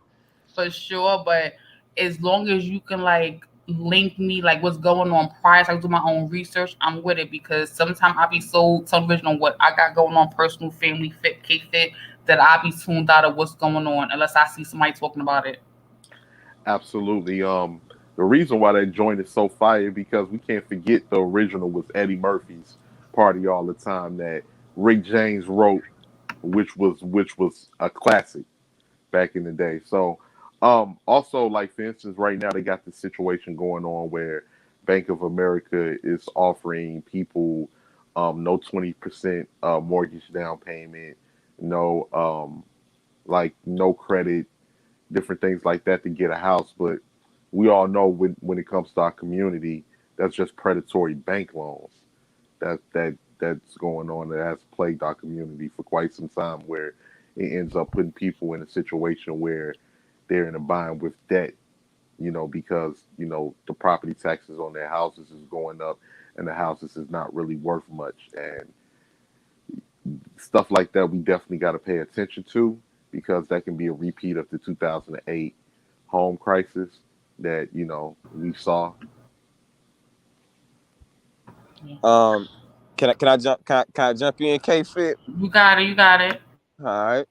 S1: For sure, but as long as you can like link me like what's going on prior, so I do my own research, I'm with it because sometimes I be so television on what I got going on, personal, family, fit, K fit, that I be tuned out of what's going on unless I see somebody talking about it.
S5: Absolutely. The reason why that joint is so fire because we can't forget the original was Eddie Murphy's "Party All the Time" that Rick James wrote, which was a classic back in the day. So, also like for instance, right now they got this situation going on where Bank of America is offering people no 20% mortgage down payment, no like no credit, different things like that to get a house. But we all know when it comes to our community, that's just predatory bank loans. That's going on that has plagued our community for quite some time, where it ends up putting people in a situation where they're in a bind with debt, because the property taxes on their houses is going up, and the houses is not really worth much, and stuff like that. We definitely got to pay attention to because that can be a repeat of the 2008 home crisis that we saw.
S7: Um, can I jump in, K Fit?
S1: You got it, you got it.
S7: All right.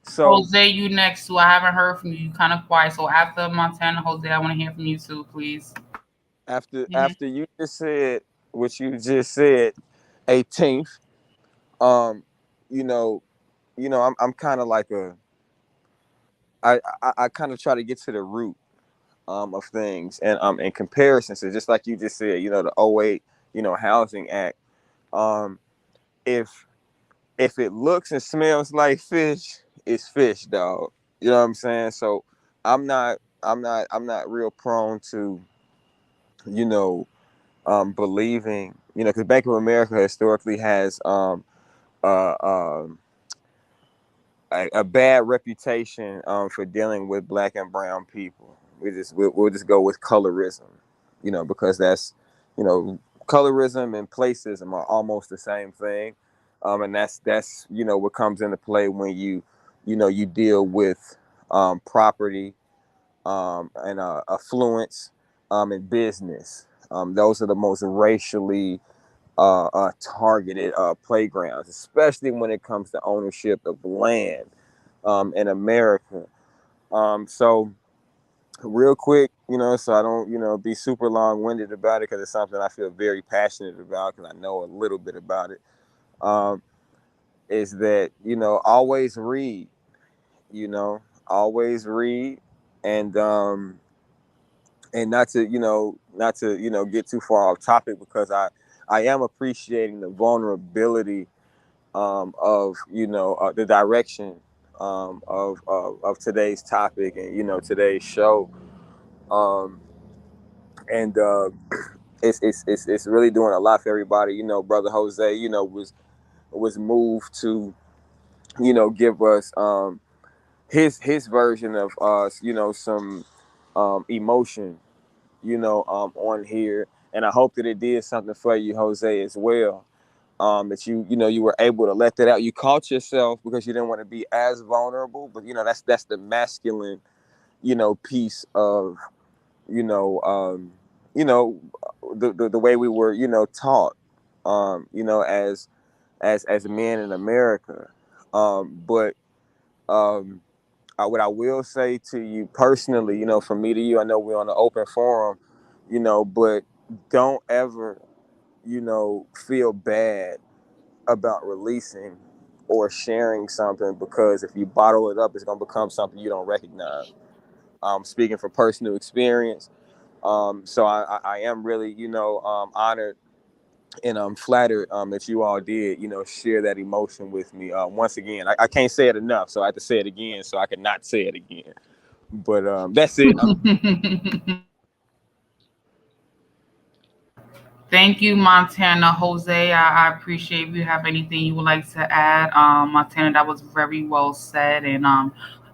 S7: So
S1: Jose, you next too. I haven't heard from you. You kind of quiet. So after Montana, Jose, I want to hear from you too, please. Hmm.
S7: after you just said what you just said, 18th. Um, you know, I'm kind of like I kind of try to get to the root of things and in comparison. So just like you just said, the '08 Housing Act. Um, if if it looks and smells like fish, it's fish, dog. You know what I'm saying? So I'm not real prone to you know believing because Bank of America historically has uh, um a bad reputation for dealing with black and brown people. We'll just go with colorism, because that's you know colorism and placism are almost the same thing, and that's what comes into play when you deal with property and affluence and business. Those are the most racially targeted playgrounds, especially when it comes to ownership of land in America. So real quick, so I don't, be super long-winded about it because it's something I feel very passionate about because I know a little bit about it. Um, is that always read, you know, always read, and not to get too far off topic because I am appreciating the vulnerability of the direction of today's topic and today's show, um, and it's really doing a lot for everybody. Brother Jose, was moved to give us his version of some emotion, on here, and I hope that it did something for you, Jose, as well. That you were able to let that out. You caught yourself because you didn't want to be as vulnerable, but that's the masculine, piece of, you know, um, you know, the way we were, taught, as men in America. But what I will say to you personally, from me to you, I know we're on an open forum, but don't ever, feel bad about releasing or sharing something, because if you bottle it up, it's going to become something you don't recognize. Speaking from personal experience. So I am really, honored, and I'm flattered that you all did, share that emotion with me. Once again, I can't say it enough, so I have to say it again so I can not say it again. But that's it.
S1: Thank you, Montana. Jose, I appreciate if you have anything you would like to add. Montana, that was very well said. And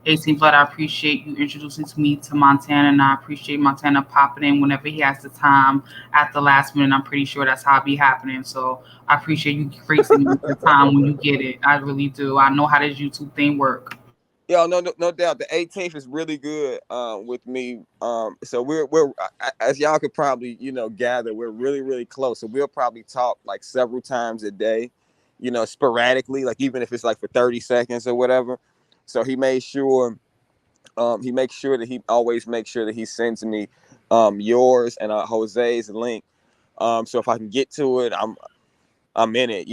S1: 18 Flood, I appreciate you introducing to me to Montana. And I appreciate Montana popping in whenever he has the time at the last minute. I'm pretty sure that's how it be happening. So I appreciate you gracing me with the time when you get it. I really do. I know how this YouTube thing work.
S7: Yo, no doubt. The 18th is really good with me. So we're as y'all could probably gather, we're really really close. So we'll probably talk like several times a day, sporadically, like even if it's like for 30 seconds or whatever. So he makes sure that he always makes sure that he sends me yours and Jose's link. So if I can get to it, I'm in it.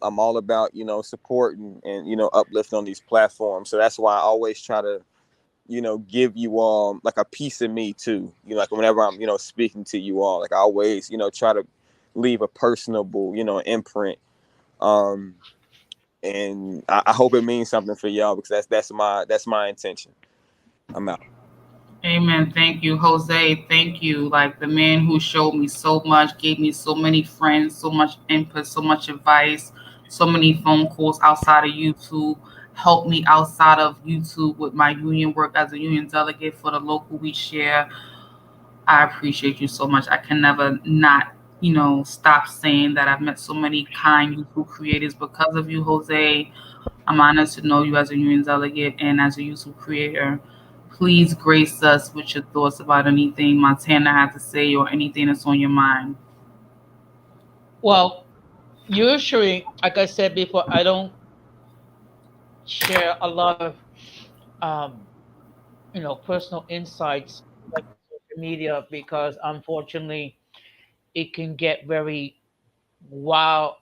S7: I'm all about supporting and uplift on these platforms. So that's why I always try to give you all like a piece of me too. Like whenever I'm speaking to you all, like I always try to leave a personable imprint. Um, and I hope it means something for y'all, because that's my intention. I'm out.
S1: Amen. Thank you, Jose. Thank you. Like the man who showed me so much, gave me so many friends, so much input, so much advice, so many phone calls outside of YouTube, helped me outside of YouTube with my union work as a union delegate for the local we share. I appreciate you so much. I can never not, stop saying that I've met so many kind YouTube creators because of you, Jose. I'm honored to know you as a union delegate and as a YouTube creator. Please grace us with your thoughts about anything Montana had to say or anything that's on your mind.
S3: Well, usually, like I said before, I don't share a lot of um, personal insights like social media, because unfortunately it can get very wild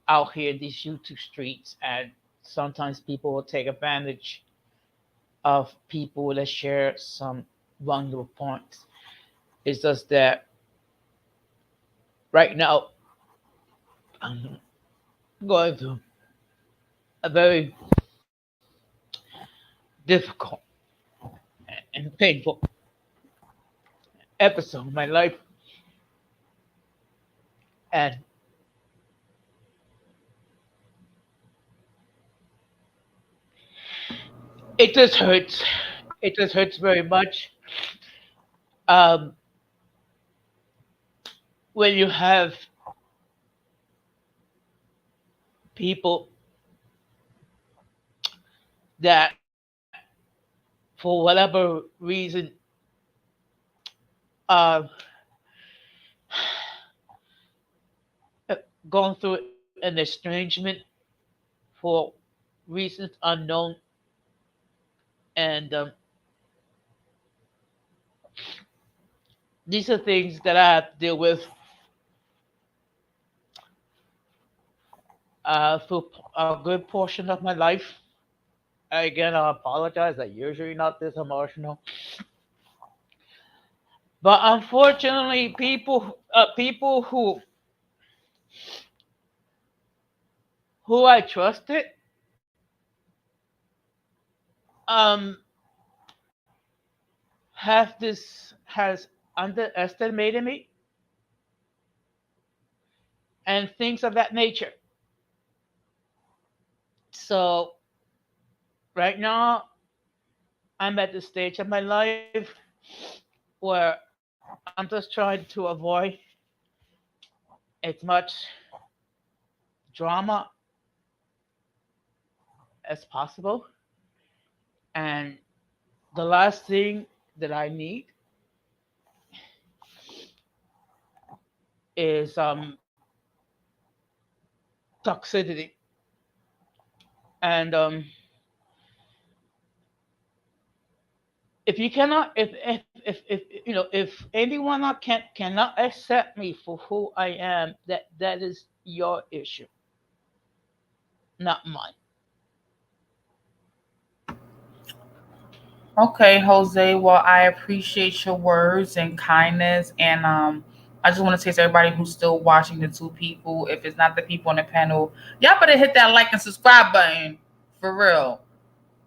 S3: out here in these YouTube streets, and sometimes people will take advantage of people that share some vulnerable points. It's just that right now I'm going through a very difficult and painful episode of my life, and it just hurts. It just hurts very much. Um, when you have people that, for whatever reason, uh, going through an estrangement for reasons unknown, and these are things that I have to deal with for a good portion of my life. Again, I apologize. I'm usually not this emotional, but unfortunately, people who I trusted, um, has underestimated me and things of that nature. So right now, I'm at the stage of my life where I'm just trying to avoid as much drama as possible. And the last thing that I need is toxicity. And if you cannot, if if anyone not cannot accept me for who I am, that is your issue, not mine.
S1: Okay, Jose. Well, I appreciate your words and kindness, and I just want to say to everybody who's still watching, the two people, if it's not the people on the panel, y'all better hit that like and subscribe button for real.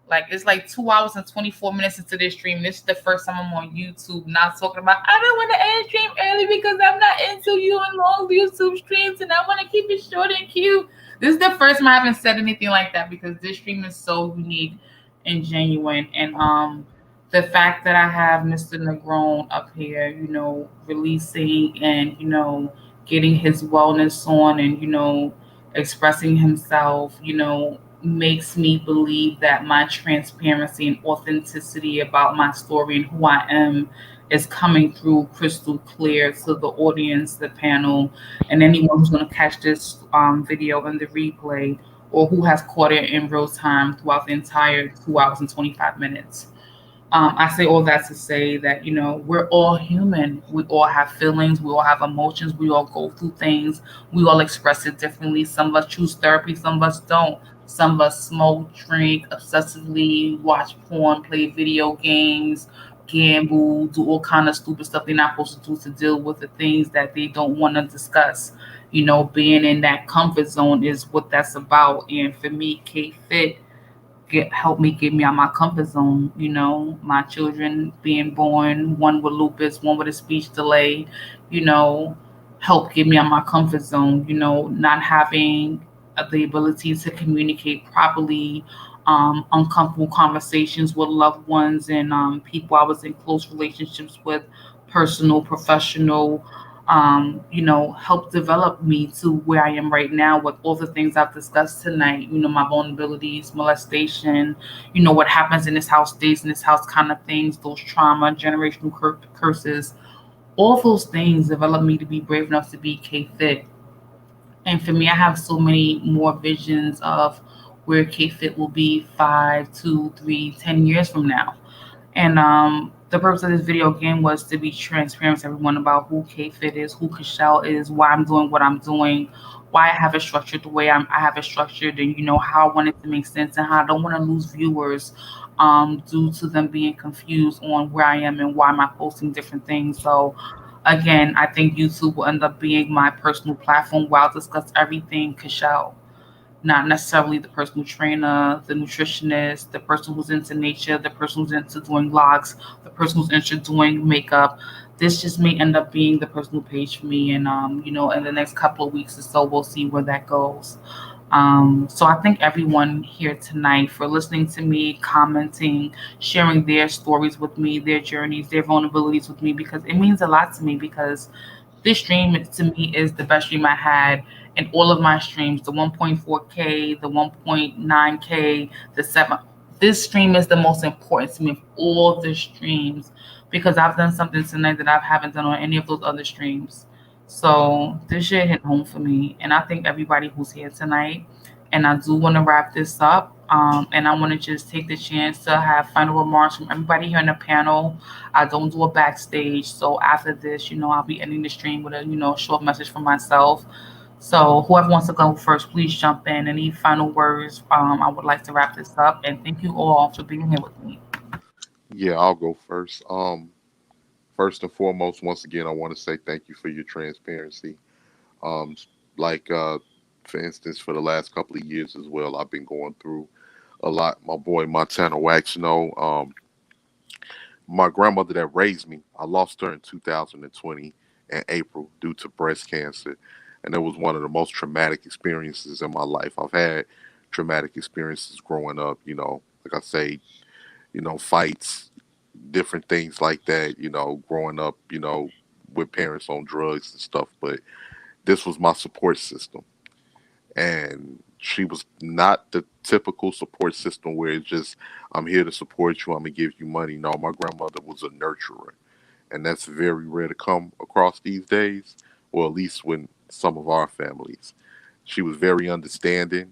S1: Like it's like 2 hours and 24 minutes into this stream. This is the first time I'm on YouTube not talking about I don't want to end stream early because I'm not into you and long YouTube streams and I want to keep it short and cute. This is the first time I haven't said anything like that because this stream is so unique and genuine. And the fact that I have Mr. Negron up here, releasing and getting his wellness on and expressing himself, makes me believe that my transparency and authenticity about my story and who I am is coming through crystal clear to the audience, the panel, and anyone who's going to catch this video in the replay or who has caught it in real time throughout the entire 2 hours and 25 minutes. I say all that to say that, we're all human. We all have feelings. We all have emotions. We all go through things. We all express it differently. Some of us choose therapy. Some of us don't. Some of us smoke, drink, obsessively, watch porn, play video games, gamble, do all kind of stupid stuff they're not supposed to do to deal with the things that they don't want to discuss. Being in that comfort zone is what that's about. And for me, K-Fit help me get me out my comfort zone. My children being born, one with lupus, one with a speech delay, you know, help get me out my comfort zone. Not having the ability to communicate properly, uncomfortable conversations with loved ones and people I was in close relationships with, personal, professional. Help develop me to where I am right now with all the things I've discussed tonight. My vulnerabilities, molestation, what happens in this house stays in this house kind of things, those trauma, generational curses, all those things develop me to be brave enough to be K Fit. And for me, I have so many more visions of where K Fit will be 5, 2, 3, 10 years from now. And the purpose of this video again was to be transparent with everyone about who K-Fit is, who Kychel is, why I'm doing what I'm doing, why I have it structured the way I have it structured, and how I want it to make sense and how I don't want to lose viewers due to them being confused on where I am and why am I posting different things. So again, I think YouTube will end up being my personal platform where I'll discuss everything Kychel, not necessarily the personal trainer, the nutritionist, the person who's into nature, the person who's into doing logs, the person who's into doing makeup. This just may end up being the personal page for me, and in the next couple of weeks or so, we'll see where that goes. So I thank everyone here tonight for listening to me, commenting, sharing their stories with me, their journeys, their vulnerabilities with me, because it means a lot to me. Because this stream to me is the best stream I had in all of my streams, the 1.4K, the 1.9K, the 7. This stream is the most important to me of all the streams because I've done something tonight that I haven't done on any of those other streams. So this shit hit home for me. And I thank everybody who's here tonight. And I do want to wrap this up. And I want to just take the chance to have final remarks from everybody here on the panel. I don't do a backstage. So after this, I'll be ending the stream with a, short message from myself. So whoever wants to go first, please jump in. Any final words? I would like to wrap this up. And thank you all for being here with me.
S5: Yeah, I'll go first. First and foremost, once again, I want to say thank you for your transparency. Um, like, for instance, for the last couple of years as well, I've been going through a lot. My boy Montana Wax, my grandmother that raised me, I lost her in 2020 in April due to breast cancer. And it was one of the most traumatic experiences in my life. I've had traumatic experiences growing up, like I say, fights, different things like that, growing up, with parents on drugs and stuff. But this was my support system. And she was not the typical support system where it's just, I'm here to support you, I'm going to give you money. No, my grandmother was a nurturer. And that's very rare to come across these days, or at least with some of our families. She was very understanding.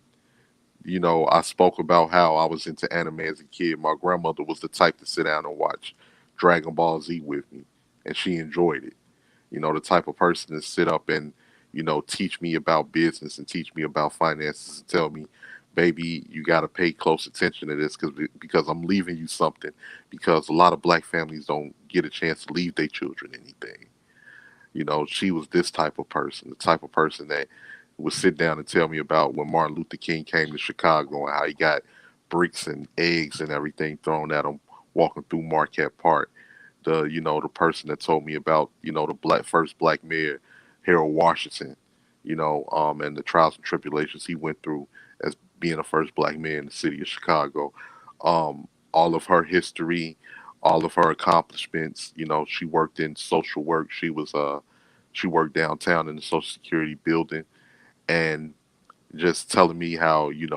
S5: I spoke about how I was into anime as a kid. My grandmother was the type to sit down and watch Dragon Ball Z with me, and she enjoyed it. The type of person to sit up and, teach me about business and teach me about finances and tell me, baby, you got to pay close attention to this because I'm leaving you something. Because a lot of black families don't get a chance to leave their children anything. She was this type of person, the type of person that would sit down and tell me about when Martin Luther King came to Chicago and how he got bricks and eggs and everything thrown at him walking through Marquette Park. The person that told me about, the first black mayor, Harold Washington, and the trials and tribulations he went through as being the first black mayor in the city of Chicago. All of her history, all of her accomplishments. She worked in social work. She worked downtown in the Social Security building, and just telling me how you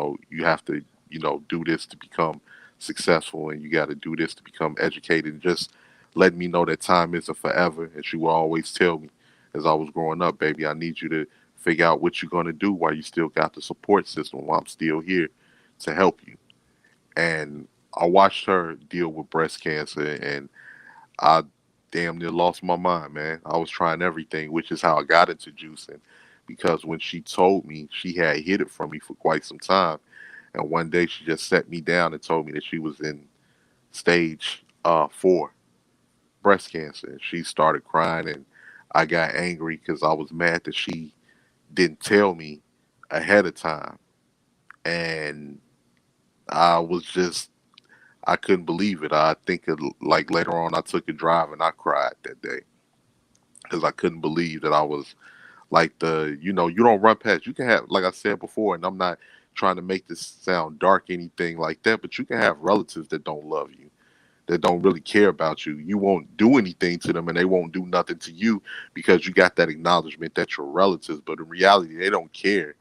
S5: have to do this to become successful, and you got to do this to become educated, and just letting me know that time isn't forever. And she will always tell me as I was growing up, baby, I need you to figure out what you're going to do while you still got the support system, while I'm still here to help you. And I watched her deal with breast cancer, and I damn near lost my mind, man. I was trying everything, which is how I got into juicing. Because when she told me, she had hid it from me for quite some time. And one day she just sat me down and told me that she was in stage 4 breast cancer. And she started crying, and I got angry because I was mad that she didn't tell me ahead of time. And I was just, I couldn't believe it. I think like later on, I took a drive and I cried that day because I couldn't believe that I was like you don't run past. You can have, like I said before, and I'm not trying to make this sound dark, anything like that, but you can have relatives that don't love you, that don't really care about you. You won't do anything to them and they won't do nothing to you because you got that acknowledgement that you're relatives, but in reality, they don't care.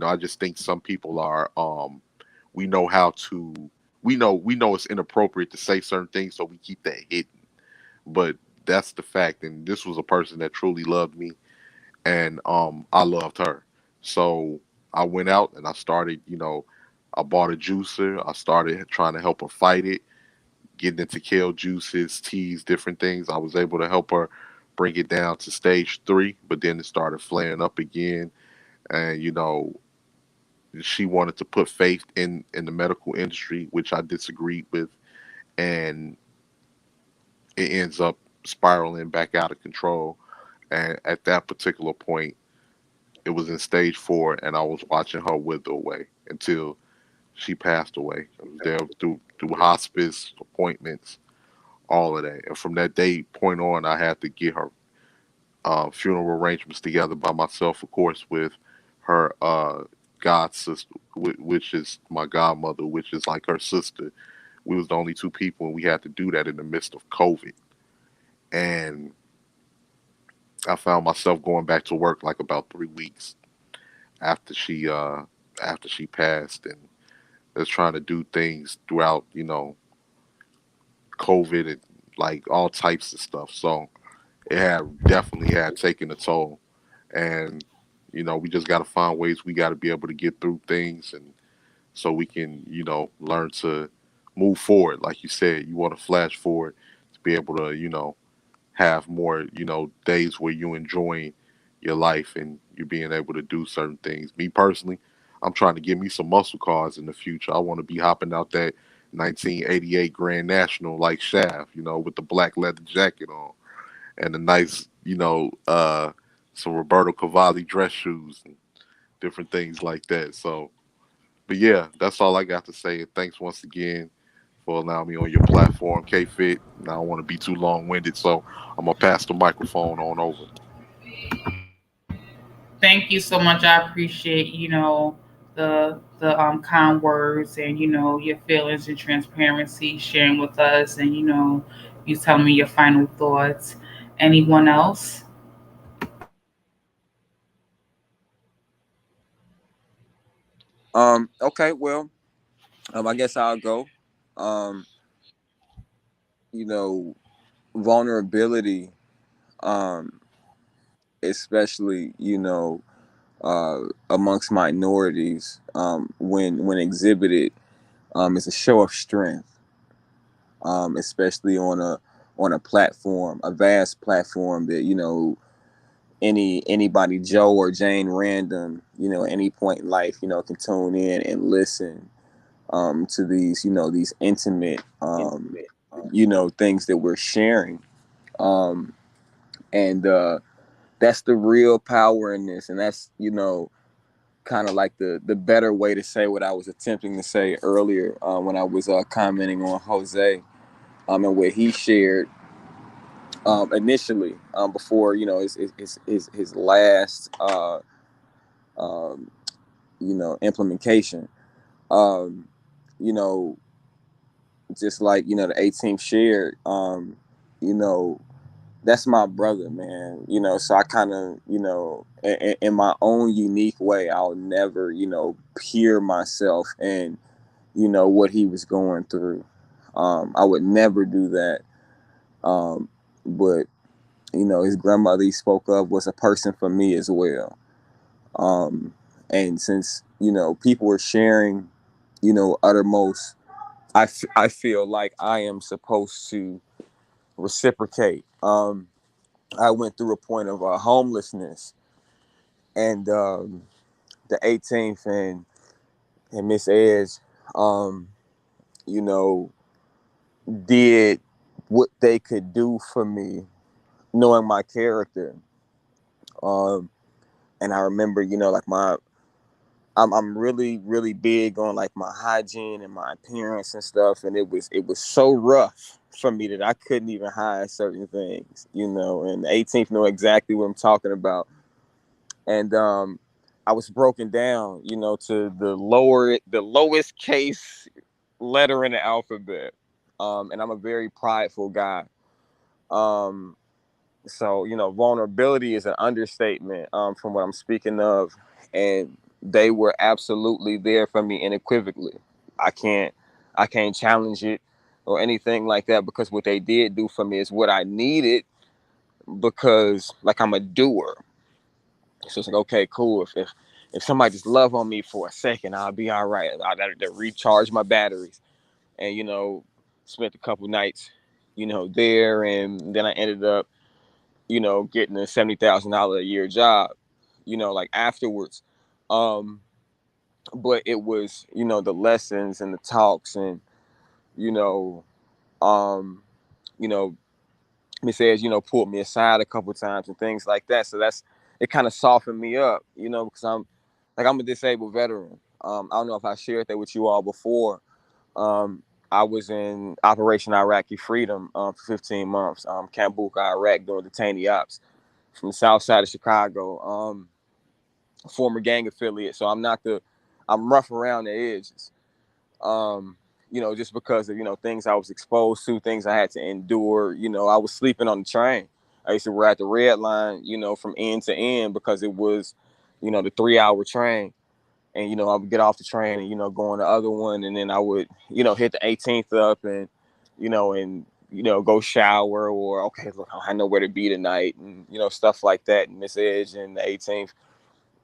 S5: I just think some people are, we know how to, we know it's inappropriate to say certain things, so we keep that hidden. But that's the fact. And this was a person that truly loved me, and I loved her. So I went out and I started, I bought a juicer. I started trying to help her fight it, getting into kale juices, teas, different things. I was able to help her bring it down to stage 3, but then it started flaring up again. And she wanted to put faith in the medical industry, which I disagreed with, and it ends up spiraling back out of control. And at that particular point, it was in stage 4, and I was watching her wither away until she passed away. I was there through hospice appointments, all of that. And from that day point on, I had to get her funeral arrangements together by myself, of course, with her god sister, which is my godmother, which is like her sister. We was the only 2 people, and we had to do that in the midst of COVID. And I found myself going back to work like about 3 weeks after she passed, and was trying to do things throughout, COVID and like all types of stuff. So it had definitely had taken a toll. And we just got to find ways. We got to be able to get through things, and so we can learn to move forward. Like you said, you want to flash forward to be able to have more days where you enjoying your life and you being able to do certain things. Me personally, I'm trying to get me some muscle cars in the future. I want to be hopping out that 1988 Grand National like Shaft, with the black leather jacket on and a nice, some Roberto Cavalli dress shoes and different things like that. So, but yeah, that's all I got to say. Thanks once again for allowing me on your platform, KFIT. I don't want to be too long winded, so I'm gonna pass the microphone on over.
S1: Thank you so much. I appreciate, the kind words and your feelings and transparency, sharing with us, and you telling me your final thoughts. Anyone else?
S7: Okay, well, I guess I'll go. Um, you know, vulnerability, um, especially, amongst minorities, when exhibited, is a show of strength, especially on a platform, a vast platform that anybody, Joe or Jane random, at any point in life, can tune in and listen, to these intimate, things that we're sharing, and that's the real power in this, and that's kind of like the better way to say what I was attempting to say earlier, when I was commenting on Jose, and what he shared, initially, before his last um, implementation. Um, you know, just like the 18th shared. You know, that's my brother, man. So I kind of in my own unique way, I'll never peer myself in what he was going through. I would never do that. But his grandmother he spoke of was a person for me as well. Um, and since people were sharing, uttermost, I feel like I am supposed to reciprocate. I went through a point of homelessness, and the 18th and Miss Edge, um, you know, did what they could do for me, knowing my character. Um, and I remember, like I'm really really big on like my hygiene and my appearance and stuff, and it was so rough for me that I couldn't even hide certain things, And the 18th know exactly what I'm talking about, and I was broken down, to the lowest case letter in the alphabet, and I'm a very prideful guy. Um, So, vulnerability is an understatement, from what I'm speaking of. And they were absolutely there for me unequivocally. I can't I can't challenge it or anything like that, because what they did do for me is what I needed, because like I'm a doer. So it's like, okay, cool. If somebody just love on me for a second, I'll be all right. I got to recharge my batteries. And, spent a couple nights, there, and then I ended up getting a $70,000 a year job, like afterwards. Um, but it was, the lessons and the talks, and, you know, um, you know, Miss Edge, pulled me aside a couple times and things like that. So it kind of softened me up, because I'm a disabled veteran. I don't know if I shared that with you all before. Um, I was in Operation Iraqi Freedom, for 15 months, Kambuka, Iraq, doing detainee ops from the south side of Chicago, former gang affiliate. So I'm rough around the edges. Um, just because of, things I was exposed to, things I had to endure. I was sleeping on the train. I used to ride the red line, from end to end, because it was, the 3 hour train. And, I would get off the train and, go on the other one. And then I would, hit the 18th up and, go shower, or, okay, look, I know where to be tonight, and, stuff like that. And Miss Edge and the 18th,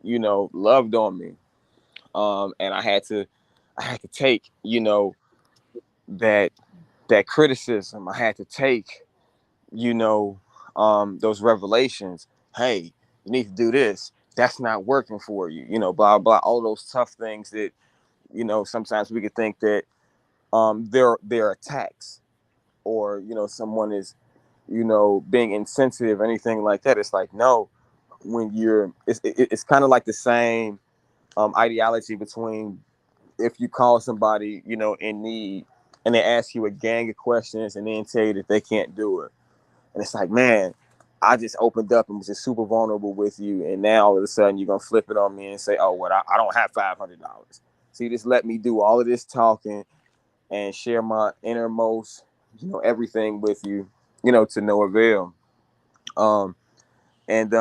S7: loved on me. And I had to take, that, that criticism. I had to take, you know, those revelations. Hey, you need to do this. That's not working for you, blah, blah, all those tough things that, sometimes we could think that, they're attacks, or, someone is, being insensitive or anything like that. It's like, no, it's kind of like the same, ideology between, if you call somebody, in need, and they ask you a gang of questions and then tell you that they can't do it. And it's like, man, I just opened up and was just super vulnerable with you, and now all of a sudden you're gonna flip it on me and say, "Oh, what? I don't have $500." So you just let me do all of this talking and share my innermost, everything with you, to no avail. Um, and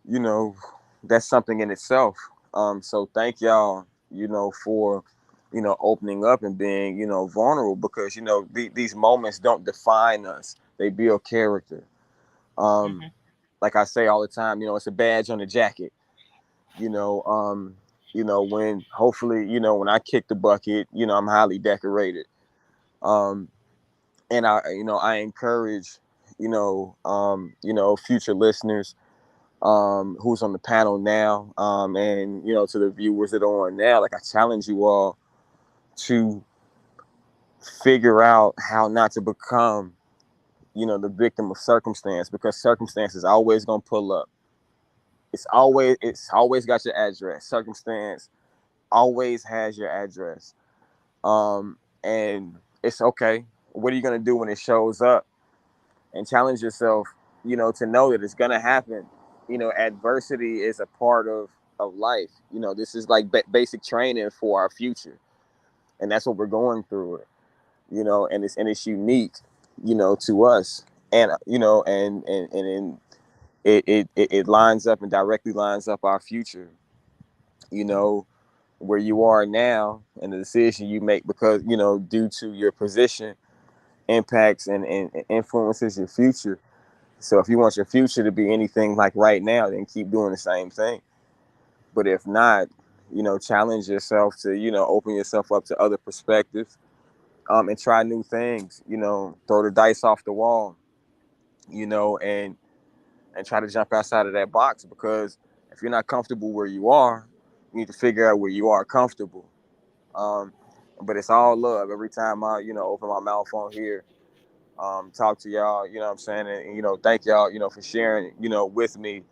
S7: you know, that's something in itself. So thank y'all, for opening up and being vulnerable, because these moments don't define us; they build character. Um,
S3: Hmm.
S7: like I say all the time, it's a badge on the jacket. You know, um, when hopefully, when I kick the bucket, I'm highly decorated. Um, and I encourage, future listeners, who's on the panel now, and to the viewers that are on now, like I challenge you all to figure out how not to become, the victim of circumstance, because circumstance is always gonna pull up. It's always got your address. Circumstance always has your address. And it's okay. What are you gonna do when it shows up? And challenge yourself, to know that it's gonna happen. Adversity is a part of life. This is like basic training for our future, and that's what we're going through. It, and it's unique, to us, and it lines up and directly lines up our future. You know, where you are now and the decision you make, because due to your position impacts and influences your future. So if you want your future to be anything like right now, then keep doing the same thing. But if not, challenge yourself to open yourself up to other perspectives, and try new things. Throw the dice off the wall, and try to jump outside of that box, because if you're not comfortable where you are, you need to figure out where you are comfortable. Um, but it's all love. Every time I, open my mouth on here, talk to y'all, you know what I'm saying? And thank y'all, for sharing, with me.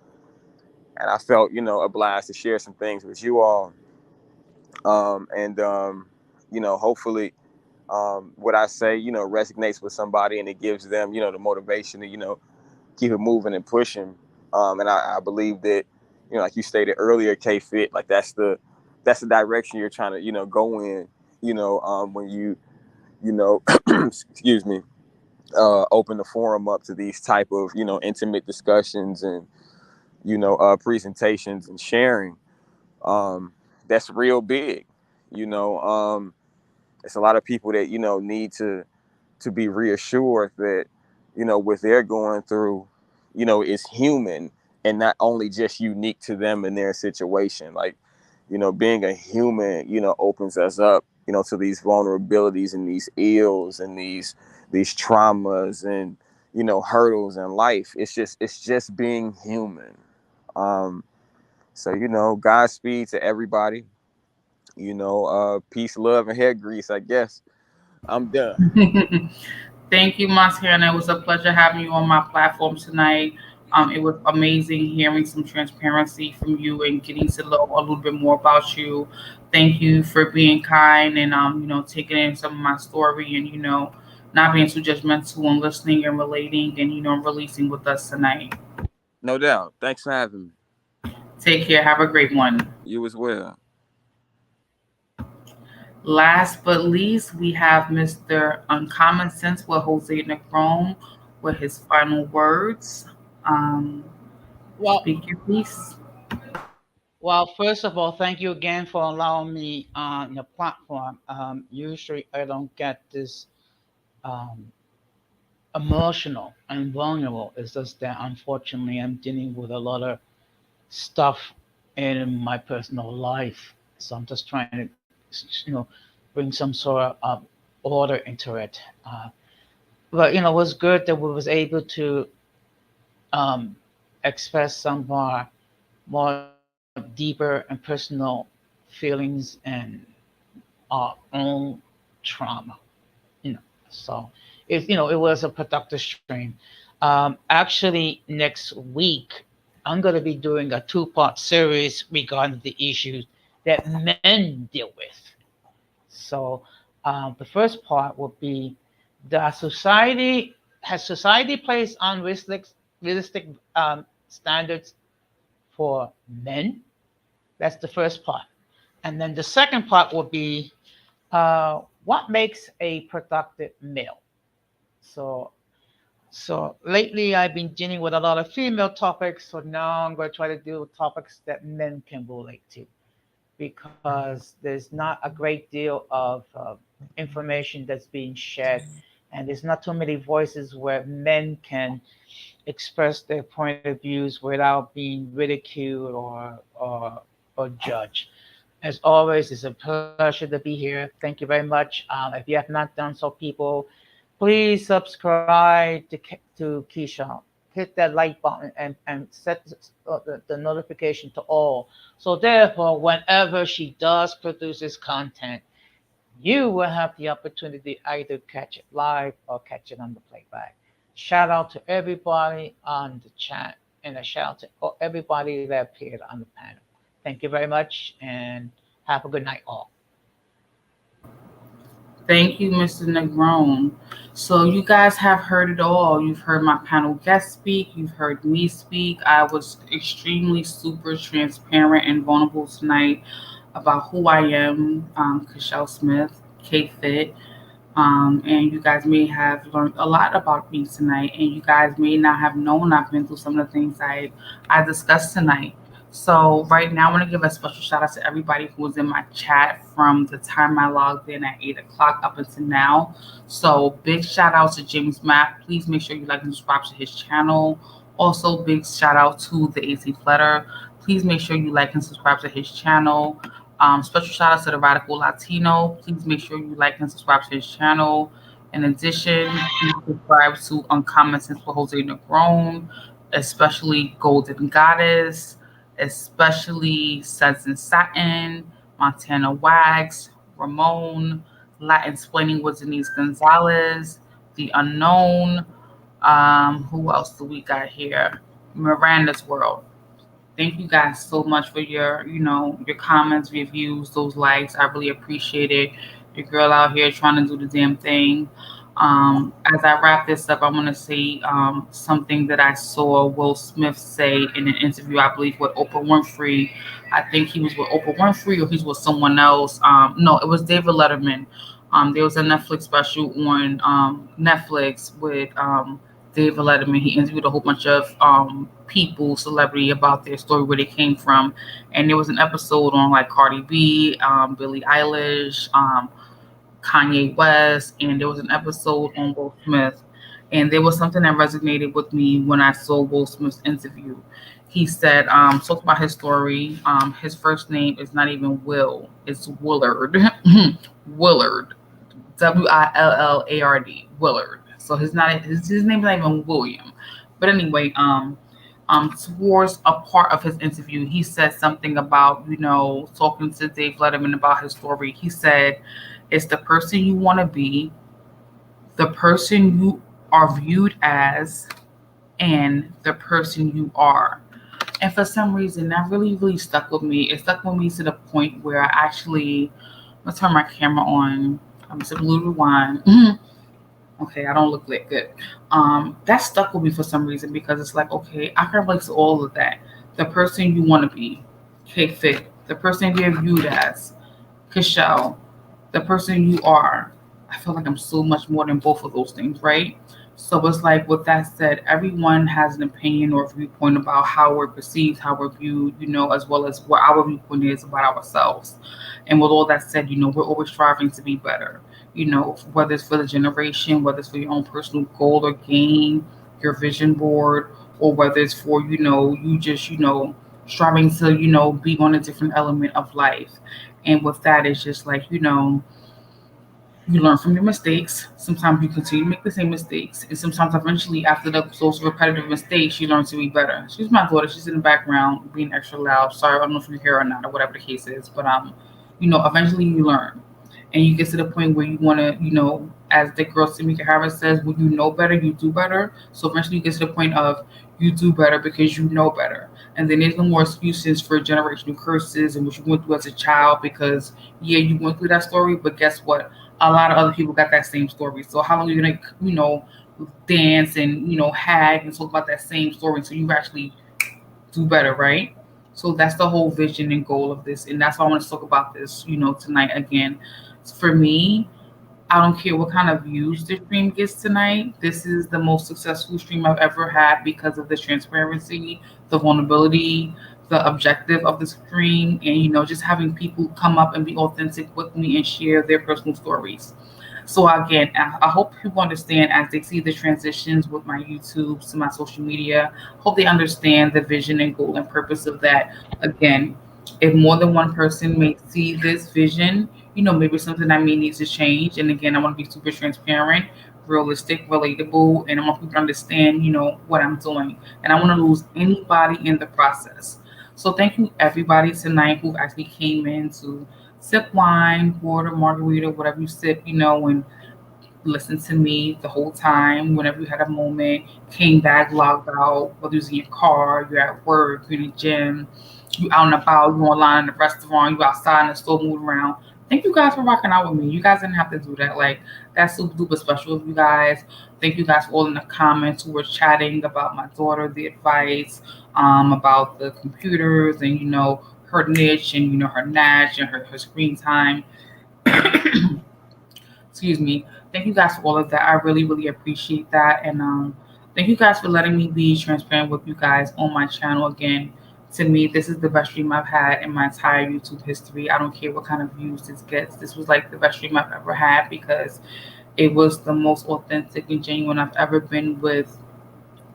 S7: And I felt, obliged to share some things with you all. And hopefully, what I say, resonates with somebody, and it gives them, the motivation to, keep it moving and pushing. And I believe that, like you stated earlier, KFIT, like that's the direction you're trying to, go in, when you excuse me, open the forum up to these type of, intimate discussions and, presentations and sharing. That's real big. You know, it's a lot of people that, need to be reassured that, what they're going through, is human and not only just unique to them and their situation. Like, being a human, opens us up, to these vulnerabilities and these ills and these traumas and, hurdles in life. It's just being human. Um, so, Godspeed to everybody. Peace, love, and hair grease, I guess. I'm done.
S1: Thank you, Montana. It was a pleasure having you on my platform tonight. It was amazing hearing some transparency from you and getting to know a little bit more about you. Thank you for being kind and taking in some of my story and not being too judgmental and listening and relating and releasing with us tonight.
S7: No doubt. Thanks for having me.
S1: Take care. Have a great one.
S7: You as well.
S1: Last but least, we have Mr. Uncommon Sense with Jose Necron with his final words. Um,
S3: Well,
S1: Speak your piece.
S3: well, first of all, thank you again for allowing me on the platform. Usually, I don't get this um, emotional and vulnerable. It's just that unfortunately, I'm dealing with a lot of stuff in my personal life, so I'm just trying to, bring some sort of order into it. But it was good that we was able to um, express some of our more deeper and personal feelings and our own trauma. You know, so it was a productive stream. Actually, next week I'm going to be doing a two-part series regarding the issues that men deal with. So the first part would be the society has society placed realistic standards for men. That's the first part. And then the second part will be what makes a productive male. So, so lately I've been dealing with a lot of female topics. So now I'm going to try to deal with topics that men can relate to, because there's not a great deal of information that's being shared, and there's not too many voices where men can express their point of views without being ridiculed or judged. As always, it's a pleasure to be here. Thank you very much. If you have not done so, people, please subscribe to Keisha. Hit that like button and set the notification to all. So therefore, whenever she does produces content, you will have the opportunity to either catch it live or catch it on the playback. Shout out to everybody on the chat, and a shout out to everybody that appeared on the panel. Thank you very much, and have a good night, all.
S1: Thank you, Mr. Negron. So you guys have heard it all. You've heard my panel guest speak. You've heard me speak. I was extremely super transparent and vulnerable tonight about who I am, Kychel Smith, KFIT. And you guys may have learned a lot about me tonight, and you guys may not have known I've been through some of the things I discussed tonight. So right now, I want to give a special shout out to everybody who was in my chat from the time I logged in at 8 o'clock up until now. So big shout out to James Mapp. Please make sure you like and subscribe to his channel. Also, big shout out to the AC Flutter. Please make sure you like and subscribe to his channel. Special shout out to the Radical Latino. Please make sure you like and subscribe to his channel. In addition, please subscribe to Uncommon Sense with Jose Negron, especially Golden Goddess, especially Suds and Satin, Montana Wags, Ramon, Latin Splaining with Denise Gonzalez, The Unknown. Who else do we got here? Miranda's World. Thank you guys so much for your comments, reviews, those likes. I really appreciate it. Your girl out here trying to do the damn thing. As I wrap this up, I want to say something that I saw Will Smith say in an interview, I believe, with Oprah Winfrey. I think he was with Oprah Winfrey or he was with someone else. No, it was David Letterman. There was a Netflix special on Netflix with David Letterman. He interviewed a whole bunch of people, celebrity, about their story, where they came from. And there was an episode on like Cardi B, Billie Eilish, Kanye West, and there was an episode on Will Smith. And there was something that resonated with me when I saw Will Smith's interview. He said, talked about his story. His first name is not even Will, it's Willard. Willard. Willard. Willard. So his name is not even William. But anyway, towards a part of his interview, he said something about, talking to Dave Letterman about his story. He said, it's the person you want to be, the person you are viewed as, and the person you are. And for some reason, that really, really stuck with me. It stuck with me to the point where I'm going to turn my camera on. I'm going to blue rewind. Okay, I don't look that good. That stuck with me for some reason, because it's like, okay, I can relate to all of that. The person you want to be, KFIT. The person you're viewed as, Kychel. The person you are. I feel like I'm so much more than both of those things, right? So it's like, with that said, everyone has an opinion or viewpoint about how we're perceived, how we're viewed, as well as what our viewpoint is about ourselves. And with all that said, we're always striving to be better. Whether it's for the generation, whether it's for your own personal goal or gain, your vision board, or whether it's for, you just, striving to, be on a different element of life. And with that, it's just like, you learn from your mistakes. Sometimes you continue to make the same mistakes. And sometimes eventually, after those repetitive mistakes, you learn to be better. She's my daughter. She's in the background being extra loud. Sorry, I don't know if you hear her or not, or whatever the case is. But, eventually you learn. And you get to the point where you want to, as the girl Tamika Harris says, when you know better, you do better. So eventually you get to the point of you do better because you know better. And then there's no more excuses for generational curses and what you went through as a child, because, yeah, you went through that story, but guess what? A lot of other people got that same story. So how long are you going to, dance and hag and talk about that same story, so you actually do better, right? So that's the whole vision and goal of this, and that's why I want to talk about this, tonight again. For me, I don't care what kind of views the stream gets tonight. This is the most successful stream I've ever had because of the transparency, the vulnerability, the objective of the stream, and just having people come up and be authentic with me and share their personal stories. So again, I hope people understand as they see the transitions with my YouTube to my social media. Hope they understand the vision and goal and purpose of that. Again, if more than one person may see this vision, maybe something that may need to change. And again, I want to be super transparent, realistic, relatable, and I want people to understand, what I'm doing. And I want to lose anybody in the process. So thank you everybody tonight who actually came in to sip wine, water, margarita, whatever you sip, and listen to me the whole time, whenever you had a moment, came back, logged out, whether it's in your car, you're at work, you're in the gym, you out and about, you online in the restaurant, you outside in the store moving around. Thank you guys for rocking out with me. You guys didn't have to do that. Like, that's super duper special of you guys. Thank you guys for all in the comments who were chatting about my daughter, the advice, about the computers and her niche and her natch and her screen time. Excuse me. Thank you guys for all of that. I really, really appreciate that. And thank you guys for letting me be transparent with you guys on my channel again. To me, this is the best stream I've had in my entire YouTube history. I don't care what kind of views this gets. This was like the best stream I've ever had because it was the most authentic and genuine I've ever been with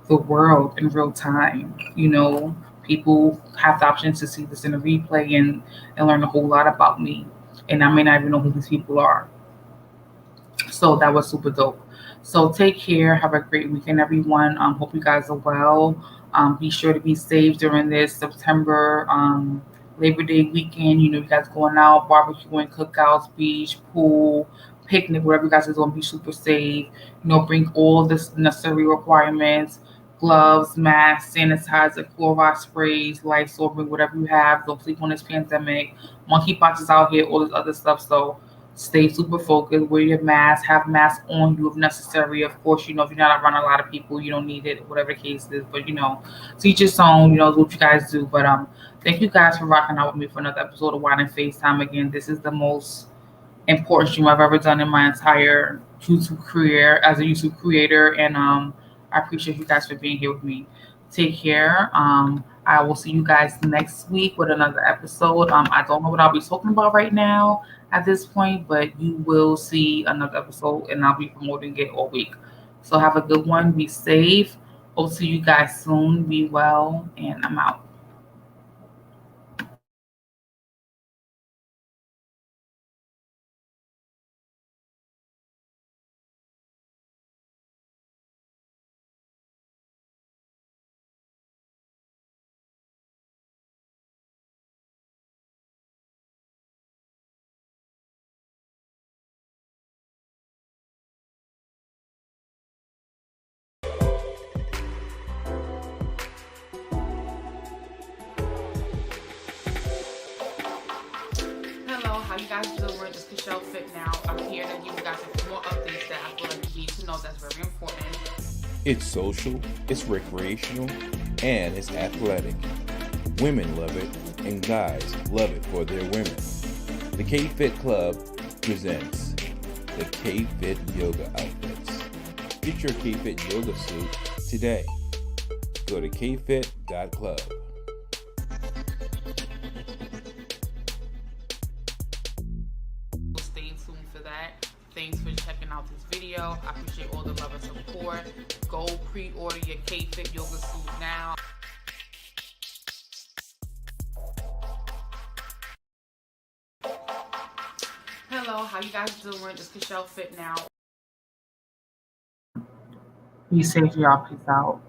S1: the world in real time. People have the option to see this in a replay and learn a whole lot about me. And I may not even know who these people are. So that was super dope. So take care. Have a great weekend, everyone. Hope you guys are well. Be sure to be safe during this September Labor Day weekend. You guys going out, barbecuing, cookouts, beach, pool, picnic, whatever you guys are doing. Be super safe. Bring all the necessary requirements: gloves, masks, sanitizer, Clorox sprays, Lysol, bring whatever you have. Don't sleep on this pandemic. Monkeypox out here, all this other stuff. So stay super focused, wear your mask, have masks on you if necessary. Of course, if you're not around a lot of people, you don't need it, whatever the case is. But teach your own, what you guys do. But thank you guys for rocking out with me for another episode of Wine and FaceTime. Again, this is the most important stream I've ever done in my entire YouTube career as a YouTube creator. And I appreciate you guys for being here with me. Take care. I will see you guys next week with another episode. I don't know what I'll be talking about right now at this point, but you will see another episode and I'll be promoting it all week. So have a good one. Be safe. Hope to see you guys soon. Be well, and I'm out. Hello, how you guys doing? It's Kychel Fit Now. I'm here to give you guys more updates that I feel like you need to know that's very important.
S2: It's social, it's recreational, and it's athletic. Women love it, and guys love it for their women. The KFIT Club presents the KFIT Yoga Outfits. Get your KFIT Yoga suit today. Go to kfit.club.
S1: Stay tuned for that. Thanks for checking out this video. I appreciate all the love and support. Go pre-order your KFIT Yoga suit now. Hello, how you guys doing? It's Kychel Fit Now. Be safe, y'all. Peace out.